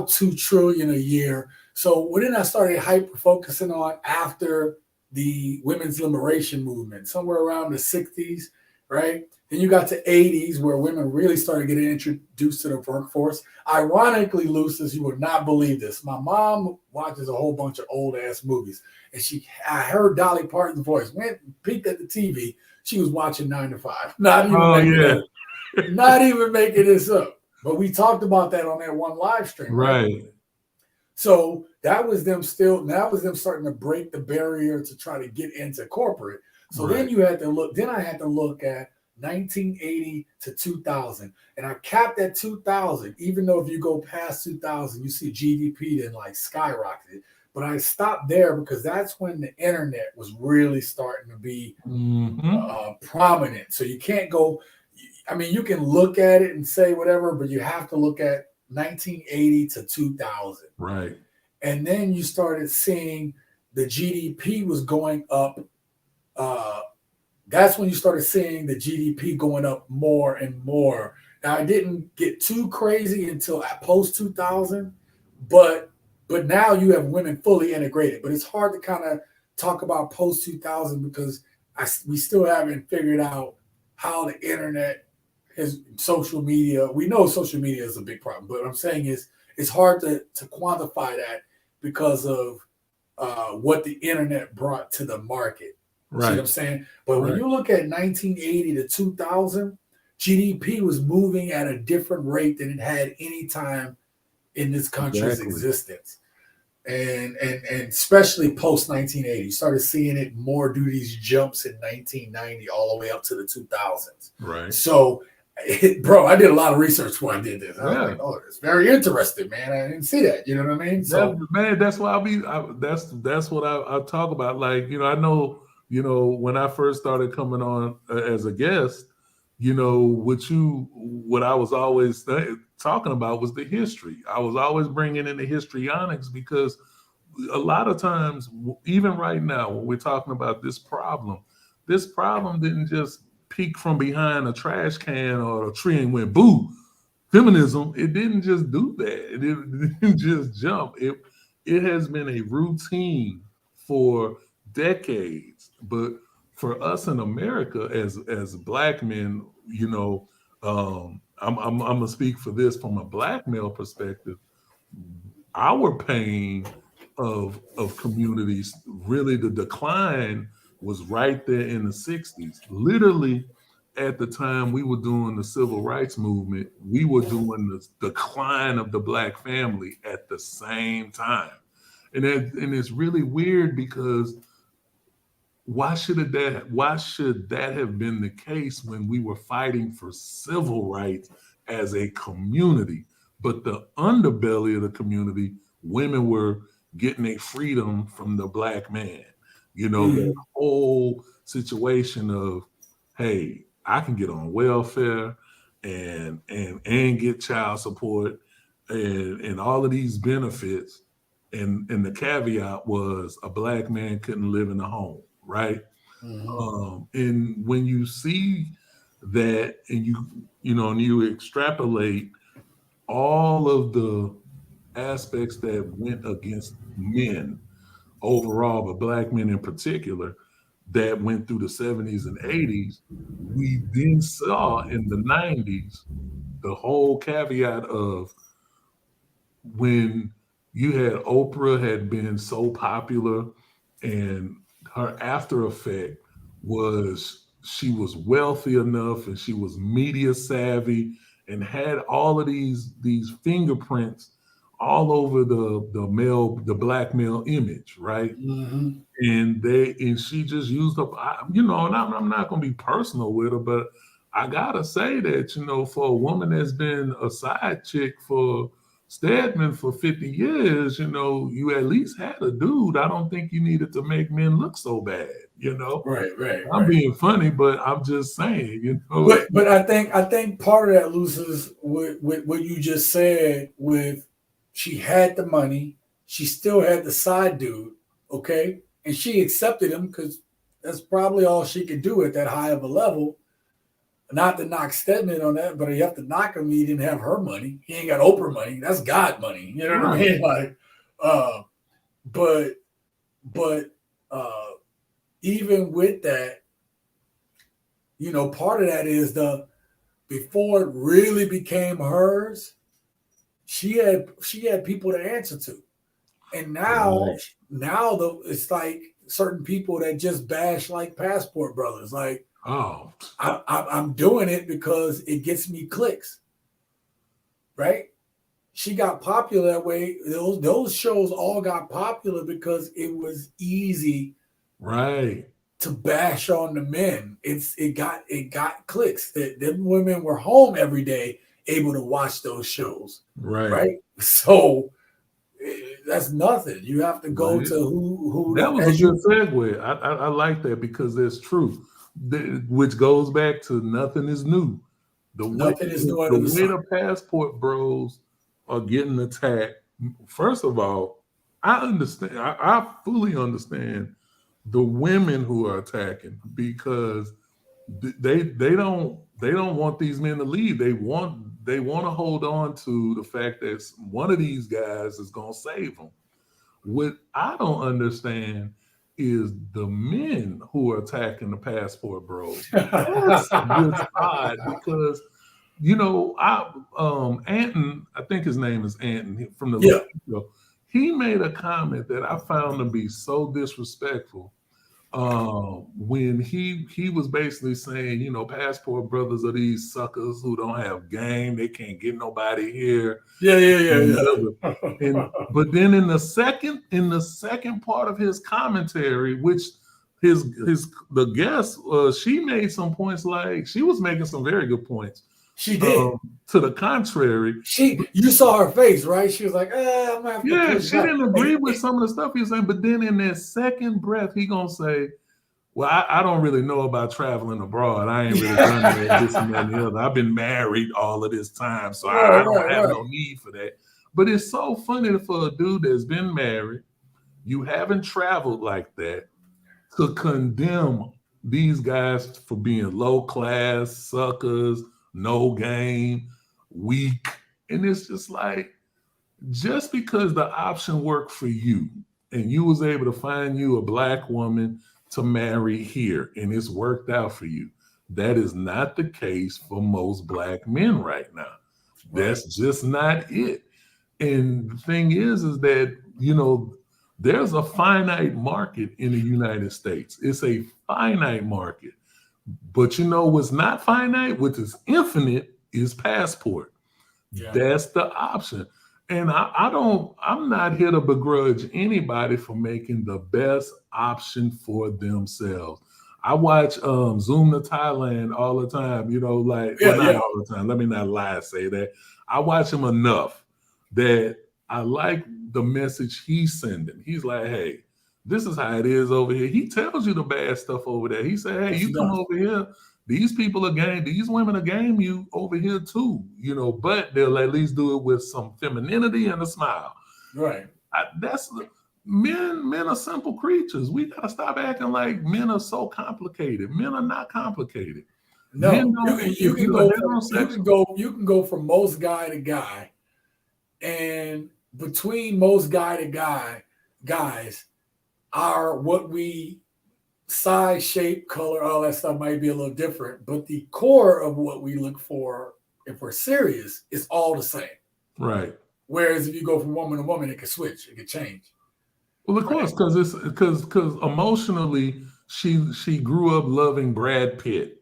2 trillion a year. So what then I started hyper focusing on after the women's liberation movement, somewhere around the 60s, right? Then you got to 80s where women really started getting introduced to the workforce. Ironically, Lucis, you would not believe this. My mom watches a whole bunch of old ass movies, and I heard Dolly Parton's voice, went and peeked at the TV. She was watching 9 to 5. Not even making this up. But we talked about that on that one live stream. Right. So that was them starting to break the barrier to try to get into corporate. So then you had to look, then I had to look at 1980 to 2000. And I capped at 2000, even though if you go past 2000, you see GDP then like skyrocketed. But I stopped there because that's when the internet was really starting to be prominent. So you can't go, I mean, you can look at it and say whatever, but you have to look at 1980 to 2000. Right. And then you started seeing the GDP was going up. That's when you started seeing the GDP going up more and more. Now, I didn't get too crazy until post 2000, but now you have women fully integrated. But it's hard to kind of talk about post 2000 because we still haven't figured out how the internet is, social media. We know social media is a big problem, but what I'm saying is it's hard to quantify that because of what the internet brought to the market. Right. See what I'm saying? But when you look at 1980 to 2000, GDP was moving at a different rate than it had any time in this country's existence. And especially post 1980, you started seeing it more do these jumps in 1990 all the way up to the 2000s. Right. So, bro, I did a lot of research before I did this. I was like, oh, it's very interesting, man. I didn't see that. You know what I mean? So, man, that's why that's what I talk about. Like, you know, I know You know, when I first started coming on as a guest, you know, what I was always talking about was the history. I was always bringing in the histrionics because a lot of times, even right now, when we're talking about this problem didn't just peek from behind a trash can or a tree and went boo. Feminism, it didn't just do that. It didn't just jump. It has been a routine for decades. But for us in America, as Black men, you know, I'm gonna speak for this from a Black male perspective. Our pain of communities, really, the decline was right there in the 60s. Literally, at the time we were doing the civil rights movement, we were doing the decline of the Black family at the same time. And it's really weird because why should that have been the case when we were fighting for civil rights as a community? But the underbelly of the community, women were getting a freedom from the Black man. You know, the whole situation of, hey, I can get on welfare and get child support and all of these benefits. And the caveat was a Black man couldn't live in the home, right? And when you see that and you extrapolate all of the aspects that went against men overall, but Black men in particular, that went through the 70s and 80s, we then saw in the 90s the whole caveat of when you had Oprah had been so popular, and her after effect was she was wealthy enough and she was media savvy and had all of these fingerprints all over the Black male image, right? And she just used up, and I'm not gonna be personal with her, but I gotta say that, for a woman that's been a side chick for Stedman for 50 years, you at least had a dude. I don't think you needed to make men look so bad, Right. I'm being funny, but I'm just saying, But I think part of that, Lucis, with what you just said, with she had the money, she still had the side dude, okay? And she accepted him because that's probably all she could do at that high of a level. Not to knock Stedman on that, but you have to knock him. He didn't have her money. He ain't got Oprah money. That's God money. You know what I mean? Like, but even with that, part of that is before it really became hers, she had people to answer to, and now it's like certain people that just bash like Passport Brothers, like. Oh, I'm doing it because it gets me clicks, right? She got popular that way. Those shows all got popular because it was easy, right, to bash on the men. It got clicks. That them women were home every day, able to watch those shows, right? So that's nothing. You have to go to who. That was a good segue. I like that because there's truth. Which goes back to nothing is new. The way the Passport Bros are getting attacked. First of all, I understand. I fully understand the women who are attacking because they don't want these men to leave. They want to hold on to the fact that one of these guys is going to save them. What I don't understand is the men who are attacking the Passport Bros. That's just odd because, Anton, I think his name is Anton from the show, he made a comment that I found to be so disrespectful when he was basically saying, Passport Brothers are these suckers who don't have game, they can't get nobody here. But then in the second part of his commentary, which the guest she made some points, like she was making some very good points. She did. To the contrary, you saw her face, right? She was like, I'm gonna have to she didn't agree with some of the stuff he was saying. But then in that second breath, he gonna say, Well, I don't really know about traveling abroad. I ain't really done that, this and that and the other. I've been married all of this time, so I don't have no need for that. But it's so funny for a dude that's been married, you haven't traveled like that, to condemn these guys for being low class, suckers, no game, weak. And it's just like, just because the option worked for you and you was able to find you a black woman to marry here and it's worked out for you, that is not the case for most black men right now. That's just not it. And the thing is that, you know, there's a finite market in the United States. It's a finite market. But you know what's not finite, which is infinite, is passport. Yeah. That's the option. And I'm not here to begrudge anybody for making the best option for themselves. I watch Zoom to Thailand all the time, you know, like, not all the time. Let me not lie and say that. I watch him enough that I like the message he's sending. He's like, hey, this is how it is over here. He tells you the bad stuff over there. He said, hey, you come over here, these people are game, these women are game you over here too, you know, but they'll at least do it with some femininity and a smile. Right. Men are simple creatures. We gotta stop acting like men are so complicated. Men are not complicated. No, you can go from most guy to guy, and between most guy to guys are what we size, shape, color, all that stuff might be a little different, but the core of what we look for, if we're serious, is all the same. Right. Whereas if you go from woman to woman, it can switch, it can change. Well, of course, because emotionally she grew up loving Brad Pitt,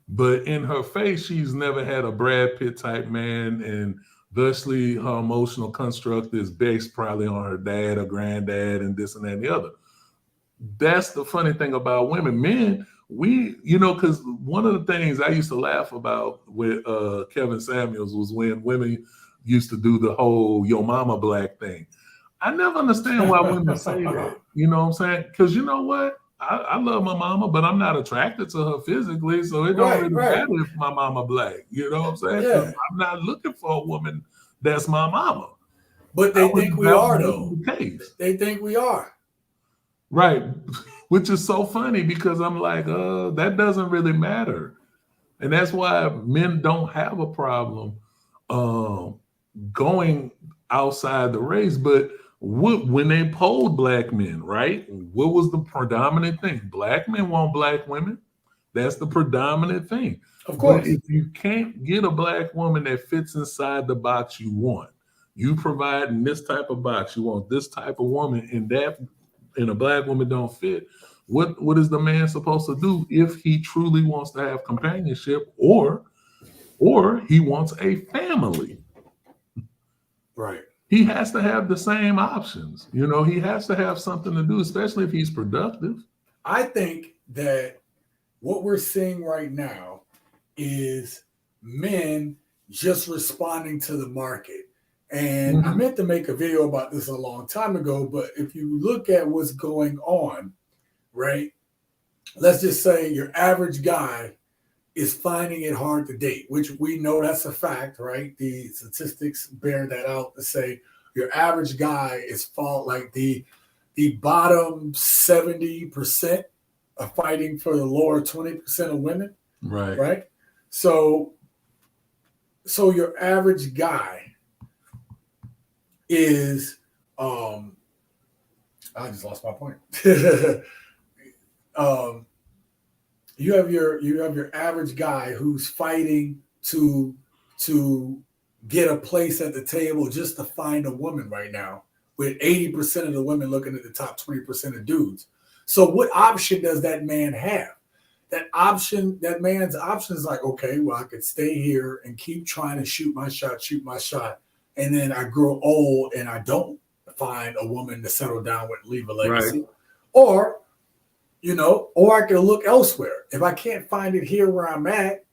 but in her face she's never had a Brad Pitt type man, and thusly her emotional construct is based probably on her dad or granddad and this and that and the other. That's the funny thing about women. Men, because one of the things I used to laugh about with Kevin Samuels was when women used to do the whole "yo mama black" thing. I never understand why women say that. You know what I'm saying? Because you know what? I love my mama, but I'm not attracted to her physically, so it don't really matter if my mama black. You know what I'm saying? Yeah. I'm not looking for a woman that's my mama. But they think we are, though. They think we are. Right. Which is so funny because I'm like, that doesn't really matter. And that's why men don't have a problem going outside the race. But when they polled black men, right, what was the predominant thing? Black men want black women. That's the predominant thing. Of course. But if you can't get a black woman that fits inside the box you want, you provide in this type of box, you want this type of woman, and a black woman don't fit, what is the man supposed to do if he truly wants to have companionship or he wants a family? Right. He has to have the same options. You know, he has to have something to do, especially if he's productive. I think that what we're seeing right now is men just responding to the market. And I meant to make a video about this a long time ago, but if you look at what's going on, right, let's just say your average guy is finding it hard to date, which we know that's a fact, right? The statistics bear that out to say your average guy is the bottom 70% are fighting for the lower 20% of women. Right. Right. So your average guy is I just lost my point. You have your average guy who's fighting to get a place at the table just to find a woman right now, with 80% of the women looking at the top 20% of dudes. So what option does that man have? That man's option is like, okay, well, I could stay here and keep trying to shoot my shot. And then I grow old and I don't find a woman to settle down with, leave a legacy. Right. Or I can look elsewhere. If I can't find it here where I'm at,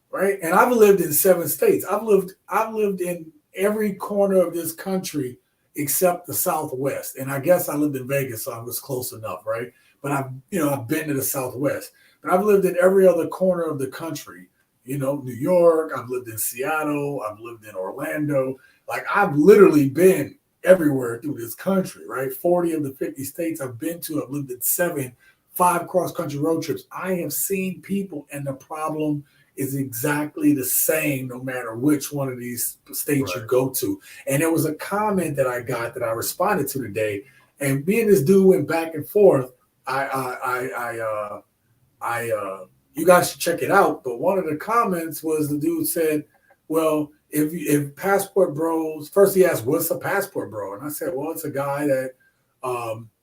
right? And I've lived in 7 states. I've lived in every corner of this country except the Southwest. And I guess I lived in Vegas, so I was close enough, right? but I've been to the Southwest, but I've lived in every other corner of the country. New York, I've lived in Seattle, I've lived in Orlando. Like, I've literally been everywhere through this country, right? 40 of the 50 states I've been to. I've lived in 5 cross-country road trips. I have seen people, and the problem is exactly the same no matter which one of these states you go to. And there was a comment that I got that I responded to today, and me and this dude went back and forth. You guys should check it out. But one of the comments was, the dude said, well, if passport bros, first he asked, what's a passport bro? And I said, well, it's a guy that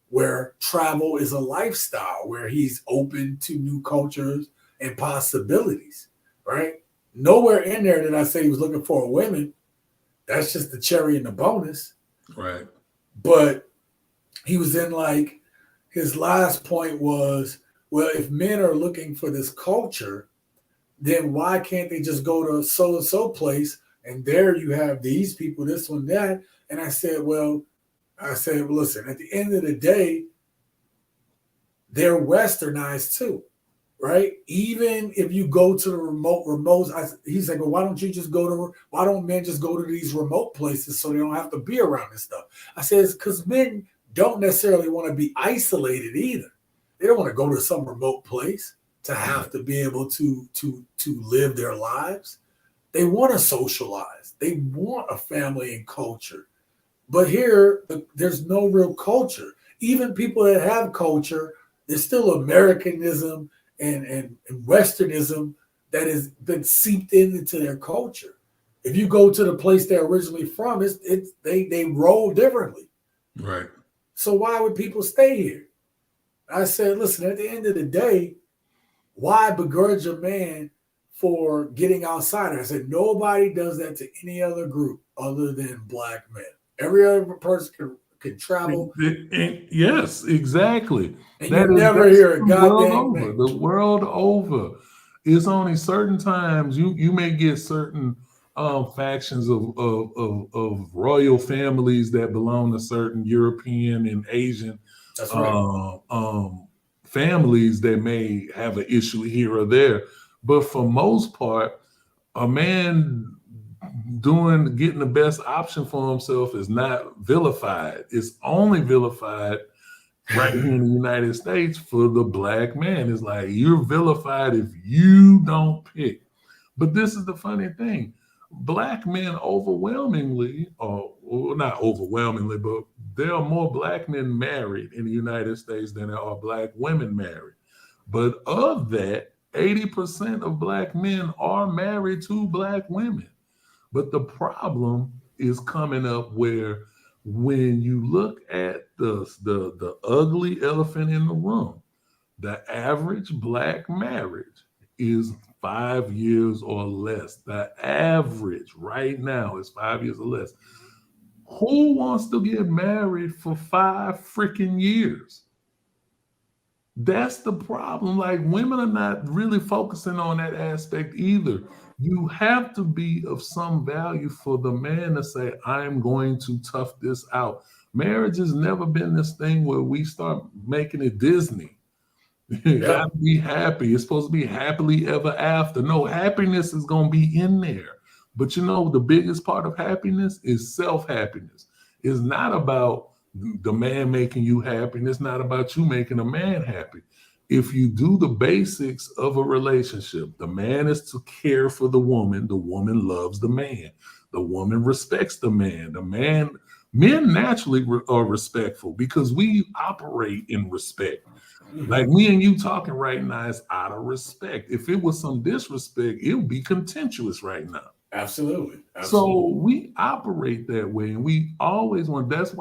where travel is a lifestyle, where he's open to new cultures and possibilities, right? Nowhere in there did I say he was looking for a woman. That's just the cherry in the bonus. Right. But he was in, like, his last point was, well, if men are looking for this culture, then why can't they just go to so-and-so place, and there you have these people, this one, that. And I said, listen, at the end of the day, they're westernized too, right? Even if you go to the remotes, he's like, well, why don't men just go to these remote places so they don't have to be around this stuff? I said, it's because men don't necessarily want to be isolated either. They don't want to go to some remote place to have to be able to live their lives. They want to socialize. They want a family and culture. But here, there's no real culture. Even people that have culture, there's still Americanism and Westernism that has been seeped into their culture. If you go to the place they're originally from, they roll differently. Right. So why would people stay here? I said, listen, at the end of the day, why begrudge a man for getting outside? I said, nobody does that to any other group other than black men. Every other person can travel. Yes, exactly. And you never hear a goddamn thing. The world over. It's only certain times you may get certain factions of royal families that belong to certain European and Asian That's right. Families that may have an issue here or there. But for most part, a man getting the best option for himself is not vilified. It's only vilified right here in the United States for the black man. It's like, you're vilified if you don't pick. But this is the funny thing. Black men overwhelmingly, or not overwhelmingly, but there are more black men married in the United States than there are black women married. But of that, 80% of black men are married to black women. But the problem is coming up where, when you look at the ugly elephant in the room, the average black marriage is 5 years or less. The average right now is 5 years or less. Who wants to get married for 5 freaking years? That's the problem. Like, women are not really focusing on that aspect either. You have to be of some value for the man to say, I'm going to tough this out. Marriage has never been this thing where we start making it Disney. You gotta be happy. It's supposed to be happily ever after. No, happiness is going to be in there. But the biggest part of happiness is self-happiness. It's not about the man making you happy, and it's not about you making a man happy. If you do the basics of a relationship, the man is to care for the woman loves the man, the woman respects the man, men naturally are respectful because we operate in respect. Like me and you talking right now is out of respect. If it was some disrespect, it would be contentious right now. Absolutely. So we operate that way, and we always want. That's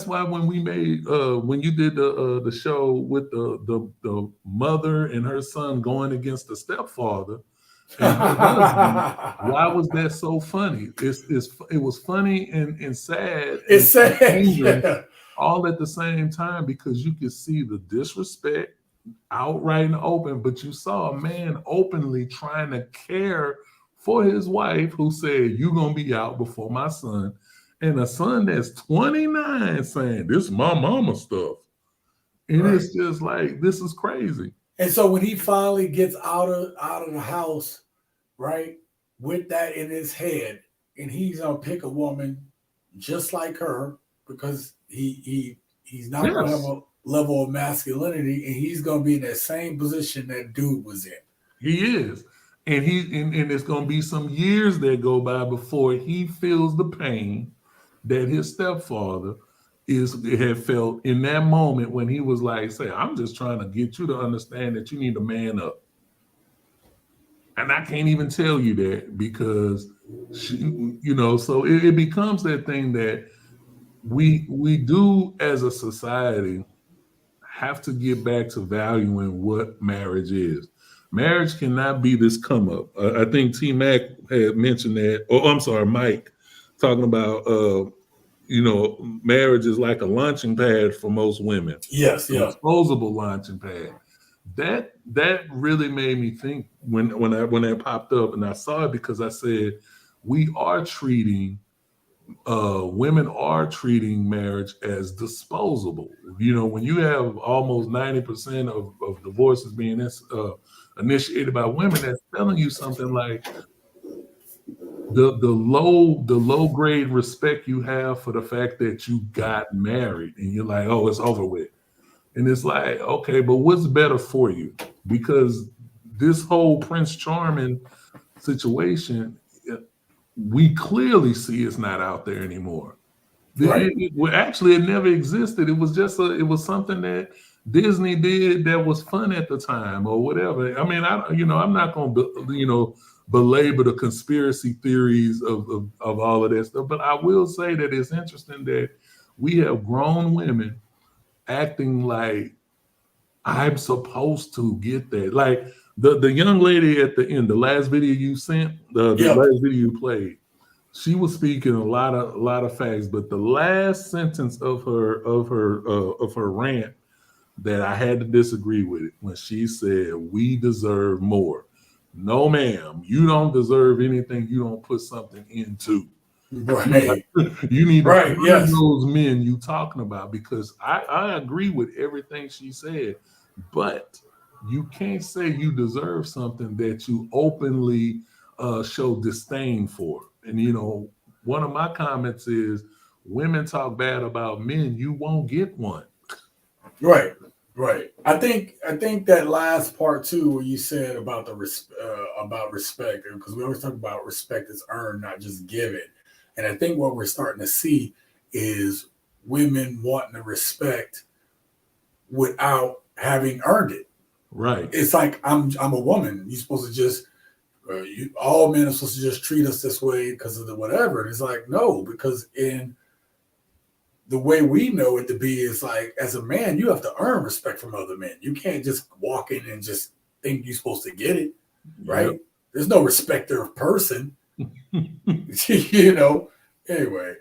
why when we made when you did the show with the mother and her son going against the stepfather and her husband, why was that so funny? It was funny and sad. It's sad. All at the same time, because you could see the disrespect outright and open, but you saw a man openly trying to care for his wife, who said, you're going to be out before my son. And a son that's 29 saying, this is my mama stuff. And Right. it's just like, this is crazy. And so when he finally gets out of the house, right, with that in his head, and he's gonna pick a woman just like her because he's not gonna have Yes, a level of masculinity, and he's gonna be in that same position that dude was in. he is. And and it's gonna be some years that go by before he feels the pain that his stepfather had felt in that moment when he was like, say, I'm just trying to get you to understand that you need to man up. And I can't even tell you that because so it becomes that thing that we do as a society have to get back to valuing what marriage is. Marriage cannot be this come up. I think T Mac had mentioned that, I'm sorry, Mike, talking about marriage is like a launching pad for most women. Yes, a disposable launching pad. That really made me think when that popped up, and I saw it because I said women are treating marriage as disposable. When you have almost 90% of divorces being initiated by women, that's telling you something like the low grade respect you have for the fact that you got married, and you're like, oh, it's over with. And it's like, okay, but what's better for you? Because this whole Prince Charming situation, we clearly see it's not out there anymore. Right. It never existed. It was just it was something that Disney did that was fun at the time or whatever. I mean, I'm not going to, belabor the conspiracy theories of all of that stuff, but I will say that it's interesting that we have grown women acting like I'm supposed to get that. Like the young lady at the end, the last video you sent, the last video you played, she was speaking a lot of facts, but the last sentence of her rant that I had to disagree with it when she said, "We deserve more." No, ma'am, you don't deserve anything you don't put something into. Right. You need to Right, find yes. those men you talking about, because I agree with everything she said, but you can't say you deserve something that you openly show disdain for. And one of my comments is, women talk bad about men, you won't get one. Right. I think that last part too, where you said about about respect, because we always talk about respect is earned, not just given. And I think what we're starting to see is women wanting to respect without having earned it. Right. It's like, I'm a woman. You're supposed to just all men are supposed to just treat us this way because of the whatever. And it's like, no, because in the way we know it to be is like, as a man, you have to earn respect from other men. You can't just walk in and just think you're supposed to get it, right? Yep. There's no respecter of person. Anyway,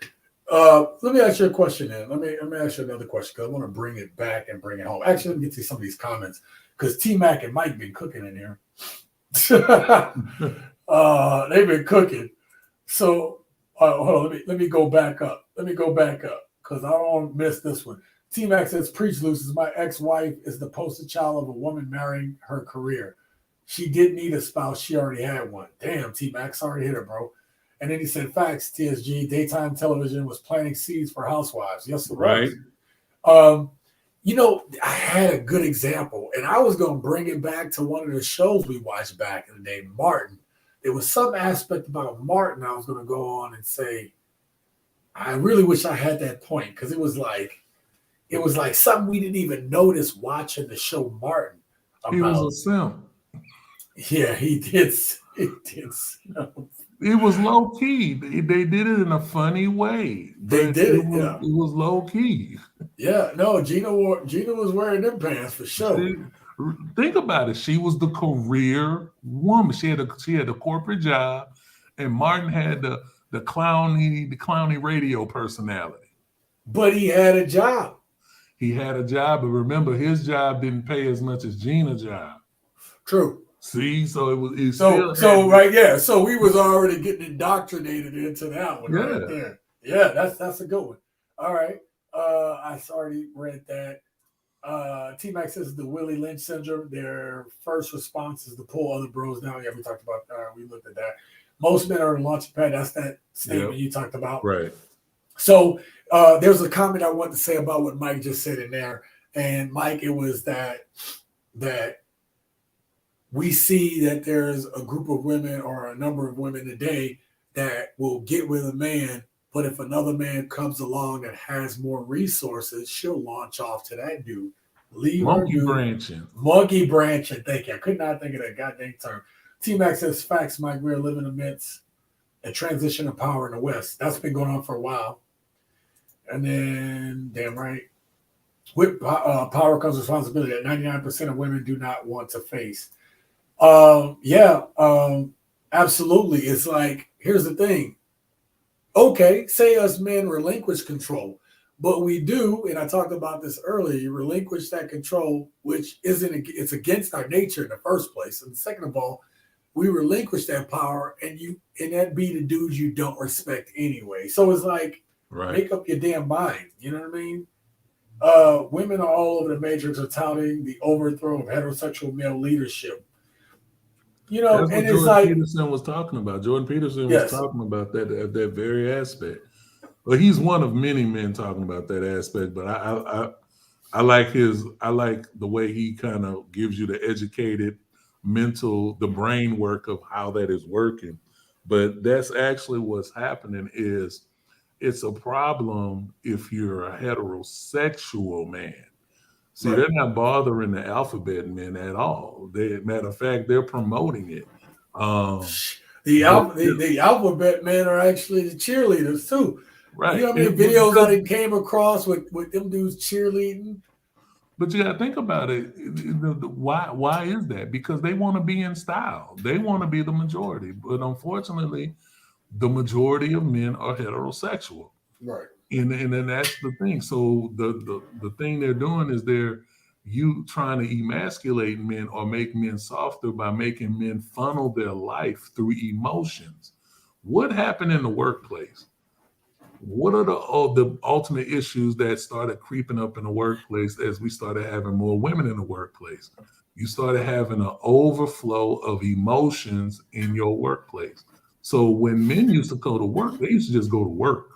let me ask you a question then. Let me ask you another question, because I want to bring it back and bring it home. Actually, let me get to some of these comments, because T-Mac and Mike been cooking in here. They've been cooking. So hold on, let me go back up. Because I don't want to miss this one. T-Mac says, preach, Lucis. My ex-wife is the poster child of a woman marrying her career. She didn't need a spouse. She already had one. Damn, T-Mac, sorry to hit her, bro. And then he said, facts, TSG, daytime television was planting seeds for housewives. Yes, it was. Right. I had a good example, and I was going to bring it back to one of the shows we watched back in the day, Martin. There was some aspect about Martin I was going to go on and say, I really wish I had that point, because it was like something we didn't even notice watching the show Martin. He was a simp. Yeah, he did. It was low key. They did it in a funny way. They did it. It was low key. Yeah, no, Gina was wearing them pants for sure. Think about it. She was the career woman. She had a corporate job, and Martin had the clowny radio personality. But he had a job. But remember, his job didn't pay as much as Gina's job. True. See, so right, yeah. So we was already getting indoctrinated into that one right there. Yeah, that's a good one. All right. I already read that. T-Mac says the Willie Lynch syndrome. Their first response is to pull other bros down. Yeah, we talked about we looked at that. Most men are a launching pad. That's that statement you talked about. Right. So there's a comment I want to say about what Mike just said in there. And Mike, it was that we see that there's a group of women or a number of women today that will get with a man, but if another man comes along that has more resources, she'll launch off to that dude. Leave Monkey her branching. Monkey branching. Thank you. I could not think of that goddamn term. T-Mac says, facts, Mike. We're living amidst a transition of power in the West. That's been going on for a while. And then, damn right, with power comes responsibility that 99% of women do not want to face. Absolutely. It's like, here's the thing. Okay, say us men relinquish control, but we do, and I talked about this earlier, you relinquish that control, which it's against our nature in the first place. And second of all, we relinquish that power, and that be the dudes you don't respect anyway. So it's like, make up your damn mind. You know what I mean? Women are all over the matrix of touting the overthrow of heterosexual male leadership. You know, that's and what it's Jordan like Peterson was talking about. Jordan Peterson was talking about that very aspect. Well, he's one of many men talking about that aspect. But I like the way he kind of gives you the educated the brain work of how that is working. But that's actually what's happening is it's a problem if you're a heterosexual man. See, they're not bothering the alphabet men at all. Matter of fact, they're promoting it. The alphabet men are actually the cheerleaders too. Right. You know how many videos I came across with them dudes cheerleading? But you got to think about it. Why is that? Because they want to be in style. They want to be the majority. But unfortunately, the majority of men are heterosexual. Right. And then that's the thing. So the thing they're doing is you trying to emasculate men or make men softer by making men funnel their life through emotions. What happened in the workplace? What are the ultimate issues that started creeping up in the workplace as we started having more women in the workplace? You started having an overflow of emotions in your workplace. So when men used to go to work, they used to just go to work.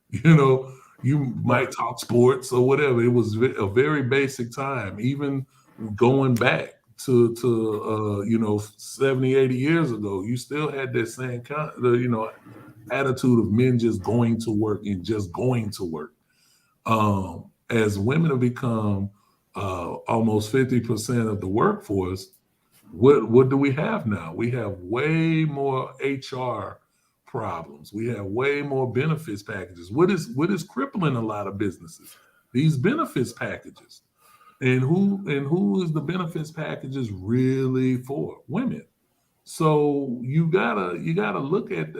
You know, you might talk sports or whatever. It was a very basic time, even going back to 70, 80 years ago, you still had that same kind of, attitude of men just going to work and just going to work. As women have become almost 50% of the workforce, what do we have now? We have way more HR problems. We have way more benefits packages. What is crippling a lot of businesses? These benefits packages. And who is the benefits packages really for? Women. So you gotta look at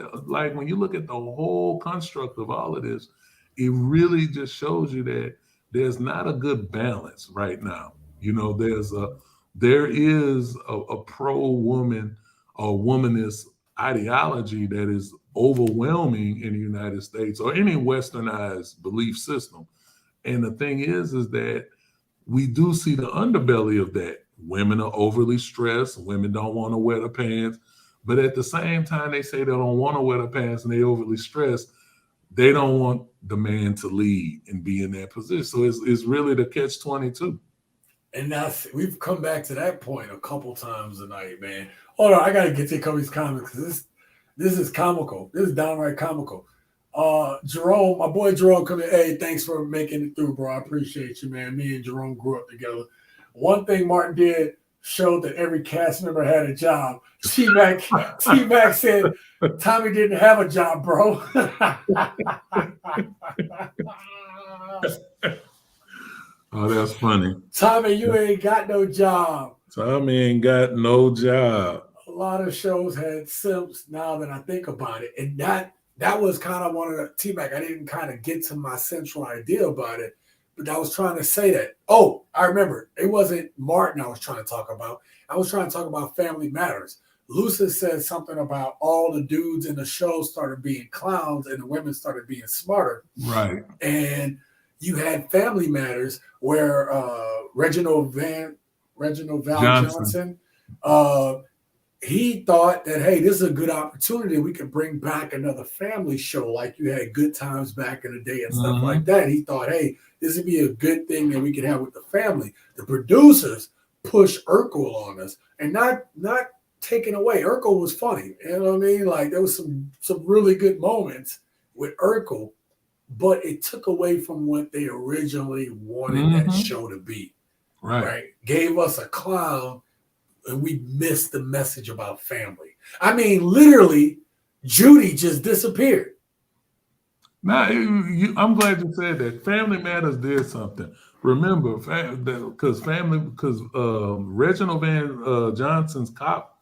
when you look at the whole construct of all of this, it really just shows you that there's not a good balance right now. There is a pro-woman or womanist ideology that is overwhelming in the United States or any westernized belief system. And the thing is that we do see the underbelly of that. Women are overly stressed. Women don't want to wear the pants. But at the same time, they say they don't want to wear the pants and they overly stressed. They don't want the man to lead and be in that position. So it's really the catch-22. And we've come back to that point a couple times tonight, man. Hold on, I got to get to a couple of these comments because this is comical. This is downright comical. Jerome, my boy Jerome, come in. Hey, thanks for making it through, bro. I appreciate you, man. Me and Jerome grew up together. One thing Martin did showed that every cast member had a job. T-Mac said Tommy didn't have a job, bro. Oh, that's funny. Tommy, you ain't got no job. Tommy ain't got no job. A lot of shows had simps now that I think about it. And that was kind of one of the T-Mac. I didn't kind of get to my central idea about it. But I was trying to say that. Oh, I remember. It wasn't Martin I was trying to talk about. I was trying to talk about Family Matters. Lucis said something about all the dudes in the show started being clowns and the women started being smarter. Right. And, you had Family Matters where Reginald Val Johnson, he thought that, hey, this is a good opportunity. We can bring back another family show like you had Good Times back in the day and stuff like that. He thought, hey, this would be a good thing that we could have with the family. The producers pushed Urkel on us, and not taken away. Urkel was funny. You know what I mean? Like, there was some really good moments with Urkel, but it took away from what they originally wanted that show to be. Right? Gave us a clown, and we missed the message about family. I mean, literally, Judy just disappeared. Now, I'm glad you said that. Family Matters did something. Remember, because Reginald Van Johnson's cop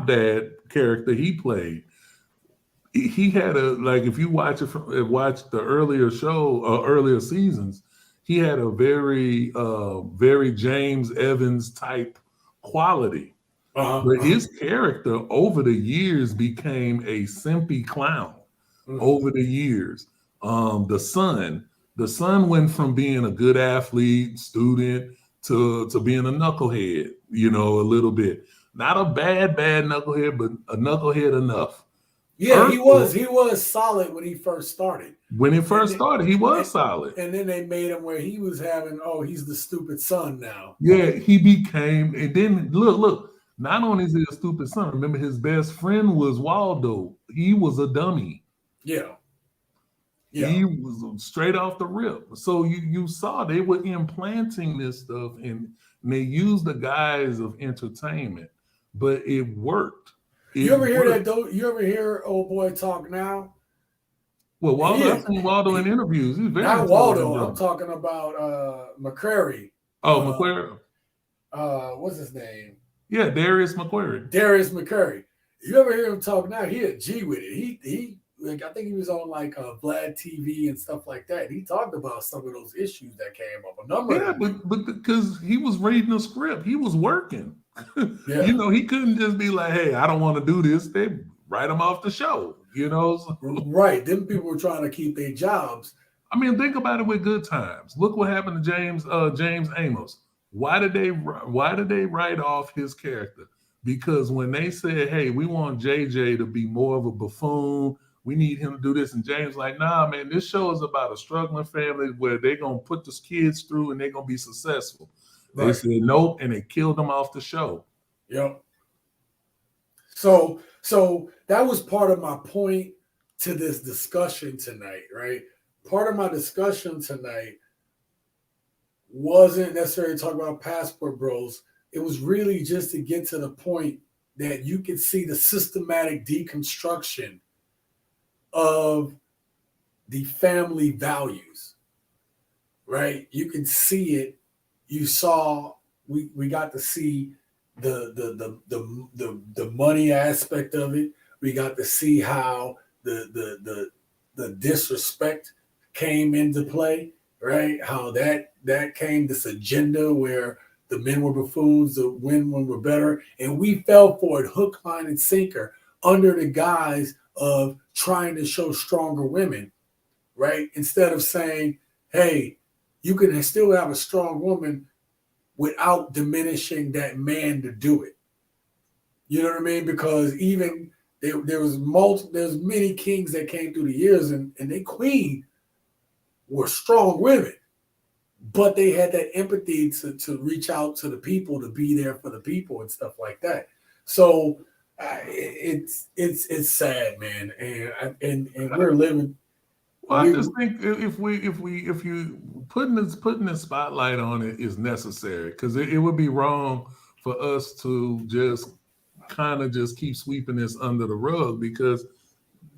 dad character he played, he had if you watch the earlier earlier seasons, he had a very very James Evans type quality. But his character over the years became a simpy clown. Over the years, the son went from being a good athlete, student, to being a knucklehead, a little bit. Not a bad knucklehead, but a knucklehead enough. Yeah, he was solid when he first started. When he first started, he was solid. And then they made him where he was having, he's the stupid son now. Yeah, he became, and then look, not only is he a stupid son, remember his best friend was Waldo. He was a dummy. Yeah. He was straight off the rip. So you saw they were implanting this stuff, and they used the guise of entertainment, but it worked. You ever hear that though? You ever hear old boy talk now? Well, Waldo, I've seen Waldo in interviews. He's very not Waldo. I'm talking about McCrary. Oh, McQuarrie. What's his name? Yeah, Darius McQuarrie. Darius McCrary. You ever hear him talk now? He a G with it. He I think he was on Vlad TV and stuff like that. He talked about some of those issues that came up. A number. Yeah, but because he was reading a script, he was working. Yeah. He couldn't just be like, "Hey, I don't want to do this." They write him off the show. Right. Them people were trying to keep their jobs. I mean, think about it with Good Times. Look what happened to James Amos. Why did they write off his character? Because when they said, "Hey, we want JJ to be more of a buffoon, we need him to do this," and James like, "Nah, man, this show is about a struggling family where they're gonna put the kids through and they're gonna be successful." Right. They said nope, and they killed him off the show. Yep. So that was part of my point to this discussion tonight, right? Part of my discussion tonight wasn't necessarily talking about Passport Bros. It was really just to get to the point that you could see the systematic deconstruction of the family values, right? You can see it. You saw, we got to see the money aspect of it. We got to see how the disrespect came into play, right? How that came, this agenda where the men were buffoons, the women were better, and we fell for it hook, line, and sinker under the guise of trying to show stronger women, right? Instead of saying, hey, you can still have a strong woman without diminishing that man to do it. You know what I mean? Because even there's many kings that came through the years, and they queen were strong women, but they had that empathy to reach out to the people, to be there for the people and stuff like that. So it's sad, man, and we're living. Well, I just think if you putting the spotlight on it is necessary, because it would be wrong for us to just kind of just keep sweeping this under the rug, because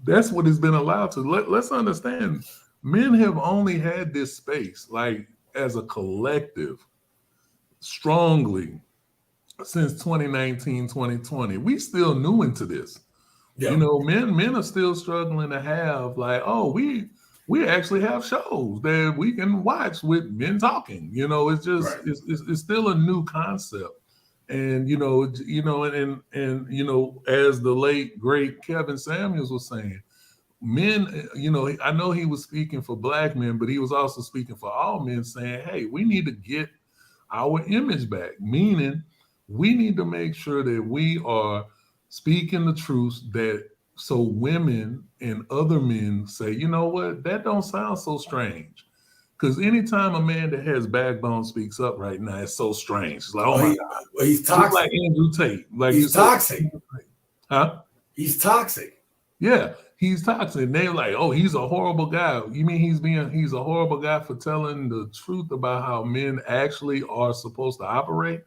that's what it's been allowed to. Let's understand, men have only had this space, like as a collective, strongly since 2019, 2020. We still new into this. Yeah. Men are still struggling to have we actually have shows that we can watch with men talking. It's just right. It's still a new concept. And as the late great Kevin Samuels was saying, men, you know, I know he was speaking for black men, but he was also speaking for all men, saying, hey, we need to get our image back, meaning we need to make sure that we are speaking the truth, that so women and other men say, you know what, that don't sound so strange. Because anytime a man that has backbone speaks up right now, it's so strange. It's like, oh my God. He's Just toxic. like Andrew Tate. Like He's toxic. Huh? He's toxic. Yeah, he's toxic. They're like, oh, he's a horrible guy. You mean he's a horrible guy for telling the truth about how men actually are supposed to operate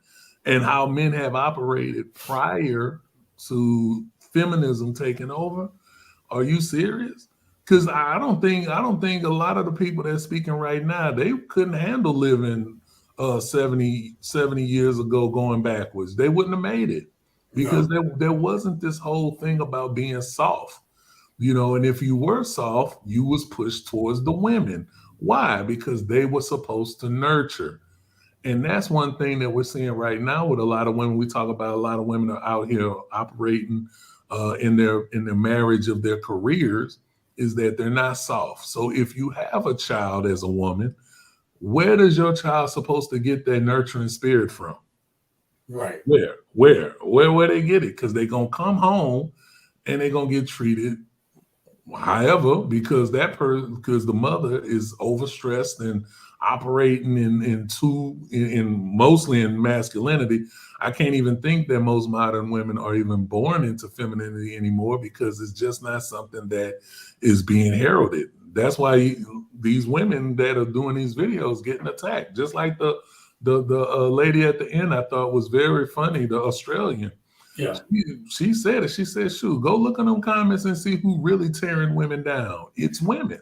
and how men have operated prior to feminism taking over? Are you serious? Because I don't think a lot of the people that's speaking right now, they couldn't handle living 70 years ago going backwards. They wouldn't have made it because there wasn't this whole thing about being soft, you know, and if you were soft, you was pushed towards the women. Why? Because they were supposed to nurture. And that's one thing that we're seeing right now with a lot of women. We talk about a lot of women are out here operating in their marriage of their careers, is that they're not soft. So if you have a child as a woman, where does your child supposed to get that nurturing spirit from? Right. Where they get it? Because they're gonna come home and they're gonna get treated however, because the mother is overstressed and operating in mostly in masculinity. I can't even think that most modern women are even born into femininity anymore, because it's just not something that is being heralded. That's why these women that are doing these videos getting attacked, just like the lady at the end, I thought was very funny, the Australian. Yeah. She said it. She said, shoot, go look at them comments and see who really tearing women down. It's women.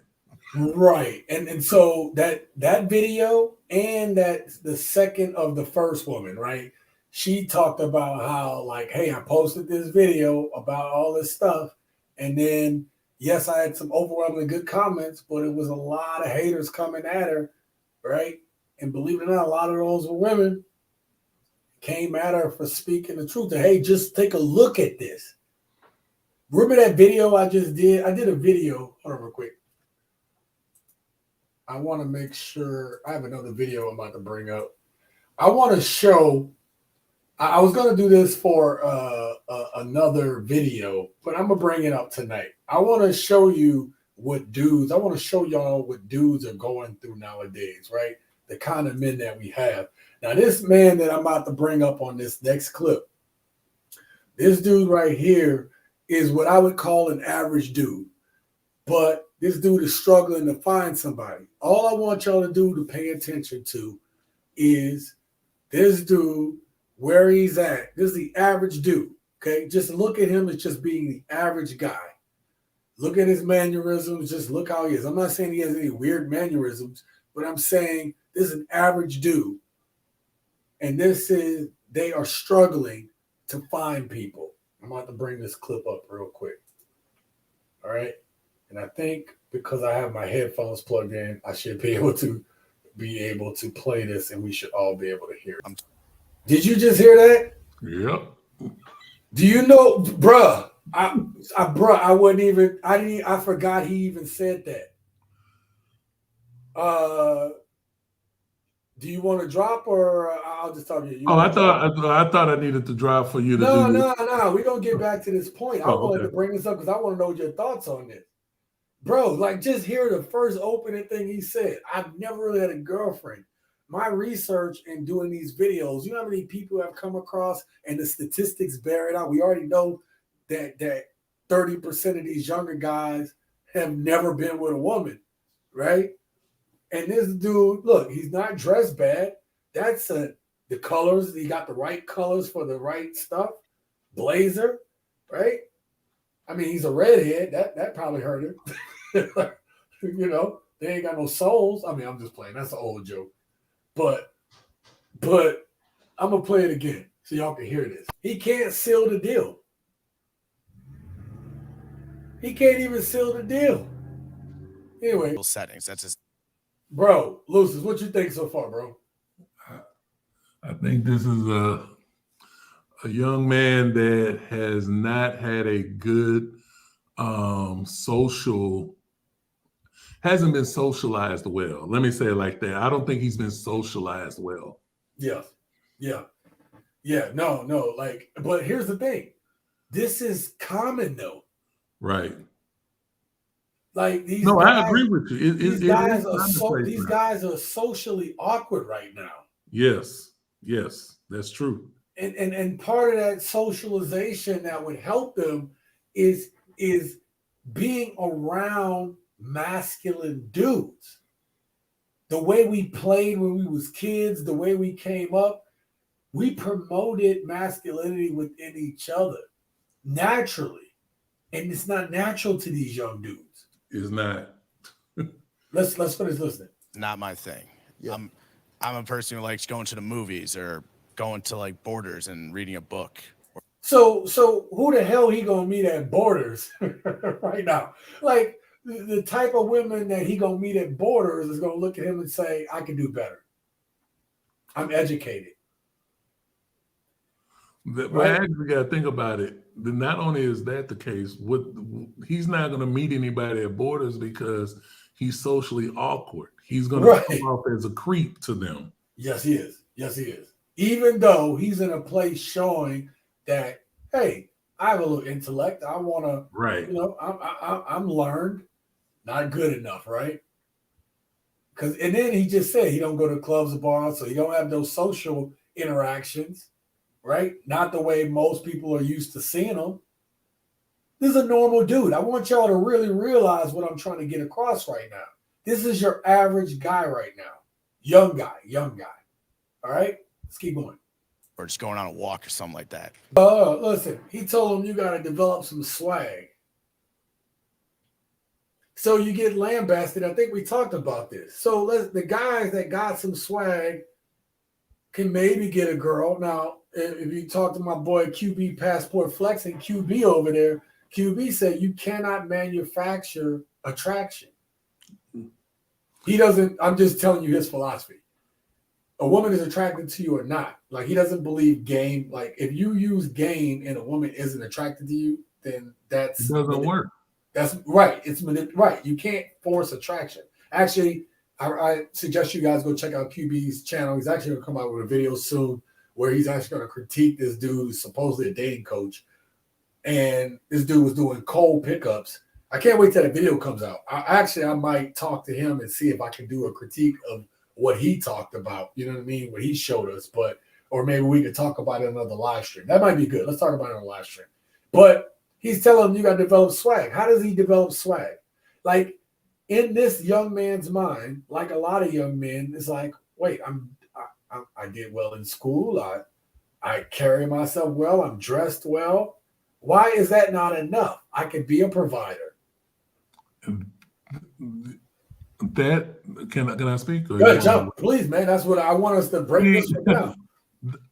Right. And so that video and that the second of the first woman, right? She talked about how, like, hey, I posted this video about all this stuff. And then, yes, I had some overwhelmingly good comments, but it was a lot of haters coming at her, right? And believe it or not, a lot of those were women. Came at her for speaking the truth. Hey, just take a look at this. Remember that video I just did? I did a video. Hold on real quick. I want to make sure I have another video I'm about to bring up. I want to show. I was going to do this for another video, but I'm going to bring it up tonight. I want to show you what dudes, I want to show y'all what dudes are going through nowadays, right? The kind of men that we have. Now, this man that I'm about to bring up on this next clip, this dude right here is what I would call an average dude. But this dude is struggling to find somebody. All I want y'all to do to pay attention to is this dude, where he's at. This is the average dude, okay? Just look at him as just being the average guy. Look at his mannerisms. Just look how he is. I'm not saying he has any weird mannerisms, but I'm saying this is an average dude. And they are struggling to find people. I'm about to bring this clip up real quick. All right. And I think because I have my headphones plugged in, I should be able to play this, and we should all be able to hear it. Did you just hear that? Yep. Do you know, bruh? I forgot he even said that. Do you want to drop, or I'll just talk to you? I thought I needed to drop for you to do. No. We're gonna get back to this point. I wanted to bring this up because I want to know your thoughts on this. Bro, like, just hear the first opening thing he said. I've never really had a girlfriend. My research in doing these videos, you know how many people have come across, and the statistics bear it out. We already know that 30% of these younger guys have never been with a woman, right? And this dude, look, he's not dressed bad. That's the colors. He got the right colors for the right stuff. Blazer, right? I mean, he's a redhead. That probably hurt him. You know, they ain't got no souls. I mean, I'm just playing. That's an old joke. But I'm going to play it again so y'all can hear this. He can't seal the deal. He can't even seal the deal. Anyway. Settings. That's just. Bro, Lucis, what you think so far, bro? I think this is a young man that has not had a good social hasn't been socialized well. Let me say it like that. I don't think he's been socialized well. Yeah. Yeah. Yeah. No, no. Like, but here's the thing. This is common though. Right. Like these No, guys, I agree with you. these guys are socially awkward right now. Yes. Yes, that's true. And part of that socialization that would help them is being around masculine dudes. The way we played when we was kids, the way we came up, we promoted masculinity within each other naturally. And it's not natural to these young dudes. It's not. Let's finish listening. Not my thing. Yeah. I'm a person who likes going to the movies or going to like Borders and reading a book. So who the hell he gonna meet at Borders right now? Like the type of women that he gonna meet at Borders is gonna look at him and say, I can do better. I'm educated. But Right. actually, got to think about it. Not only is that the case, he's not going to meet anybody at Borders because he's socially awkward. He's going Right. to come off as a creep to them. Yes, he is. Yes, he is. Even though he's in a place showing that, hey, I have a little intellect. I want to, Right. you know, I'm learned, not good enough, right? And then he just said he don't go to clubs or bars, so he don't have those social interactions, right? Not the way most people are used to seeing them. This is a normal dude. I want y'all to really realize what I'm trying to get across right now. This is your average guy right now. Young guy. All right? Let's keep going. Or just going on a walk or something like that. Listen, he told him you got to develop some swag. So you get lambasted. I think we talked about this. So the guys that got some swag can maybe get a girl. Now, if you talk to my boy QB Passport Flexing, QB over there, QB said you cannot manufacture attraction. He doesn't, I'm just telling you his philosophy. A woman is attracted to you or not. Like, he doesn't believe game. Like, if you use game and a woman isn't attracted to you, then It doesn't work. That's right. It's right. You can't force attraction. Actually, I suggest you guys go check out QB's channel. He's actually going to come out with a video soon where he's actually going to critique this dude who's supposedly a dating coach. And this dude was doing cold pickups. I can't wait till that video comes out. I might talk to him and see if I can do a critique of what he talked about. You know what I mean? What he showed us. Or maybe we could talk about it in another live stream. That might be good. Let's talk about it on a live stream. But he's telling him you got to develop swag. How does he develop swag? Like, in this young man's mind, like a lot of young men, it's like, wait, I did well in school. I carry myself well. I'm dressed well. Why is that not enough? I could be a provider. That can I speak? Or Good job, please, man. That's what I want us to break this down.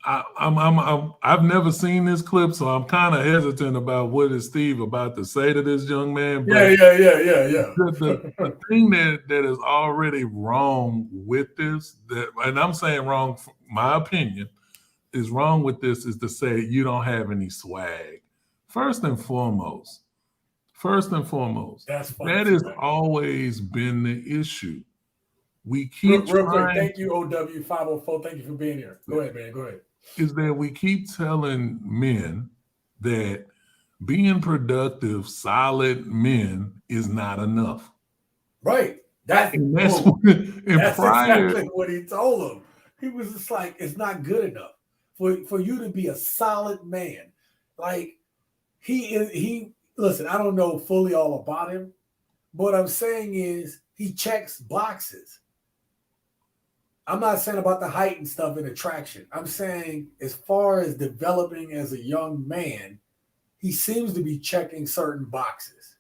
I've never seen this clip, so I'm kind of hesitant about what is Steve about to say to this young man. But yeah. The thing that is already wrong with this, and I'm saying wrong, my opinion is wrong with this, is to say you don't have any swag. First and foremost, That's funny. that has always been the issue. We keep real quick. Thank you, OW504. Thank you for being here. Go ahead, man. Go ahead. Is that we keep telling men that being productive, solid men is not enough. Right. That's exactly what he told him. He was just like, it's not good enough for you to be a solid man. Like, listen, I don't know fully all about him, but what I'm saying is he checks boxes. I'm not saying about the height and stuff and attraction. I'm saying as far as developing as a young man, he seems to be checking certain boxes.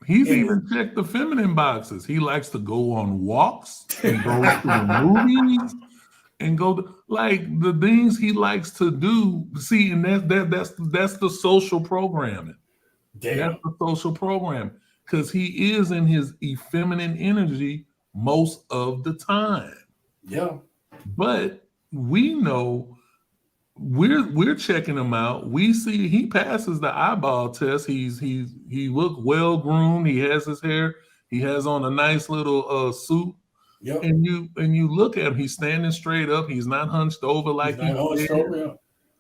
He's even checked the feminine boxes. He likes to go on walks and go to the movies and like the things he likes to do. See, and that's the social programming. Damn. That's the social program, because he is in his effeminate energy most of the time. Yeah. But we know we're checking him out. We see he passes the eyeball test. He look well groomed. He has his hair. He has on a nice little suit. Yep. And you look at him. He's standing straight up. He's not hunched over like He's not hunched over, yeah.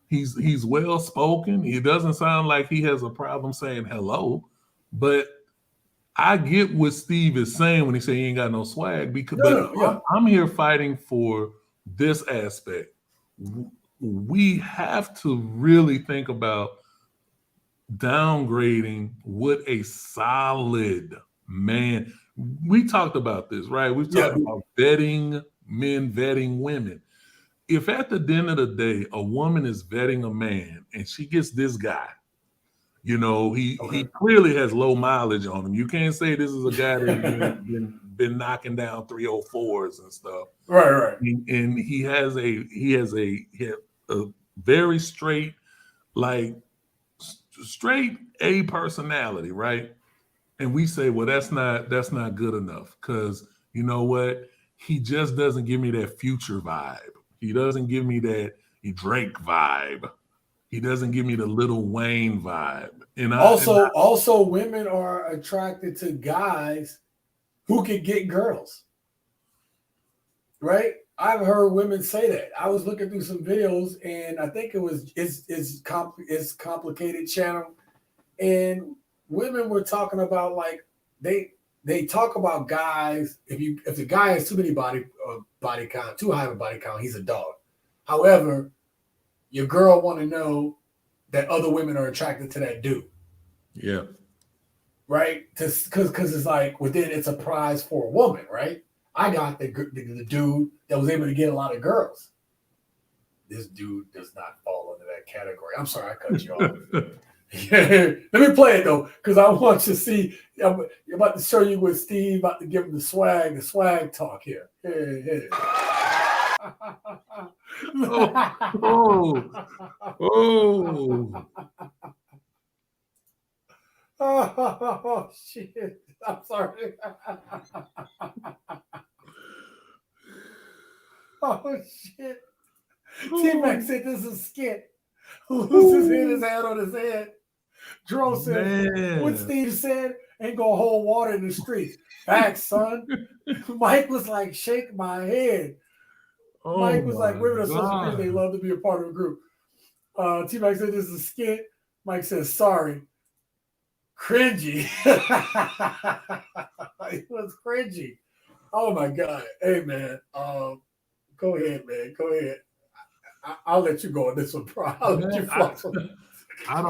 He's well spoken. He doesn't sound like he has a problem saying hello. But I get what Steve is saying when he say he ain't got no swag, because I'm here fighting for this aspect. We have to really think about downgrading what a solid man. We talked about this, right? We've talked about vetting men, vetting women. If at the end of the day, a woman is vetting a man and she gets this guy, you know, he clearly has low mileage on him. You can't say this is a guy that's been knocking down 304s and stuff. Right. And he has a very straight, like straight A personality, right? And we say, well, that's not good enough, because you know what? He just doesn't give me that Future vibe. He doesn't give me that Drake vibe. He doesn't give me the Lil Wayne vibe. And also women are attracted to guys who can get girls. Right? I've heard women say that. I was looking through some videos, and I think it's Complicated channel, and women were talking about, like, they talk about guys. If the guy has too many body count, too high of a body count, he's a dog. However, your girl want to know that other women are attracted to that dude. Yeah. Right? Because it's like, well, then it's a prize for a woman, right? I got the dude that was able to get a lot of girls. This dude does not fall into that category. I'm sorry, I cut you off. Let me play it though, because I want to see. I'm about to show you what Steve about to give him the swag talk here. Oh, shit. I'm sorry. Oh, shit. T-Mac said this is a skit. Loses his hand on his head. Dro said, what Steve said, ain't gonna hold water in the streets. Facts, son. Mike was like, shake my head. Mike was like, women are so good, they love to be a part of a group. T-Mac said this is a skit. Mike says, sorry. Cringy. It was cringy. Oh my God. Hey man. Go ahead, man. Go ahead. I'll let you go on this one, bro. I'll let you floss on this. I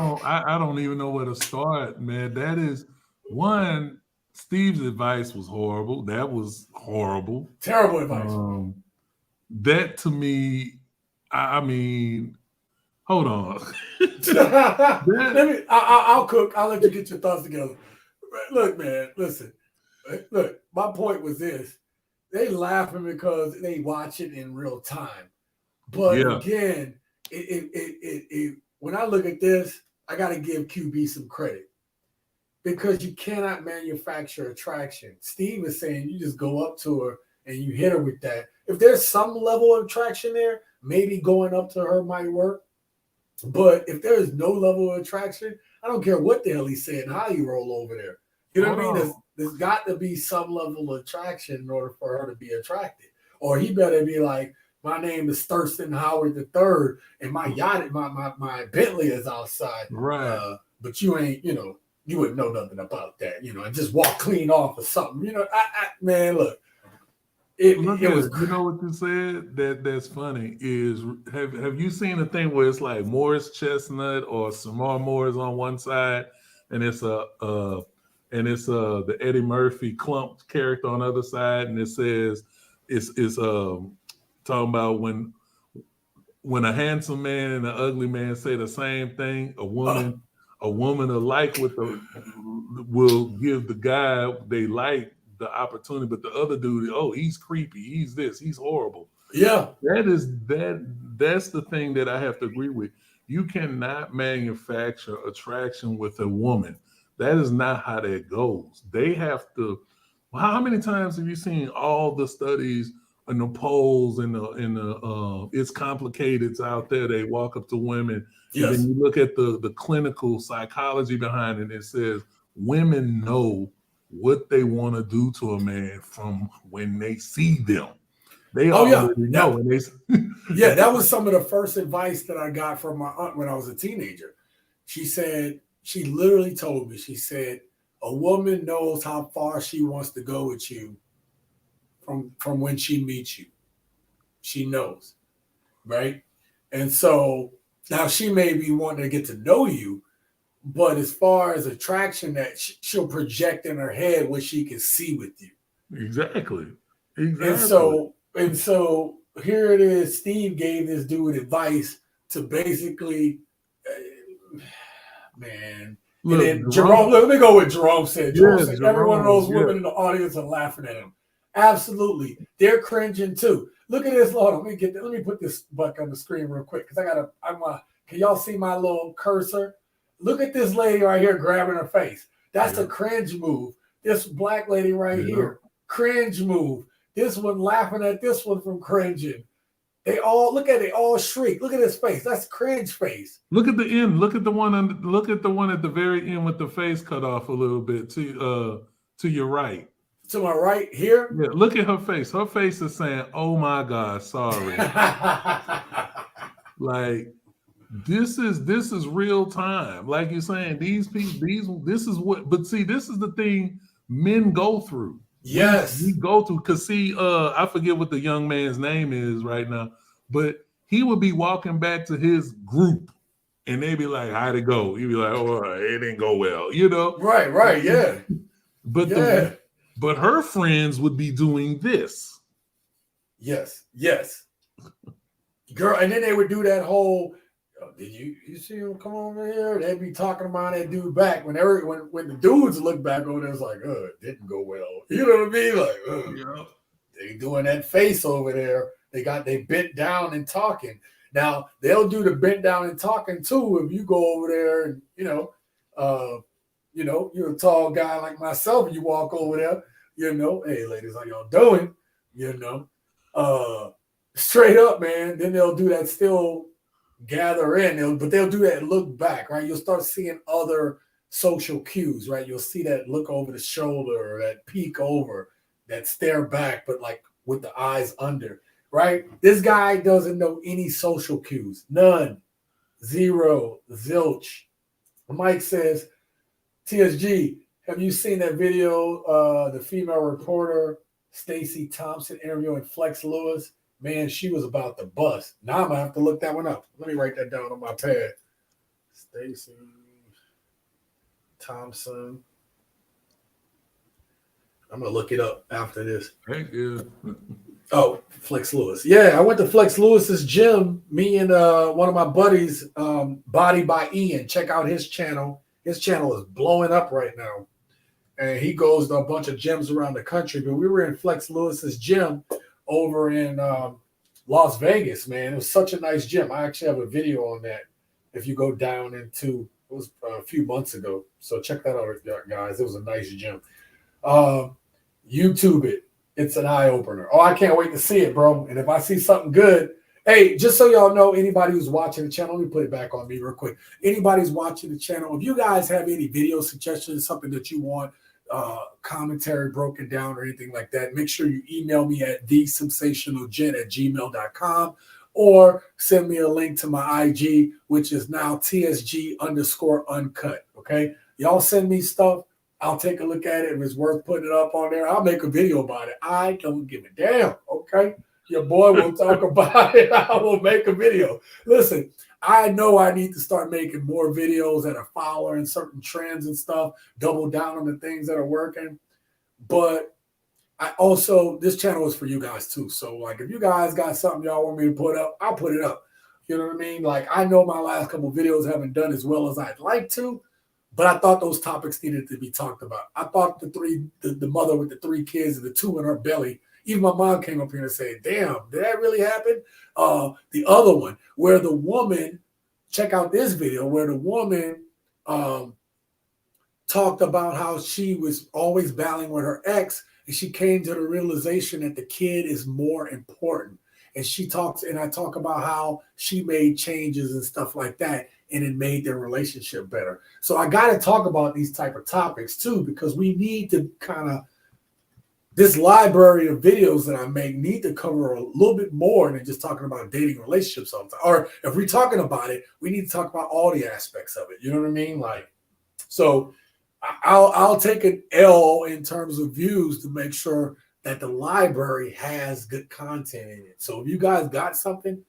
don't even know where to start, man. That is one. Steve's advice was horrible. That was horrible. Terrible advice. That to me, I mean, hold on. I'll cook. I'll let you get your thoughts together. Look, man, listen. Look, my point was this. They laughing because they watch it in real time. But again, when I look at this, I got to give QB some credit, because you cannot manufacture attraction. Steve is saying you just go up to her and you hit her with that. If there's some level of attraction there, maybe going up to her might work. But if there is no level of attraction, I don't care what the hell he's saying, how you roll over there. You know what I mean? There's got to be some level of attraction in order for her to be attracted. Or he better be like, my name is Thurston Howard III, and my yacht, my Bentley is outside. Right. But you ain't, you wouldn't know nothing about that, and just walk clean off or something. Man, look. It was. You know what you said? That's funny. Is have you seen a thing where it's like Morris Chestnut or Samar Morris on one side, and it's the Eddie Murphy Clump character on the other side, and it says it's talking about when a handsome man and an ugly man say the same thing, a woman alike will give the guy they like the opportunity, but the other dude, he's creepy, he's this, he's horrible. Yeah, that's the thing that I have to agree with. You cannot manufacture attraction with a woman. That is not how that goes. They have to. How many times have you seen all the studies the polls and the it's complicated out there. They walk up to women. Yes. And then you look at the clinical psychology behind it. It says women know what they want to do to a man from when they see them. They already know. And yeah, that was some of the first advice that I got from my aunt when I was a teenager. She said, she literally told me, she said, a woman knows how far she wants to go with you from when she meets you. She knows, right? And so now she may be wanting to get to know you, but as far as attraction, that she'll project in her head what she can see with you. Exactly. And so here it is. Steve gave this dude advice to basically, man. Look, and then Jerome, let me go with Jerome said. Jerome said every one of those women in the audience are laughing at him. Absolutely. They're cringing too. Look at this. Hold on, let me put this buck on the screen real quick. Because can y'all see my little cursor? Look at this lady right here grabbing her face. That's a cringe move. This black lady right here, cringe move. This one laughing at this one from cringing. They all shriek. Look at his face. That's cringe face. Look at the end. Look at the one at the very end with the face cut off a little bit to your right. To my right here? Yeah, look at her face. Her face is saying, "Oh my God, sorry." Like this is real time. Like you're saying, these people, this is what. But see, this is the thing men go through. Yes, we go through. Cause see, I forget what the young man's name is right now, but he would be walking back to his group, and they'd be like, "How'd it go?" He'd be like, "Oh, it didn't go well," you know. Right, yeah. But her friends would be doing this. Yes. Girl, and then they would do that whole, did you see him come over here? They'd be talking about that dude back. When the dudes look back over there, it's like, it didn't go well. You know what I mean? Like, they doing that face over there. They bent down and talking. Now, they'll do the bent down and talking too if you go over there and, you're a tall guy like myself, and you walk over there, hey, ladies, how y'all doing? Straight up, man. Then they'll do that still gather in, but they'll do that look back, right? You'll start seeing other social cues, right? You'll see that look over the shoulder, or that peek over, that stare back, but like with the eyes under, right? This guy doesn't know any social cues. None. Zero. Zilch. Mike says, TSG, have you seen that video, the female reporter Stacey Thompson interviewing Flex Lewis? Man, she was about to bust. Now I'm going to have to look that one up. Let me write that down on my pad. Stacey Thompson. I'm going to look it up after this. Thank you. Oh, Flex Lewis. Yeah, I went to Flex Lewis's gym. Me and one of my buddies, Body by Ian. Check out his channel. His channel is blowing up right now. And he goes to a bunch of gyms around the country. But we were in Flex Lewis's gym over in Las Vegas, man. It was such a nice gym. I actually have a video on that if you go down into, it was a few months ago. So check that out, guys. It was a nice gym. YouTube it. It's an eye-opener. Oh, I can't wait to see it, bro. And if I see something good, hey, just so y'all know, anybody who's watching the channel, let me put it back on me real quick. Anybody's watching the channel, if you guys have any video suggestions, something that you want, commentary broken down or anything like that, make sure you email me at thesensationalgent@gmail.com or send me a link to my IG, which is now TSG_uncut. Okay. Y'all send me stuff. I'll take a look at it. If it's worth putting it up on there, I'll make a video about it. I don't give a damn. Okay. Your boy will talk about it. I will make a video. Listen, I know I need to start making more videos that are following certain trends and stuff, double down on the things that are working. But I also, this channel is for you guys too. So like, if you guys got something y'all want me to put up, I'll put it up. You know what I mean? Like, I know my last couple of videos haven't done as well as I'd like to, but I thought those topics needed to be talked about. I thought the mother with the 3 kids and the 2 in her belly, even my mom came up here and said, damn, did that really happen? The other one where the woman, check out this video, where the woman talked about how she was always battling with her ex and she came to the realization that the kid is more important. And she talks, and I talk about how she made changes and stuff like that, and it made their relationship better. So I got to talk about these type of topics too, because we need to kind of, this library of videos that I make need to cover a little bit more than just talking about dating relationships all the time. Or if we're talking about it, we need to talk about all the aspects of it. You know what I mean? Like, so I'll take an L in terms of views to make sure that the library has good content in it. So if you guys got something,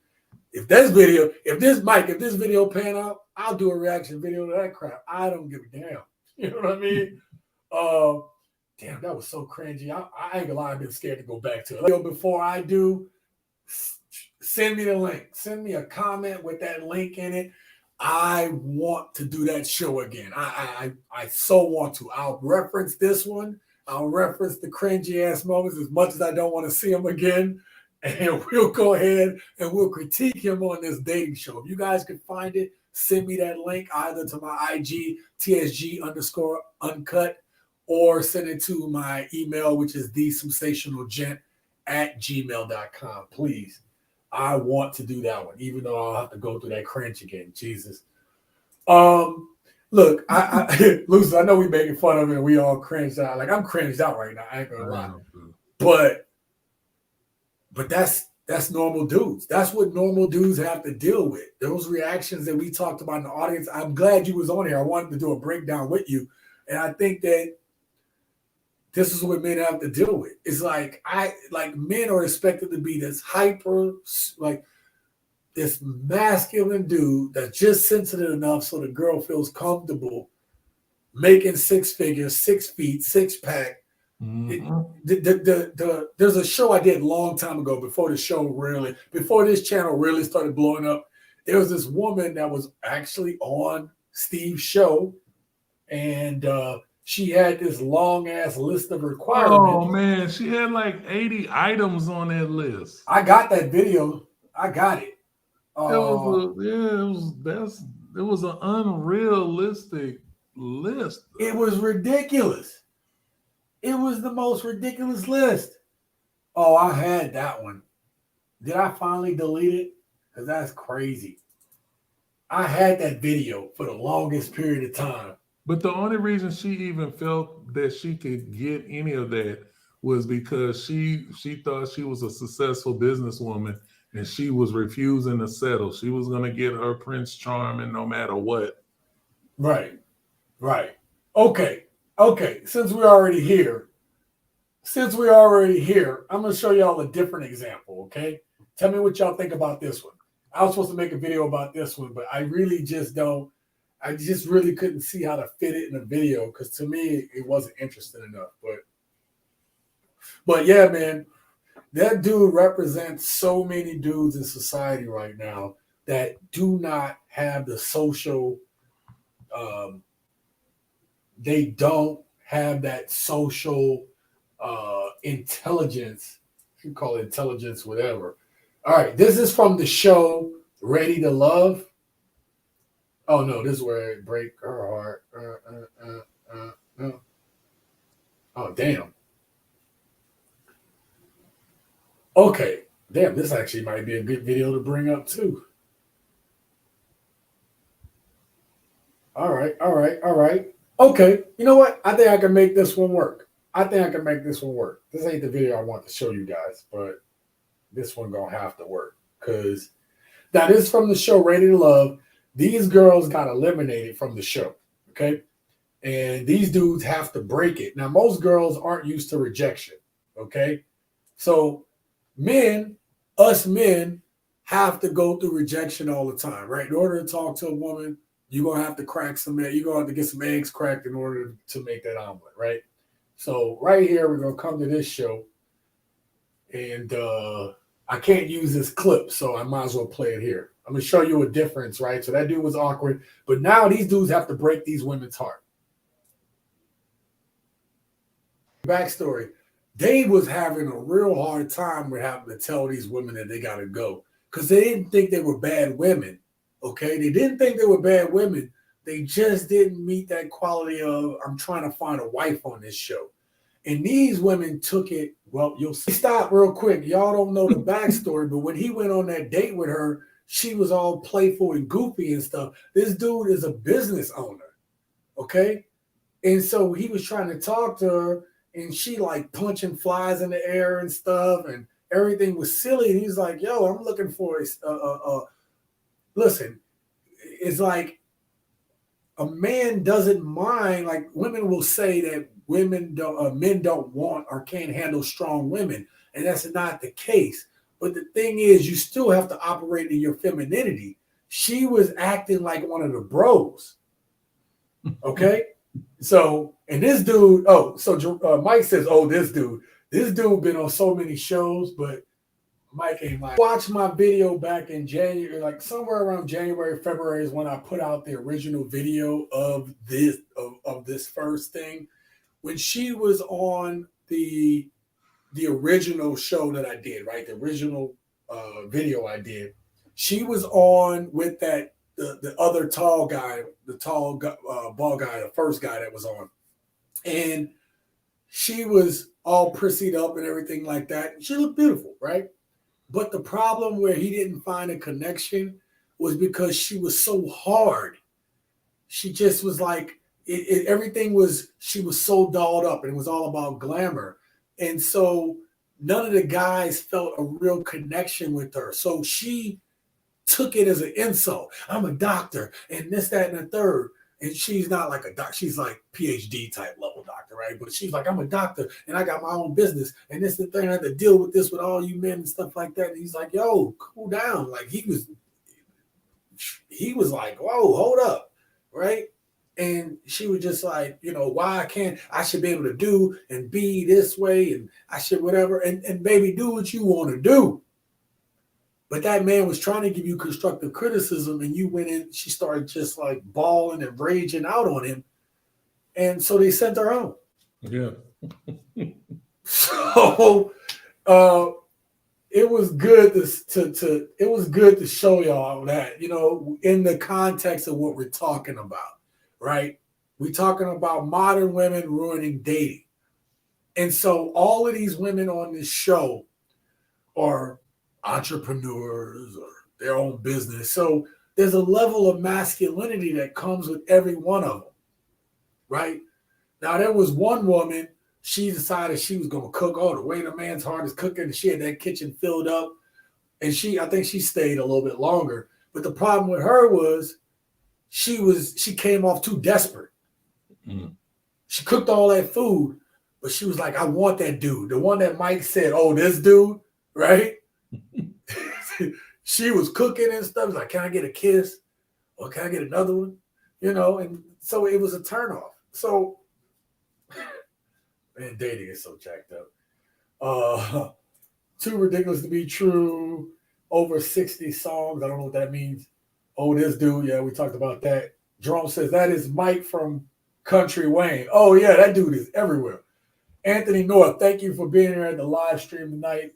if this video pan out, I'll do a reaction video to that crap. I don't give a damn. You know what I mean? Damn, that was so cringy. I ain't gonna lie, I've been scared to go back to it. Before I do, send me the link. Send me a comment with that link in it. I want to do that show again. I so want to. I'll reference this one. I'll reference the cringy ass moments as much as I don't want to see them again. And we'll go ahead and we'll critique him on this dating show. If you guys can find it, send me that link either to my IG, TSG_uncut, or send it to my email, which is thesensationalgent@gmail.com. Please. I want to do that one, even though I'll have to go through that cringe again. Jesus. Look, Lucy, I know we making fun of it and we all cringed out. Like, I'm cringed out right now. I ain't gonna lie. But that's normal dudes. That's what normal dudes have to deal with. Those reactions that we talked about in the audience. I'm glad you was on here. I wanted to do a breakdown with you. And I think that this is what men have to deal with. It's like men are expected to be this hyper, like this masculine dude that's just sensitive enough so the girl feels comfortable making 6 figures, 6 feet, 6-pack. There's a show I did a long time ago before this channel really started blowing up. There was this woman that was actually on Steve's show, and she had this long ass list of requirements. Oh man, she had like 80 items on that list. I got that video. I got it. It was an unrealistic list. It was ridiculous. It was the most ridiculous list. Oh, I had that one. Did I finally delete it? Because that's crazy. I had that video for the longest period of time. But the only reason she even felt that she could get any of that was because she thought she was a successful businesswoman and she was refusing to settle. She was going to get her Prince Charming no matter what. Right. Okay. Since we're already here, I'm going to show y'all a different example, okay? Tell me what y'all think about this one. I was supposed to make a video about this one, but I really just really couldn't see how to fit it in a video because to me, it wasn't interesting enough. But yeah, man, that dude represents so many dudes in society right now that do not have the social, they don't have that social intelligence. You can call it intelligence, whatever. All right, this is from the show Ready to Love. Oh no, this is where it break her heart. Oh damn. Okay, damn. This actually might be a good video to bring up too. All right. Okay, you know what? I think I can make this one work. This ain't the video I want to show you guys, but this one gonna have to work because that is from the show Ready to Love. These girls got eliminated from the show, okay? And these dudes have to break it. Now, most girls aren't used to rejection, okay? So us men have to go through rejection all the time, right? In order to talk to a woman, you're going to have to crack some eggs. You're going to have to get some eggs cracked in order to make that omelet, right? So right here, we're going to come to this show. And I can't use this clip, so I might as well play it here. I'm going to show you a difference, right? So that dude was awkward. But now these dudes have to break these women's heart. Backstory. Dave was having a real hard time with having to tell these women that they got to go because they didn't think they were bad women, okay? They didn't think they were bad women. They just didn't meet that quality of, I'm trying to find a wife on this show. And these women took it, well, you'll see. Stop real quick. Y'all don't know the backstory, but when he went on that date with her, she was all playful and goofy and stuff. This dude is a business owner, okay? And so he was trying to talk to her, and she like punching flies in the air and stuff, and everything was silly. And he's like, yo, I'm looking for listen, it's like a man doesn't mind. Like women will say that men don't want or can't handle strong women, and that's not the case. But the thing is, you still have to operate in your femininity. She was acting like one of the bros. Okay, so and this dude. Oh, so Mike says, "Oh, this dude been on so many shows," but Mike ain't like. Watch my video back in January, like somewhere around January, February is when I put out the original video of this first thing. When she was on the original show that I did, right? The original video I did, she was on with that the other tall guy, the tall bald guy, the first guy that was on, and she was all prissied up and everything like that. She looked beautiful, right? But the problem where he didn't find a connection was because she was so hard. She just was like, everything was, she was so dolled up, and it was all about glamour. And so none of the guys felt a real connection with her. So she took it as an insult. I'm a doctor and this, that, and the third. And she's not like a doctor. She's like PhD type level doctor, right? But she's like, I'm a doctor and I got my own business. And this is the thing, I have to deal with this with all you men and stuff like that. And he's like, yo, cool down. Like he was like, whoa, hold up, right? And she was just like, you know, why I should be able to do and be this way, and I should whatever, and baby, do what you want to do. But that man was trying to give you constructive criticism, and you went in, she started just like bawling and raging out on him. And so they sent her home. Yeah. So it was good to show y'all that, you know, in the context of what we're talking about, right? We're talking about modern women ruining dating. And so all of these women on this show are entrepreneurs or their own business. So there's a level of masculinity that comes with every one of them, right? Now, there was one woman, she decided she was going to cook. Oh, the way the man's heart is cooking, and she had that kitchen filled up. And I think she stayed a little bit longer. But the problem with her was she came off too desperate. Mm-hmm. She cooked all that food, but she was like, I want that dude. The one that Mike said, oh, this dude, right? She was cooking and stuff. Like, can I get a kiss? Or can I get another one? You know, and so it was a turnoff. So, man, dating is so jacked up. Too ridiculous to be true. Over 60 songs. I don't know what that means. Oh, this dude. Yeah, we talked about that. Jerome says that is Mike from Country Wayne. Oh, yeah, that dude is everywhere. Anthony North, thank you for being here at the live stream tonight.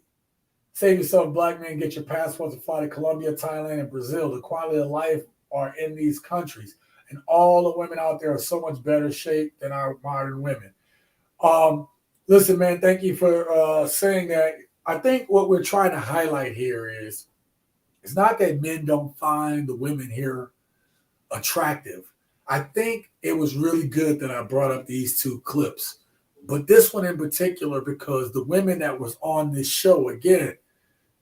Save yourself, black men. Get your passports to fly to Colombia, Thailand, and Brazil. The quality of life are in these countries. And all the women out there are so much better shape than our modern women. Listen, man, thank you for saying that. I think what we're trying to highlight here is it's not that men don't find the women here attractive. I think it was really good that I brought up these two clips. But this one in particular, because the women that was on this show, again,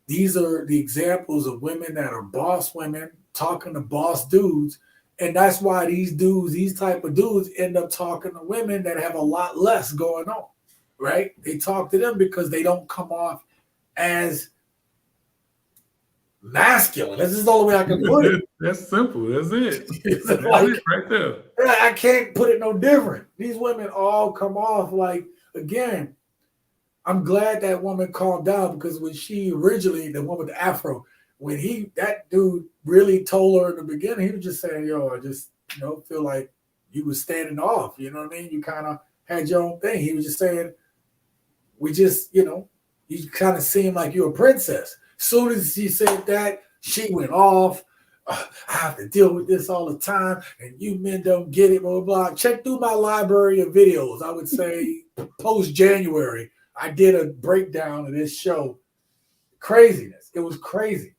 these are the examples of women that are boss women talking to boss dudes. And that's why these type of dudes end up talking to women that have a lot less going on, right? They talk to them because they don't come off as masculine. This is the only way I can put it. That's simple. That's it. That's like, it right there. I can't put it no different. These women all come off like, again, I'm glad that woman calmed down, because when she originally, the one with the afro, when that dude really told her in the beginning, he was just saying, yo, I just, feel like you was standing off. You know what I mean? You kind of had your own thing. He was just saying, we just, you kind of seemed like you're a princess. Soon as she said that, she went off. I have to deal with this all the time, and you men don't get it, blah, blah, blah. Check through my library of videos. I would say post January, I did a breakdown of this show. Craziness. It was crazy.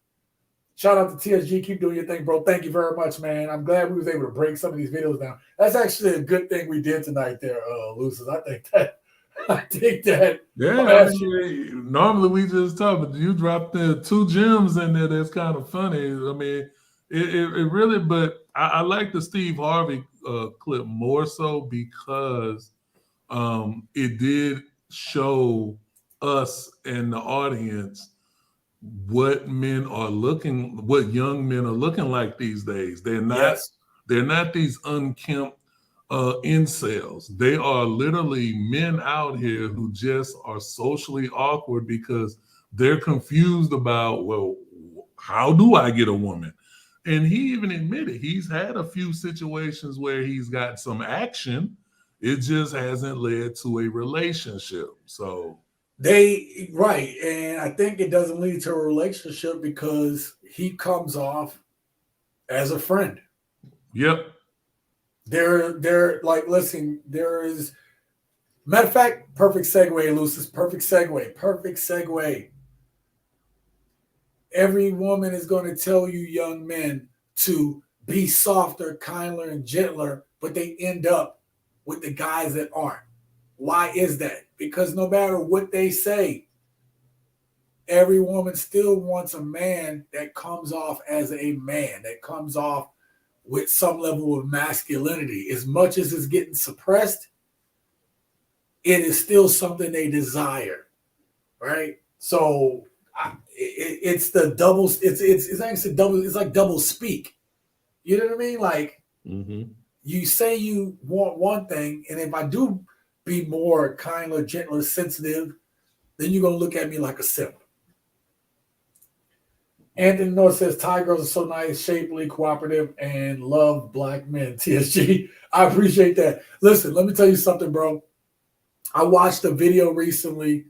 Shout out to TSG. Keep doing your thing, bro. Thank you very much, man. I'm glad we was able to break some of these videos down. That's actually a good thing we did tonight there, Lucis. I think that. Yeah, normally we just talk, but you dropped the 2 gems in there. That's kind of funny. I mean, it really, but I like the Steve Harvey clip more so because it did show us and the audience what young men are looking like these days. They're not these unkempt incels. They are literally men out here who just are socially awkward because they're confused about, well, how do I get a woman? And he even admitted he's had a few situations where he's got some action. It just hasn't led to a relationship. So Right. And I think it doesn't lead to a relationship because he comes off as a friend. Yep. They're like, listen, there is, matter of fact, perfect segue, Lucis, perfect segue. Every woman is going to tell you young men to be softer, kinder, and gentler, but they end up with the guys that aren't. Why is that? Because no matter what they say, every woman still wants a man that comes off as a man, that comes off with some level of masculinity. As much as it's getting suppressed, it is still something they desire, right? So it's the double. It's like double speak. You know what I mean? Like you say you want one thing, and if I do be more kinder, gentler, sensitive, then you're gonna look at me like a simp. Anthony North says Thai girls are so nice, shapely, cooperative, and love black men. TSG, I appreciate that. Listen, let me tell you something, bro. I watched a video recently,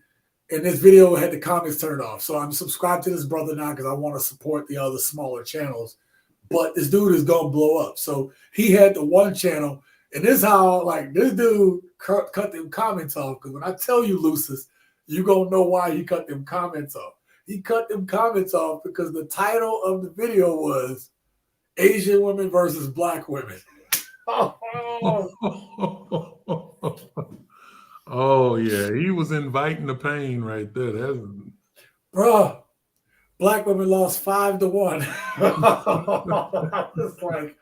and this video had the comments turned off. So I'm subscribed to this brother now because I want to support the other smaller channels. But this dude is gonna blow up. So he had the one channel, and this is how this dude cut them comments off. Because when I tell you, Lucis, you gonna know why he cut them comments off. He cut them comments off because the title of the video was Asian women versus black women. Oh yeah, he was inviting the pain right there. Bruh, black women lost 5-1. I was like,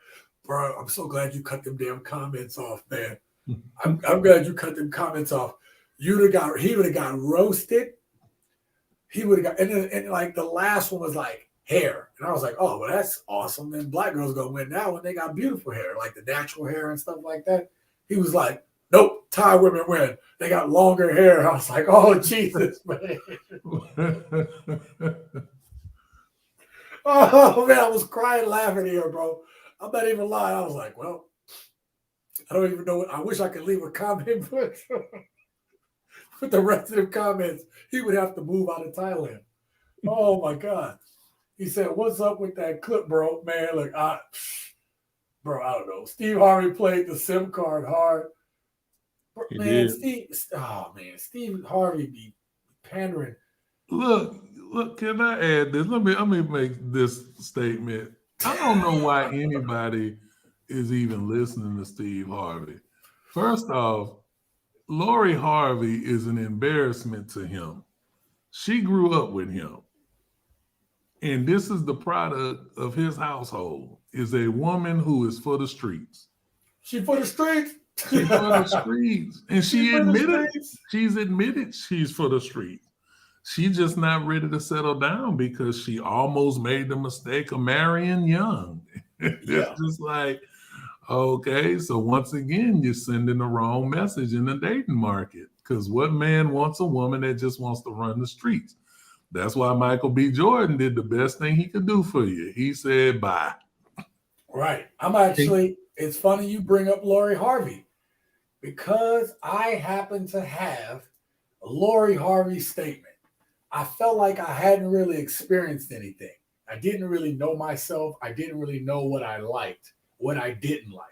bro, I'm so glad you cut them damn comments off, man. I'm glad you cut them comments off. He would have got roasted. He would have got, and like the last one was like hair. And I was like, oh, well, that's awesome. Then black girls gonna win now when they got beautiful hair, like the natural hair and stuff like that. He was like, nope, Thai women win. They got longer hair. I was like, oh, Jesus, man. Oh, man, I was crying laughing here, bro. I'm not even lying. I was like, well, I don't even know. I wish I could leave a comment, but with the rest of the comments, he would have to move out of Thailand. Oh, my God. He said, what's up with that clip, bro? Man, look, I don't know. Steve Harvey played the SIM card hard. Man, Steve Harvey be pandering. Look, can I add this? Let me make this statement. I don't know why anybody is even listening to Steve Harvey. First off, Lori Harvey is an embarrassment to him. She grew up with him. And this is the product of his household, is a woman who is for the streets. She for the streets? She's for the streets. And she's admitted she's for the streets. She's just not ready to settle down because she almost made the mistake of marrying young. It's just like, okay, so once again, you're sending the wrong message in the dating market. Because what man wants a woman that just wants to run the streets? That's why Michael B. Jordan did the best thing he could do for you. He said, bye. Right. It's funny you bring up Lori Harvey because I happen to have a Lori Harvey statement. I felt like I hadn't really experienced anything. I didn't really know myself. I didn't really know what I liked, what I didn't like,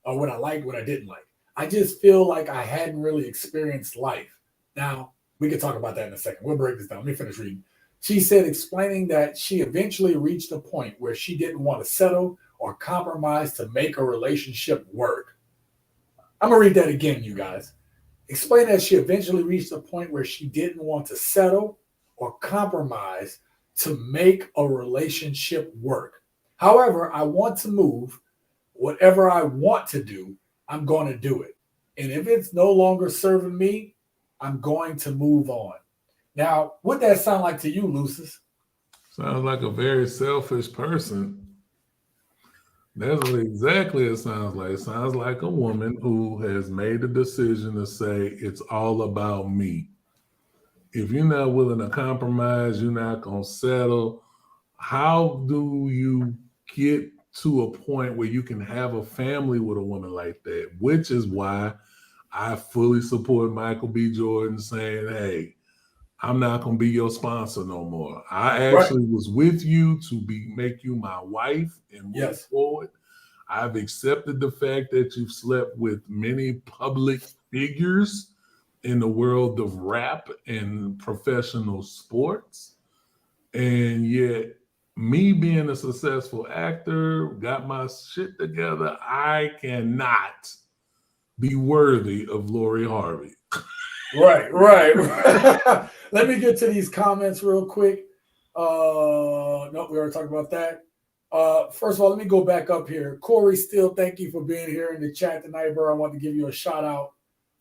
or what I liked, what I didn't like. I just feel like I hadn't really experienced life. Now, we can talk about that in a second. We'll break this down. Let me finish reading. She said, explaining that she eventually reached a point where she didn't want to settle or compromise to make a relationship work. I'm going to read that again, you guys. Explain that she eventually reached a point where she didn't want to settle or compromise to make a relationship work. However, I want to move. Whatever I want to do, I'm going to do it. And if it's no longer serving me, I'm going to move on. Now, what that sound like to you, Lucis? Sounds like a very selfish person. That's what exactly it sounds like. It sounds like a woman who has made a decision to say, it's all about me. If you're not willing to compromise, you're not going to settle. How do you get to a point where you can have a family with a woman like that? Which is why I fully support Michael B. Jordan saying, hey, I'm not going to be your sponsor no more. I actually was with you to make you my wife and move forward. I've accepted the fact that you've slept with many public figures in the world of rap and professional sports. And yet, me being a successful actor, got my shit together, I cannot be worthy of Lori Harvey. Right. Let me get to these comments real quick. No, we already talked about that. First of all, let me go back up here. Corey Steele, thank you for being here in the chat tonight, bro. I want to give you a shout out.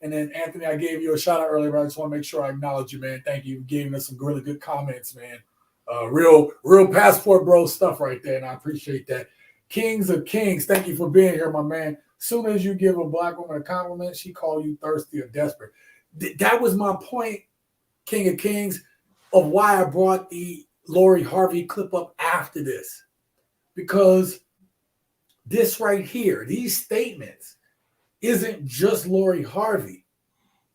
And then Anthony, I gave you a shout out earlier, but I just want to make sure I acknowledge you, man. Thank you for giving us some really good comments, man. Real passport bro stuff right there, and I appreciate that. Kings of Kings, thank you for being here, my man. Soon as you give a black woman a compliment, she call you thirsty or desperate. That was my point, King of Kings, of why I brought the Lori Harvey clip up after this. Because this right here, these statements, isn't just Lori Harvey.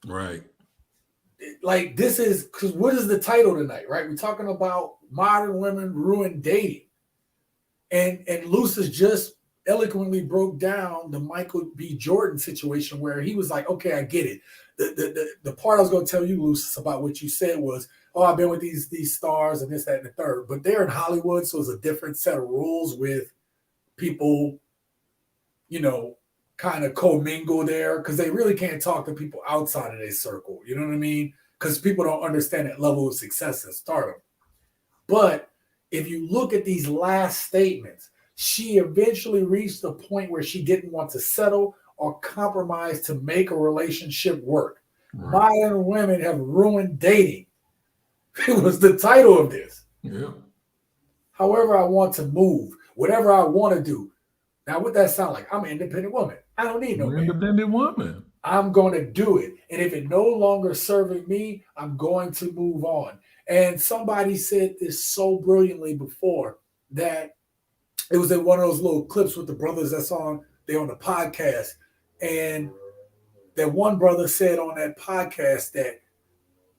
Right. Like, this is, because what is the title tonight, right? We're talking about modern women ruin dating. And Lucis just eloquently broke down the Michael B. Jordan situation where he was like, okay, I get it. The part I was going to tell you, Lucis, about what you said was, oh, I've been with these stars and this, that, and the third. But they're in Hollywood, so it's a different set of rules with people, you know, kind of commingle there because they really can't talk to people outside of their circle. You know what I mean? Because people don't understand that level of success and stardom. But if you look at these last statements, she eventually reached a point where she didn't want to settle or compromise to make a relationship work. Right. Modern women have ruined dating. It was the title of this. Yeah. However, I want to move, whatever I want to do. Now, what that sound like? I'm an independent woman. I don't need no man. Independent woman. I'm going to do it. And if it no longer serving me, I'm going to move on. And somebody said this so brilliantly before that it was in one of those little clips with the brothers that's on the podcast. And that one brother said on that podcast that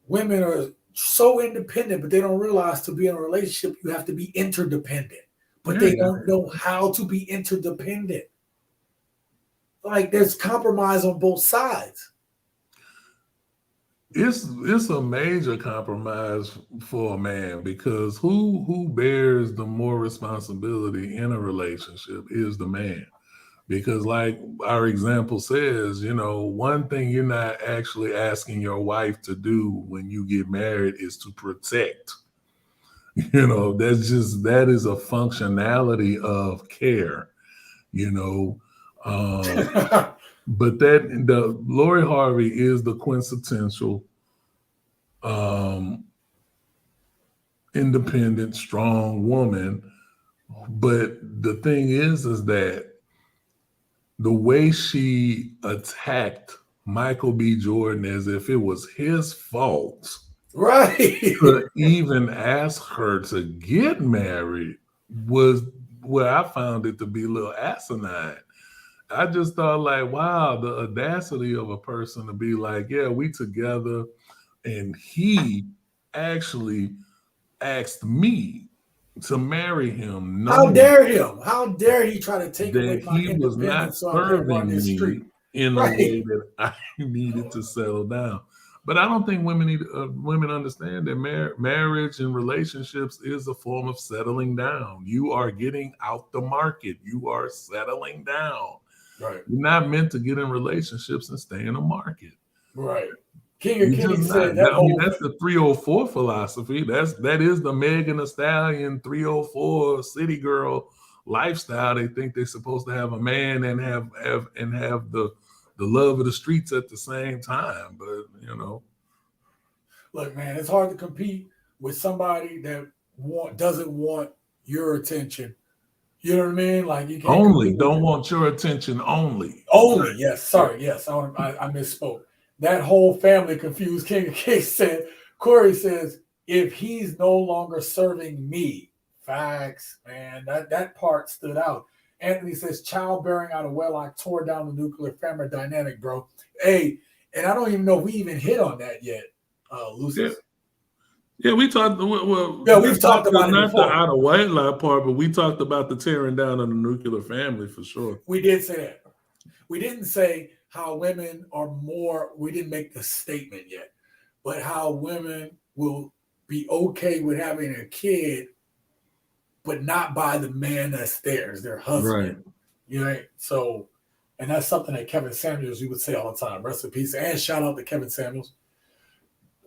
women are so independent, but they don't realize to be in a relationship, you have to be interdependent. But they don't know how to be interdependent. Like, there's compromise on both sides. It's a major compromise for a man because who bears the more responsibility in a relationship is the man. Because like our example says, you know, one thing you're not actually asking your wife to do when you get married is to protect. You know, that is a functionality of care, you know. But the Lori Harvey is the quintessential independent, strong woman. But the thing is that the way she attacked Michael B. Jordan as if it was his fault, right, to even ask her to get married was where I found it to be a little asinine. I just thought, like, wow, the audacity of a person to be like, yeah, we together, and he actually asked me to marry him. How dare him? How dare he try to take away my independence so I can run this street? in a way that I needed to settle down. But I don't think women understand that marriage and relationships is a form of settling down. You are getting out the market. You are settling down. Right. You're not meant to get in relationships and stay in the market. Right. King of Kings said that. I mean, that's the 304 philosophy. That is the Megan Thee Stallion 304 city girl lifestyle. They think they're supposed to have a man and have the love of the streets at the same time. But look, man, it's hard to compete with somebody that doesn't want your attention. You know what I mean? Like you can't don't want your attention only. Only, yes. Sorry, yes. I misspoke. That whole family confused. King of Kings said, Corey says, if he's no longer serving me, facts, man. That part stood out. Anthony says, childbearing out of wedlock tore down the nuclear family dynamic, bro. Hey, and I don't even know if we even hit on that yet, Lucius. Yeah, we talked. Well, yeah, we've talked about not it before. The out of wedlock part, but we talked about the tearing down of the nuclear family for sure. We did say that. We didn't say how women are more. We didn't make the statement yet, but how women will be okay with having a kid, but not by the man that's theirs, their husband. Right. You know, so, and that's something that Kevin Samuels, you would say all the time. Rest in peace, and shout out to Kevin Samuels.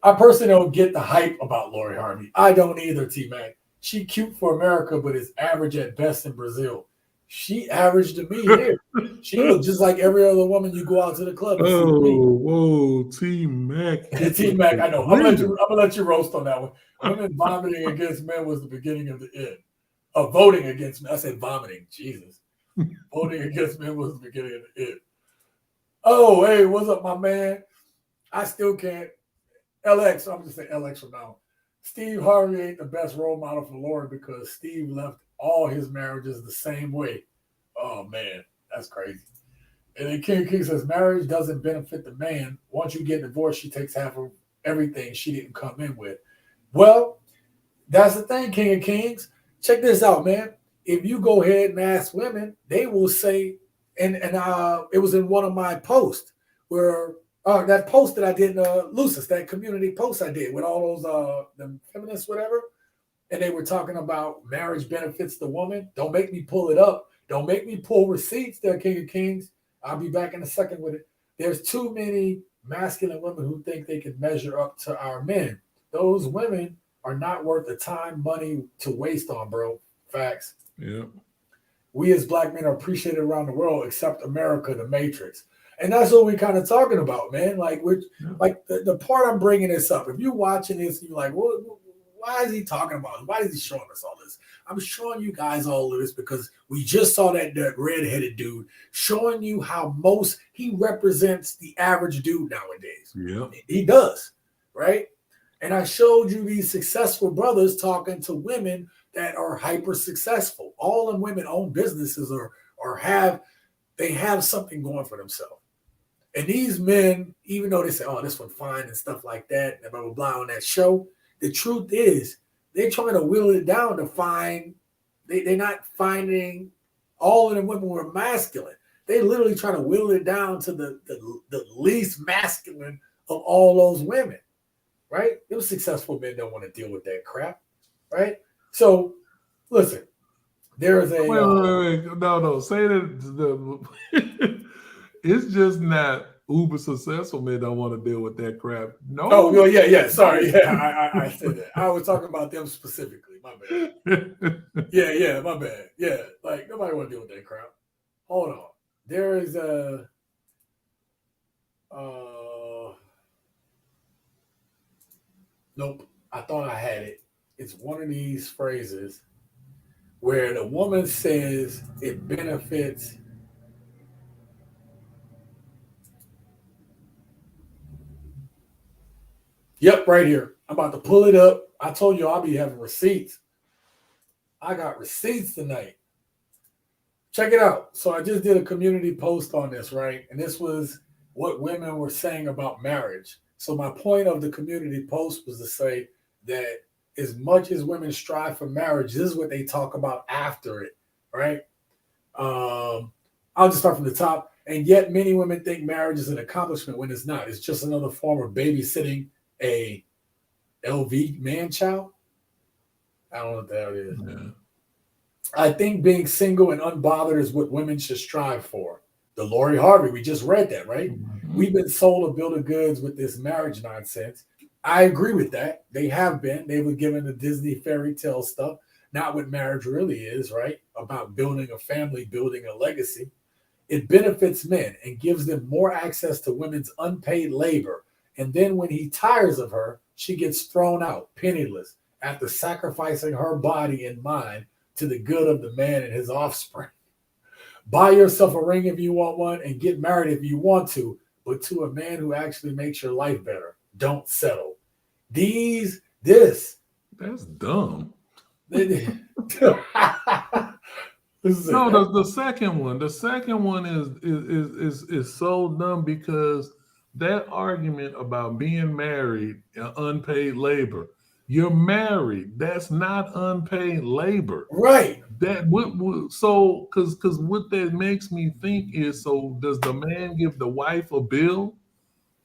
I personally don't get the hype about Lori Harvey. I don't either, T-Mac. She cute for America, but is average at best in Brazil. She average to me here. She looks just like every other woman you go out to the club and see. Whoa, T-Mac. T-Mac, I know. I'm gonna let you roast on that one. Women vomiting against men was the beginning of the end. Voting against men. I said vomiting. Jesus. Voting against men was the beginning of the end. Oh, hey, what's up, my man? I still can't. LX, I'm just saying LX from now. Steve Harvey ain't the best role model for Lori because Steve left all his marriages the same way. Oh, man, that's crazy. And then King says, marriage doesn't benefit the man. Once you get divorced, she takes half of everything she didn't come in with. Well, that's the thing, King of Kings. Check this out, man. If you go ahead and ask women, they will say, and it was in one of my posts where that post that I did, Lucis, that community post I did with all those the feminists, whatever, and they were talking about marriage benefits the woman. Don't make me pull it up. Don't make me pull receipts there, King of Kings. I'll be back in a second with it. There's too many masculine women who think they can measure up to our men. Those women are not worth the time, money to waste on, bro. Facts. Yeah. We as black men are appreciated around the world, except America, the Matrix. And that's what we're kind of talking about, man. Like, like the part I'm bringing this up. If you're watching this, you're like, well, why is he talking about it? Why is he showing us all this? I'm showing you guys all of this because we just saw that redheaded dude showing you how he represents the average dude nowadays. Yeah, he does, right? And I showed you these successful brothers talking to women that are hyper successful. All them women own businesses or have something going for themselves. And these men, even though they say, oh, this one fine and stuff like that, and blah, blah, blah on that show, the truth is they're trying to whittle it down to find, they're not finding all of them women were masculine. They literally trying to whittle it down to the least masculine of all those women, right? Those successful men don't want to deal with that crap, right? So, listen, there is a... Wait. No. Say that it's just not uber successful men don't want to deal with that crap. No. Oh, yeah. Sorry. Yeah, I said that. I was talking about them specifically. My bad. Yeah, my bad. Yeah, like nobody want to deal with that crap. Hold on. There is a... Nope. I thought I had it. It's one of these phrases where the woman says it benefits... Yep, right here. I'm about to pull it up. I told you I'll be having receipts. I got receipts tonight. Check it out. So I just did a community post on this, right? And this was what women were saying about marriage. So my point of the community post was to say that as much as women strive for marriage, this is what they talk about after it, right? I'll just start from the top. And yet many women think marriage is an accomplishment when it's not. It's just another form of babysitting a LV man child. I don't know what the hell it is. Yeah. I think being single and unbothered is what women should strive for. The Lori Harvey, we just read that, right? Mhm. We've been sold a bill of goods with this marriage nonsense. I agree with that. They have been. They were given the Disney fairy tale stuff, not what marriage really is, right? About building a family, building a legacy. It benefits men and gives them more access to women's unpaid labor. And then when he tires of her, she gets thrown out, penniless, after sacrificing her body and mind to the good of the man and his offspring. Buy yourself a ring if you want one and get married if you want to, but to a man who actually makes your life better. Don't settle. This. That's dumb. This is No, the second one. The second one is so dumb because that argument about being married and unpaid labor. You're married. That's not unpaid labor. right. That so because what that makes me think is, so does the man give the wife a bill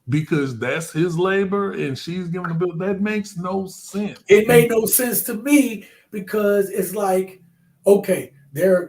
because that's his labor and she's giving the bill? That makes no sense. It made no sense to me because it's like, okay,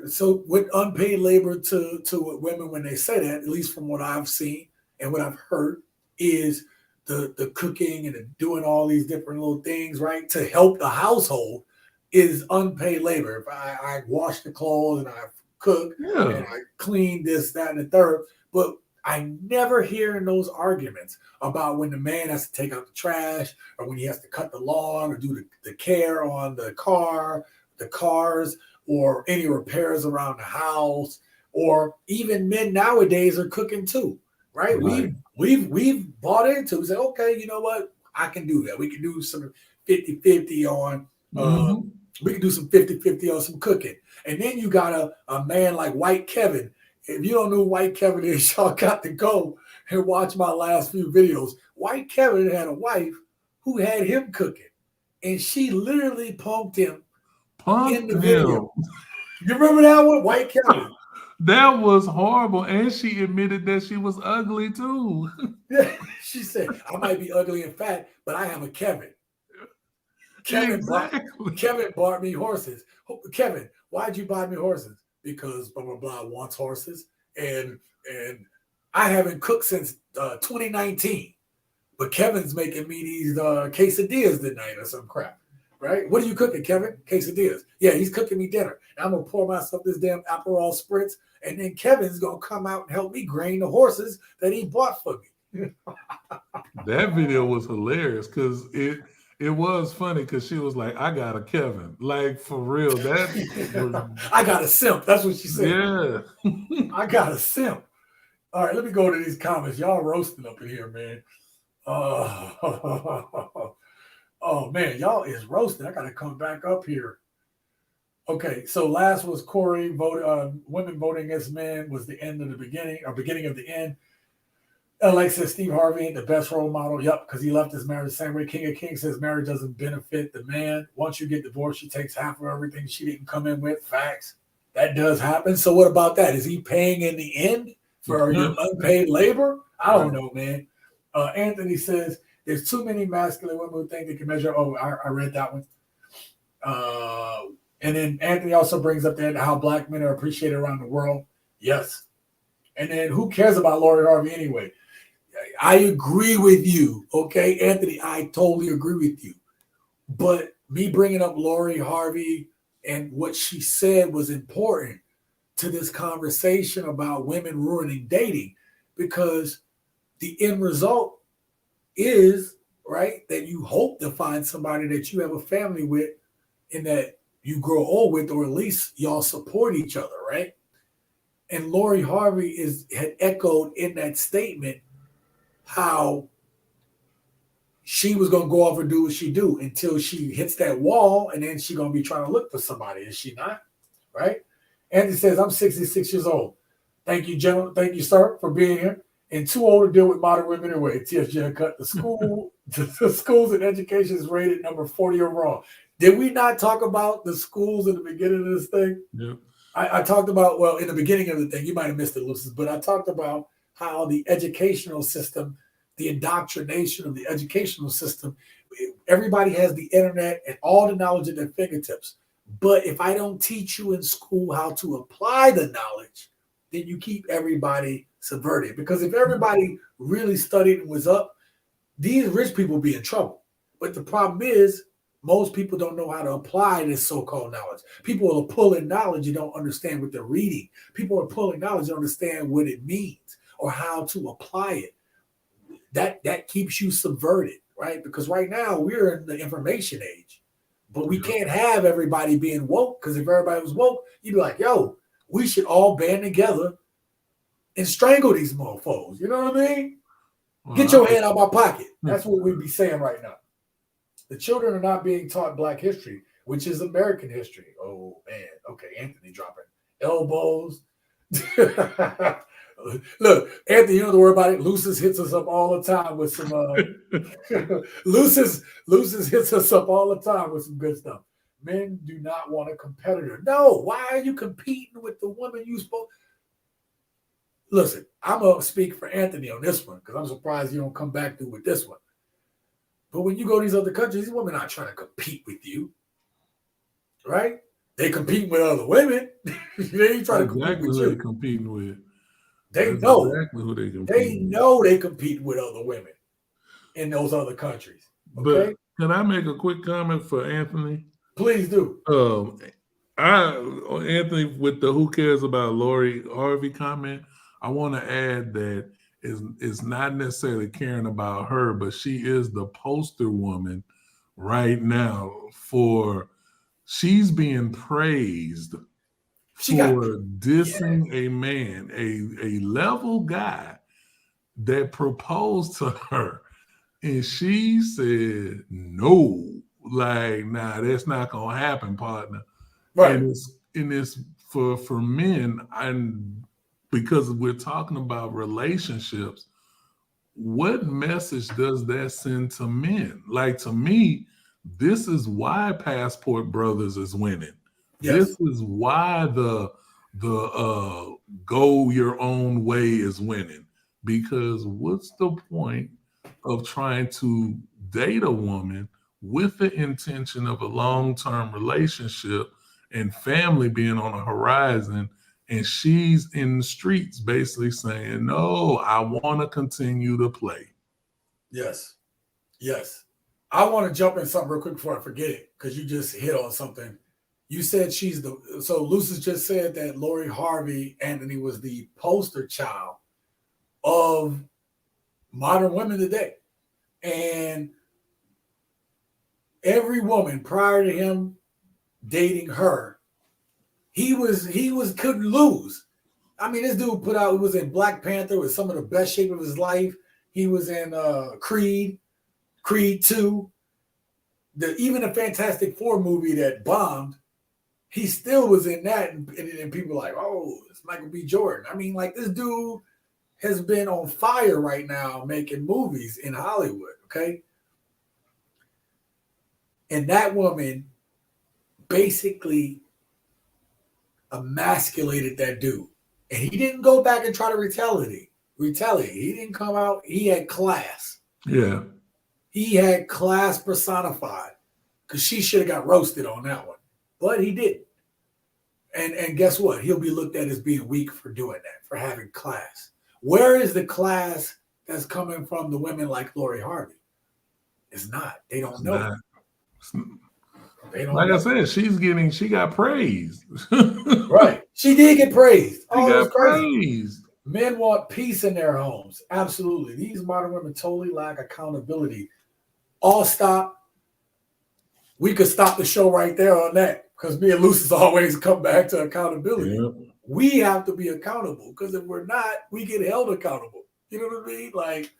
so with unpaid labor to women when they say that, at least from what I've seen and what I've heard, is the cooking and the doing all these different little things, right, to help the household is unpaid labor. If I wash the clothes and I cook and I clean this, that, and the third, but I never hear in those arguments about when the man has to take out the trash or when he has to cut the lawn or do the care on the cars, or any repairs around the house, or even men nowadays are cooking too, right? We've bought into it. We say, okay, you know what? I can do that. We can do some 50-50 on we can do some 50-50 on some cooking. And then you got a man like White Kevin. If you don't know who White Kevin is, y'all got to go and watch my last few videos. White Kevin had a wife who had him cooking, and she literally punked him in the video. You remember that one, White Kevin? That was horrible, and she admitted that she was ugly too. She said, "I might be ugly and fat, but I have a Kevin." Kevin bought me horses. Kevin, why'd you buy me horses? Because blah blah blah wants horses, and I haven't cooked since 2019. But Kevin's making me these quesadillas tonight or some crap. Right? What are you cooking, Kevin? Quesadillas. Yeah, he's cooking me dinner. I'm going to pour myself this damn Aperol Spritz, and then Kevin's going to come out and help me grain the horses that he bought for me. That video was hilarious because it was funny because she was like, I got a Kevin. Like, for real. I got a simp. That's what she said. Yeah. I got a simp. All right, let me go to these comments. Y'all roasting up in here, man. Oh man, y'all is roasting. I gotta come back up here. Okay, so last was Corey women voting against men was the end of the beginning, or beginning of the end. Alex says Steve Harvey ain't the best role model. Yep, because he left his marriage the same way. King of Kings says marriage doesn't benefit the man. Once you get divorced, she takes half of everything she didn't come in with. Facts. That does happen. So what about that? Is he paying in the end for your unpaid labor? I don't know, man. Anthony says there's too many masculine women who think they can measure. Oh, I read that one. And then Anthony also brings up that how black men are appreciated around the world. Yes. And then who cares about Lori Harvey anyway? I agree with you. Okay, Anthony, I totally agree with you. But me bringing up Lori Harvey and what she said was important to this conversation about women ruining dating, because the end result is, right, that you hope to find somebody that you have a family with and that you grow old with, or at least y'all support each other, right? And Lori Harvey had echoed in that statement how she was going to go off and do what she do until she hits that wall, and then she's going to be trying to look for somebody. Is she not? Right? Anthony says, I'm 66 years old. Thank you, gentlemen. Thank you, sir, for being here. And too old to deal with modern women anyway. TFG cut the school. The schools and education is rated number 40 overall. Did we not talk about the schools in the beginning of this thing? Yep. I talked about, well, in the beginning of the thing, you might have missed it, Lucis, but I talked about how the educational system, the indoctrination of the educational system, everybody has the internet and all the knowledge at their fingertips. But if I don't teach you in school how to apply the knowledge, then you keep everybody subverted. Because if everybody really studied and was up, these rich people be in trouble. But the problem is, most people don't know how to apply this so-called knowledge. People are pulling knowledge and don't understand what they're reading. People are pulling knowledge and understand what it means or how to apply it. That keeps you subverted, right? Because right now we're in the information age, but we can't have everybody being woke, because if everybody was woke, you'd be like, yo, we should all band together and strangle these mofos. You know what I mean? Well, Get your hand out of my pocket. That's what we'd be saying right now. The children are not being taught Black history, which is American history. Oh, man. Okay, Anthony dropping elbows. Look, Anthony, you don't have to worry about it. Lucis hits us up all the time with some Lucis hits us up all the time with some good stuff. Men do not want a competitor. No, why are you competing with the woman you supposed? Listen, I'm gonna speak for Anthony on this one because I'm surprised you don't come back through with this one. But when you go to these other countries, these women are not trying to compete with you, right? They compete with other women. They ain't trying to compete with you. They're competing with. They That's know exactly who they compete they with. know they compete with other women in those other countries. Okay, But can I make a quick comment for Anthony? please do. Anthony, with the "Who cares about Lori Harvey" comment, I want to add that it's not necessarily caring about her, but she is the poster woman right now for. She's being praised for dissing a man, a level guy that proposed to her, and she said no, like, nah, that's not gonna happen, partner. Right. And it's for men, and because we're talking about relationships, what message does that send to men? Like, to me, this is why Passport Brothers is winning. Yes. This is why the go your own way is winning. Because what's the point of trying to date a woman with the intention of a long-term relationship and family being on the horizon, and she's in the streets basically saying, no, I want to continue to play. Yes. Yes. I want to jump in something real quick before I forget it, because you just hit on something. You said so Lucis just said that Lori Harvey, Anthony, was the poster child of modern women today. And every woman prior to him dating her, he couldn't lose. I mean, this dude was in Black Panther with some of the best shape of his life. He was in Creed 2, even the Fantastic Four movie that bombed, he still was in that, and people were like, oh, it's Michael B. Jordan. I mean, like, this dude has been on fire right now making movies in Hollywood, okay? And that woman basically emasculated that dude. And he didn't go back and try to retaliate. He didn't come out. He had class. Yeah. He had class personified, because she should have got roasted on that one. But he didn't. And guess what? He'll be looked at as being weak for doing that, for having class. Where is the class that's coming from the women like Lori Harvey? It's not. They don't know. They don't like know. I said, she got praised. Right. She did get praised. She got praised. Men want peace in their homes. Absolutely. These modern women totally lack accountability. All stop. We could stop the show right there on that, because me and Lucis always come back to accountability. Yep. We have to be accountable, because if we're not, we get held accountable. You know what I mean? Like,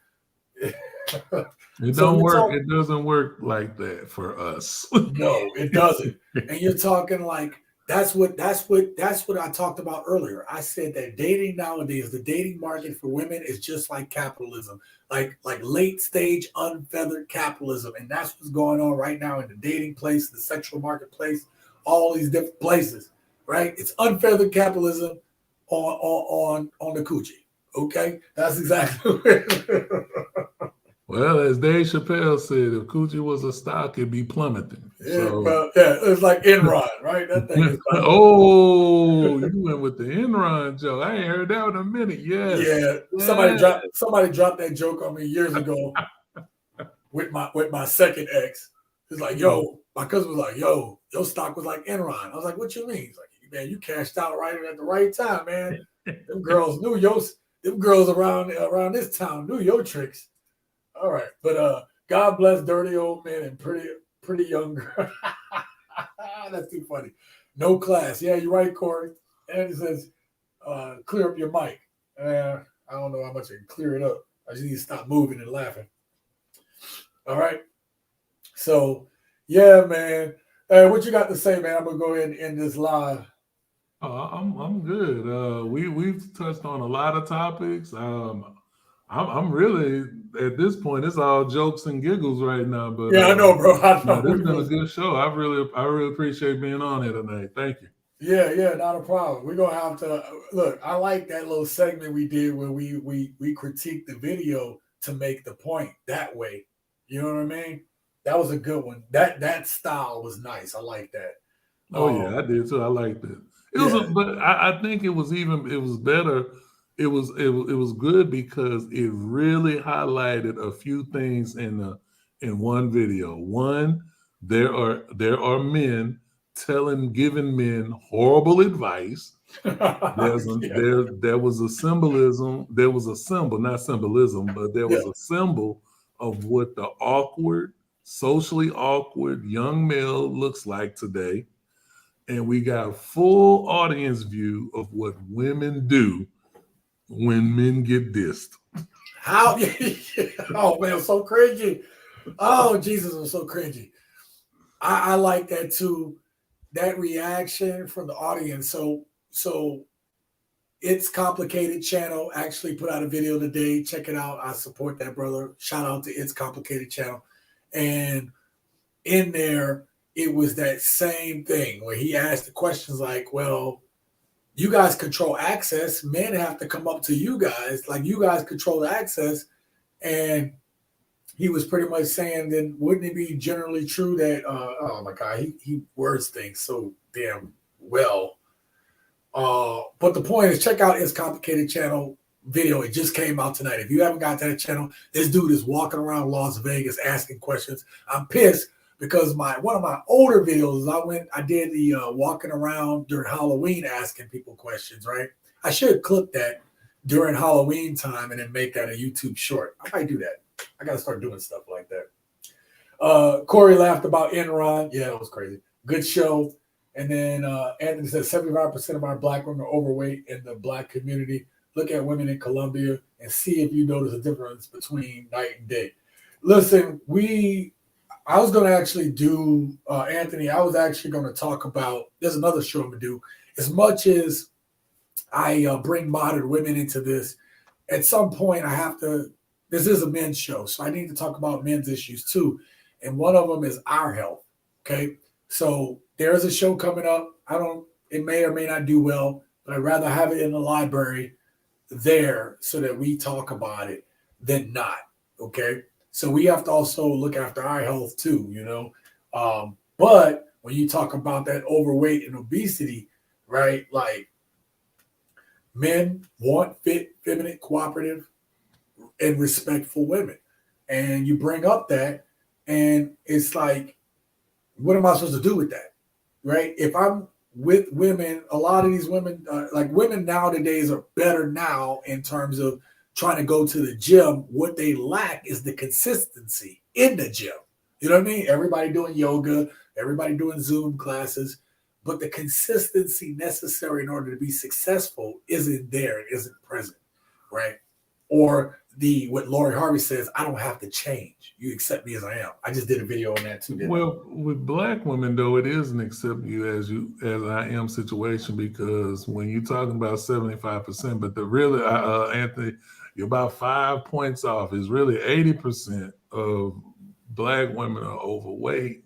it don't work. It doesn't work like that for us. No, it doesn't. And you're talking like that's what I talked about earlier. I said that dating nowadays, the dating market for women is just like capitalism, like late stage unfeathered capitalism, and that's what's going on right now in the dating place, the sexual marketplace, all these different places. right? It's unfeathered capitalism on the coochie. Okay, that's exactly what it is. Well, as Dave Chappelle said, if coochie was a stock, it'd be plummeting. Yeah, well, yeah, it's like Enron, right? That thing is like, oh, you went with the Enron joke. I ain't heard that in a minute. Yes. yeah. Yes. Somebody dropped that joke on me years ago with my second ex. It's like, yo, my cousin was like, yo, your stock was like Enron. I was like, what you mean? He's like, man, you cashed out right at the right time, man. Them girls knew them girls around this town knew your tricks. All right, but God bless dirty old men and pretty young girl. That's too funny. No class. Yeah, you're right, Corey. And it says, clear up your mic. I don't know how much I can clear it up. I just need to stop moving and laughing. All right. So, yeah, man. What you got to say, man? I'm gonna go ahead and end this live. I'm good. We've touched on a lot of topics. I'm really at this point. It's all jokes and giggles right now. But yeah, I know, bro. I know. This has been a good show. I really appreciate being on here tonight. Thank you. Yeah, not a problem. We're gonna have to look. I like that little segment we did where we critiqued the video to make the point that way. You know what I mean? That was a good one. That style was nice. I like that. Oh yeah, I did too. I liked it. But I think it was better. It was good because it really highlighted a few things in one video. One, there are men giving men horrible advice. There was a symbolism. There was a symbol, not symbolism, but there was a symbol of what the socially awkward young male looks like today. And we got a full audience view of what women do when men get dissed. How? Oh man, so cringy. Oh Jesus, I'm so cringy. I like that too. That reaction from the audience. So It's Complicated channel actually put out a video today. Check it out. I support that brother. Shout out to It's Complicated channel. And in there, it was that same thing where he asked the questions like, well, you guys control access. Men have to come up to you guys. Like, you guys control the access. And he was pretty much saying, then wouldn't it be generally true that, oh my God, he words things so damn well. But the point is, check out It's Complicated channel video. It just came out tonight. If you haven't got that channel, this dude is walking around Las Vegas asking questions. I'm pissed because one of my older videos, I did the walking around during Halloween asking people questions, right? I should clip that during Halloween time and then make that a YouTube short. I might do that. I got to start doing stuff like that. Corey laughed about Enron. Yeah, that was crazy. Good show. And then Anthony says 75% of our Black women are overweight in the Black community. Look at women in Colombia and see if you notice a difference between night and day. Listen, I was going to actually do, Anthony, I was actually going to talk about, there's another show I'm going to do. As much as I bring modern women into this, at some point this is a men's show, so I need to talk about men's issues too. And one of them is our health, okay? So there's a show coming up. It may or may not do well, but I'd rather have it in the library there so that we talk about it than not, okay? So we have to also look after our health too, you know? But when you talk about that overweight and obesity, right? Like, men want fit, feminine, cooperative, and respectful women. And you bring up that, and it's like, what am I supposed to do with that? Right? If I'm with women, a lot of these women, like women nowadays are better now in terms of trying to go to the gym. What they lack is the consistency in the gym. You know what I mean? Everybody doing yoga, everybody doing Zoom classes, but the consistency necessary in order to be successful isn't there, it isn't present, right? Or what Lori Harvey says, I don't have to change. You accept me as I am. I just did a video on that too. Well, with Black women though, it is an accept you as I am situation, because when you're talking about 75%, but the really Anthony, you're about 5 points off. It's really 80% of Black women are overweight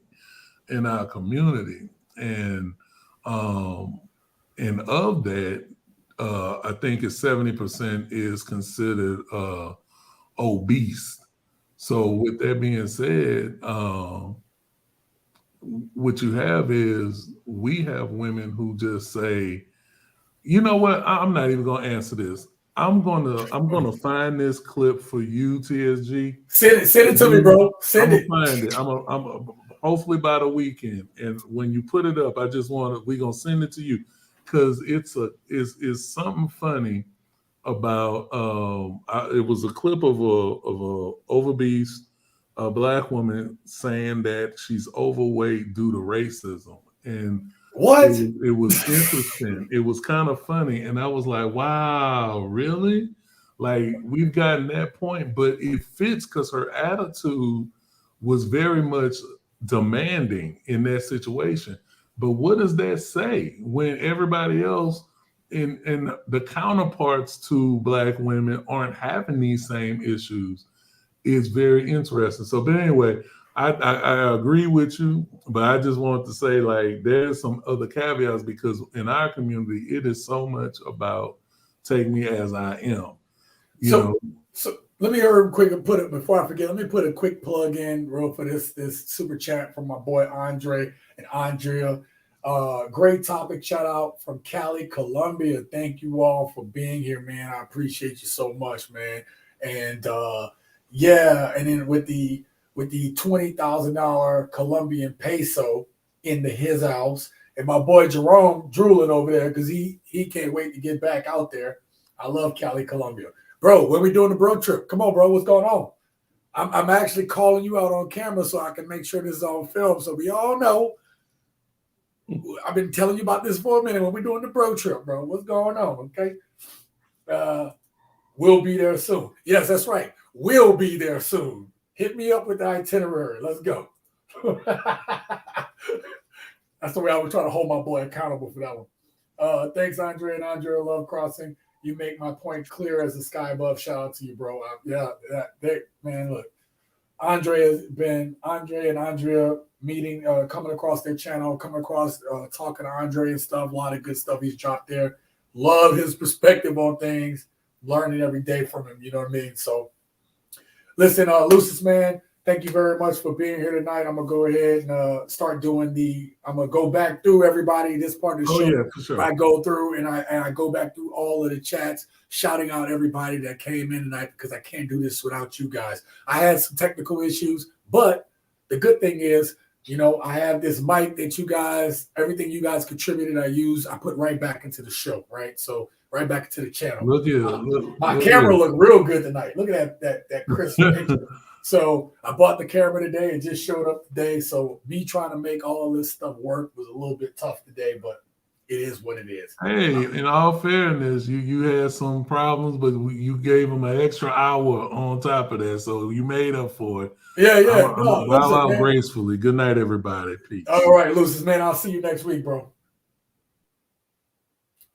in our community, and And of that, I think it's 70% is considered obese. So with that being said, what you have is we have women who just say, you know what? I'm not even gonna answer this. I'm gonna find this clip for you, TSG. Send it to me, bro. Send it. Find it. I'm hopefully by the weekend. And when you put it up, we're gonna send it to you because it's something funny about it was a clip of a obese black woman saying that she's overweight due to racism. And what? It was interesting. It was kind of funny. And I was like, wow, really? Like, we've gotten that point, but it fits because her attitude was very much demanding in that situation. But what does that say when everybody else and the counterparts to black women aren't having these same issues? Is very interesting. So, but anyway, I agree with you, but I just wanted to say, like, there's some other caveats because in our community, it is so much about take me as I am. So let me quick and put it before I forget. Let me put a quick plug in real for this super chat from my boy Andre and Andrea. Great topic. Shout out from Cali, Colombia. Thank you all for being here, man. I appreciate you so much, man. And yeah, and then with the $20,000 Colombian peso into his house, and my boy Jerome drooling over there because he can't wait to get back out there. I love Cali, Colombia. Bro, when we doing the bro trip? Come on, bro. What's going on? I'm actually calling you out on camera so I can make sure this is on film so we all know. I've been telling you about this for a minute when we're doing the bro trip, bro. What's going on, okay? We'll be there soon. Yes, that's right. We'll be there soon. Hit me up with the itinerary. Let's go. That's the way I was trying to hold my boy accountable for that one. Thanks, Andre and Andrea Love Crossing. You make my point clear as the sky above. Shout out to you, bro. Man, look. Andre and Andrea meeting, coming across their channel, coming across, talking to Andre and stuff. A lot of good stuff he's dropped there. Love his perspective on things. Learning every day from him. You know what I mean? So, listen, Lucis, man, thank you very much for being here tonight. I'm going to go ahead and start doing I'm going to go back through everybody, this part of the show. Yeah, for sure. I go through and I go back through all of the chats, shouting out everybody that came in tonight because I can't do this without you guys. I had some technical issues, but the good thing is, you know, I have this mic that you guys, everything you guys contributed, I put right back into the show, right? So right back into the channel. My camera looked real good tonight. Look at that crisp picture. So I bought the camera today and just showed up today. So me trying to make all this stuff work was a little bit tough today, but it is what it is. Hey, in all fairness, you had some problems, but you gave them an extra hour on top of that, so you made up for it. Yeah. Bow out gracefully. Good night, everybody. Peace. All right, Lucis, man. I'll see you next week, bro.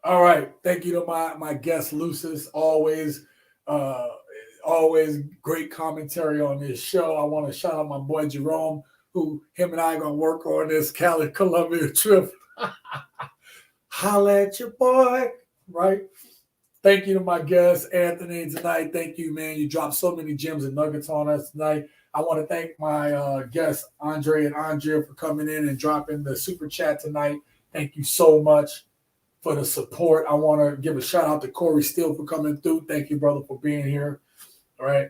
All right. Thank you to my guest, Lucis. Always great commentary on this show. I want to shout out my boy Jerome, who him and I are gonna work on this Cali, Colombia trip. Holla at your boy, right? Thank you to my guest, Anthony, tonight. Thank you, man. You dropped so many gems and nuggets on us tonight. I want to thank my guests, Andre and Andrea, for coming in and dropping the super chat tonight. Thank you so much for the support. I want to give a shout out to Corey Steele for coming through. Thank you, brother, for being here. All right.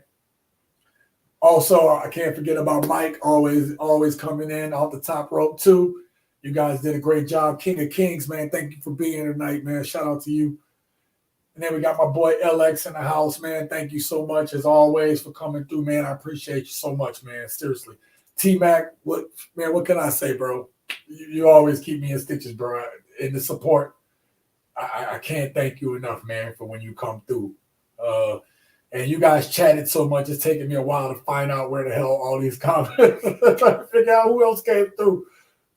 Also, I can't forget about Mike, always coming in off the top rope too. You guys did a great job. King of Kings, man. Thank you for being here tonight, man. Shout out to you. And then we got my boy LX in the house, man. Thank you so much, as always, for coming through, man. I appreciate you so much, man. Seriously. T-Mac, what can I say, bro? You always keep me in stitches, bro. And the support, I can't thank you enough, man, for when you come through. And you guys chatted so much, it's taking me a while to find out where the hell all these comments, trying to figure out who else came through.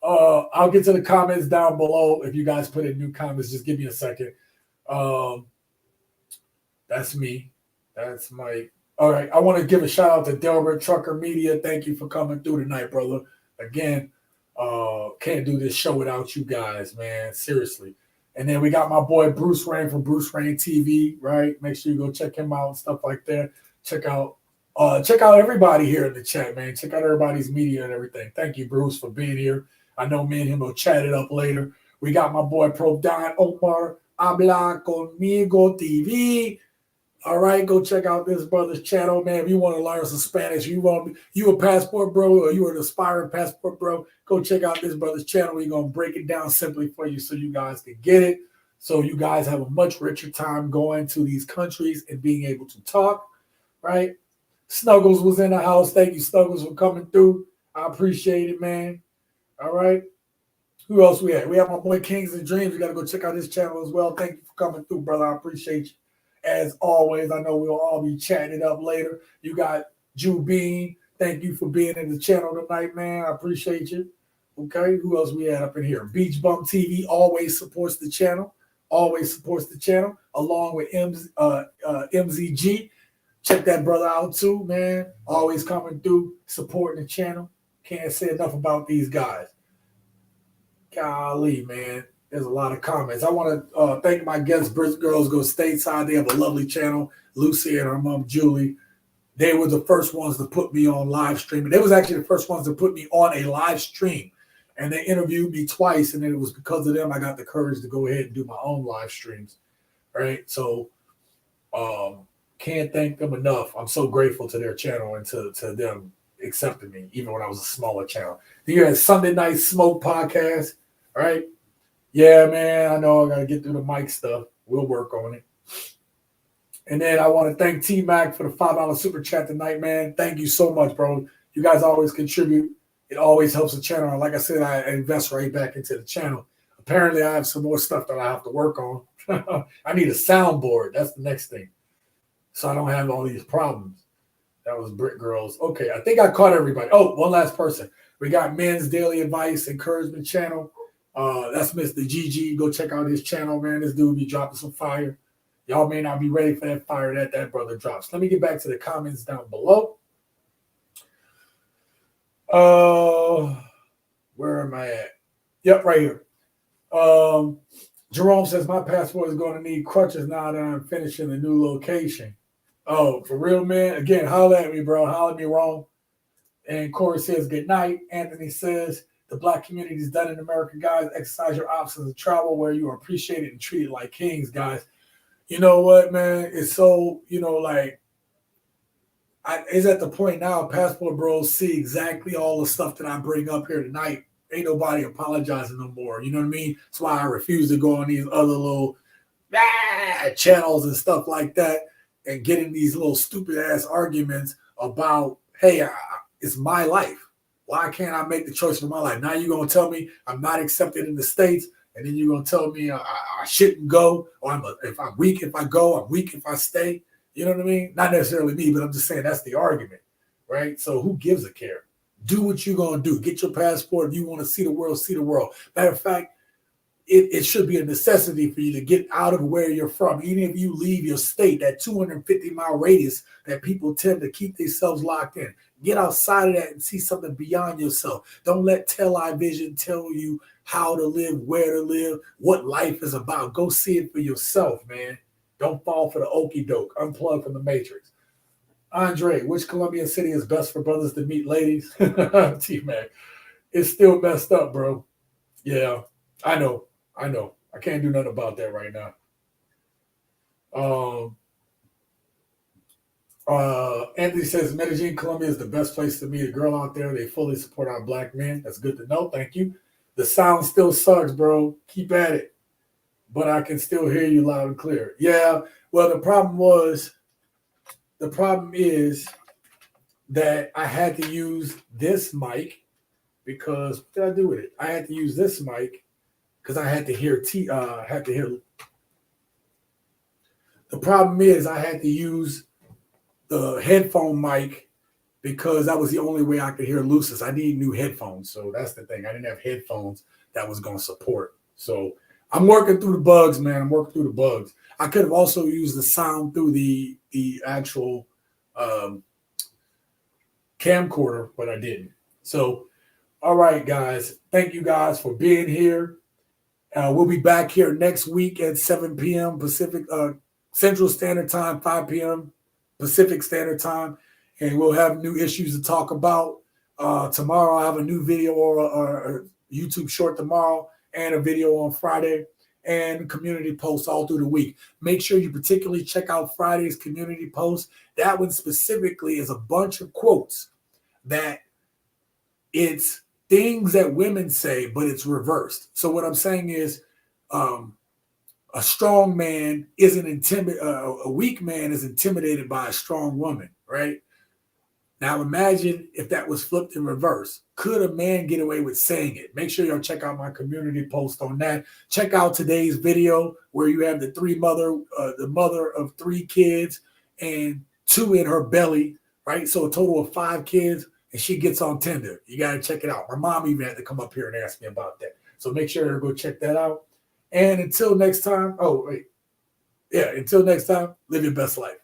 I'll get to the comments down below. If you guys put in new comments, just give me a second. That's me. That's Mike. All right. I want to give a shout out to Delbert Trucker Media. Thank you for coming through tonight, brother. Again, can't do this show without you guys, man. Seriously. And then we got my boy Bruce Rain from Bruce Rain TV, right? Make sure you go check him out and stuff like that. Check out everybody here in the chat, man. Check out everybody's media and everything. Thank you, Bruce, for being here. I know me and him will chat it up later. We got my boy Pro Don Omar, Habla Conmigo TV. All right, go check out this brother's channel, man. If you want to learn some Spanish, you a passport bro, or you an aspiring passport bro, go check out this brother's channel. We're going to break it down simply for you so you guys can get it. So you guys have a much richer time going to these countries and being able to talk, right? Snuggles was in the house. Thank you, Snuggles, for coming through. I appreciate it, man. All right. Who else we have? We have my boy Kings and Dreams. You got to go check out his channel as well. Thank you for coming through, brother. I appreciate you. As always, I know we'll all be chatting it up later. You got Jew Bean. Thank you for being in the channel tonight, man. I appreciate you. Okay, who else we had up in here? Beach Bum TV always supports the channel. Always supports the channel, along with MZG. Check that brother out too, man. Always coming through, supporting the channel. Can't say enough about these guys. Golly, man. There's a lot of comments. I want to thank my guests, Brit Girls Go Stateside. They have a lovely channel. Lucy and her mom, Julie. They were the first ones to put me on live streaming. They was actually the first ones to put me on a live stream. And they interviewed me twice. And then it was because of them I got the courage to go ahead and do my own live streams. Right? So can't thank them enough. I'm so grateful to their channel and to them accepting me, even when I was a smaller channel. You had Sunday Night Smoke podcast, right? Yeah, man, I know I got to get through the mic stuff. We'll work on it. And then I want to thank T-Mac for the $5 super chat tonight, man. Thank you so much, bro. You guys always contribute. It always helps the channel. And like I said, I invest right back into the channel. Apparently, I have some more stuff that I have to work on. I need a soundboard. That's the next thing. So I don't have all these problems. That was Brit Girls. Okay, I think I caught everybody. Oh, one last person. We got Men's Daily Advice Encouragement channel. That's Mr. GG. Go check out his channel, man. This dude be dropping some fire. Y'all may not be ready for that fire that brother drops. Let me get back to the comments down below. Where am I at? Yep, right here. Jerome says, my passport is going to need crutches now that I'm finishing the new location. Oh, for real, man? Again, holler at me, bro. Holler at me wrong. And Corey says, good night. Anthony says, the Black community is done in America, guys. Exercise your options of travel where you are appreciated and treated like kings, guys. You know what, man? It's so, like, it's at the point now, passport bros see exactly all the stuff that I bring up here tonight. Ain't nobody apologizing no more. You know what I mean? That's why I refuse to go on these other little channels and stuff like that and get in these little stupid ass arguments about, hey, it's my life. Why can't I make the choice for my life? Now you're going to tell me I'm not accepted in the States, and then you're going to tell me I shouldn't go, or if I'm weak if I go, I'm weak if I stay. You know what I mean? Not necessarily me, but I'm just saying that's the argument, right? So who gives a care? Do what you're going to do. Get your passport. If you want to see the world, see the world. Matter of fact, it should be a necessity for you to get out of where you're from. Even if you leave your state, that 250-mile radius that people tend to keep themselves locked in. Get outside of that and see something beyond yourself. Don't let television tell you how to live, where to live, what life is about. Go see it for yourself, man. Don't fall for the okie doke. Unplug from the matrix. Andre, which Colombian city is best for brothers to meet ladies? T-Mac. It's still messed up, bro. Yeah, I know. I can't do nothing about that right now. Anthony says Medellin, Colombia is the best place to meet a girl out there. They fully support our Black men. That's good to know. Thank you. The sound still sucks, bro. Keep at it. But I can still hear you loud and clear. Yeah. Well, the problem is that I had to use this mic because what did I do with it? I had to use this mic because I had to hear The problem is I had to use the headphone mic because that was the only way I could hear Lucis. I need new headphones. So that's the thing. I didn't have headphones that was going to support. So I'm working through the bugs, man. I'm working through the bugs. I could have also used the sound through the actual camcorder, but I didn't. So, all right, guys. Thank you guys for being here. We'll be back here next week at 7 p.m. Pacific Central Standard Time, 5 p.m. Pacific Standard Time, and we'll have new issues to talk about. Tomorrow, I have a new video or a YouTube short tomorrow, and a video on Friday, and community posts all through the week. Make sure you particularly check out Friday's community post. That one specifically is a bunch of quotes that it's things that women say, but it's reversed. So what I'm saying is, a strong man isn't intimidated. A weak man is intimidated by a strong woman, right? Now imagine if that was flipped in reverse. Could a man get away with saying it? Make sure y'all check out my community post on that. Check out today's video where you have the mother of 3 kids and 2 in her belly, right? So a total of 5 kids, and she gets on Tinder. You got to check it out. My mom even had to come up here and ask me about that. So make sure to go check that out. And until next time, until next time, live your best life.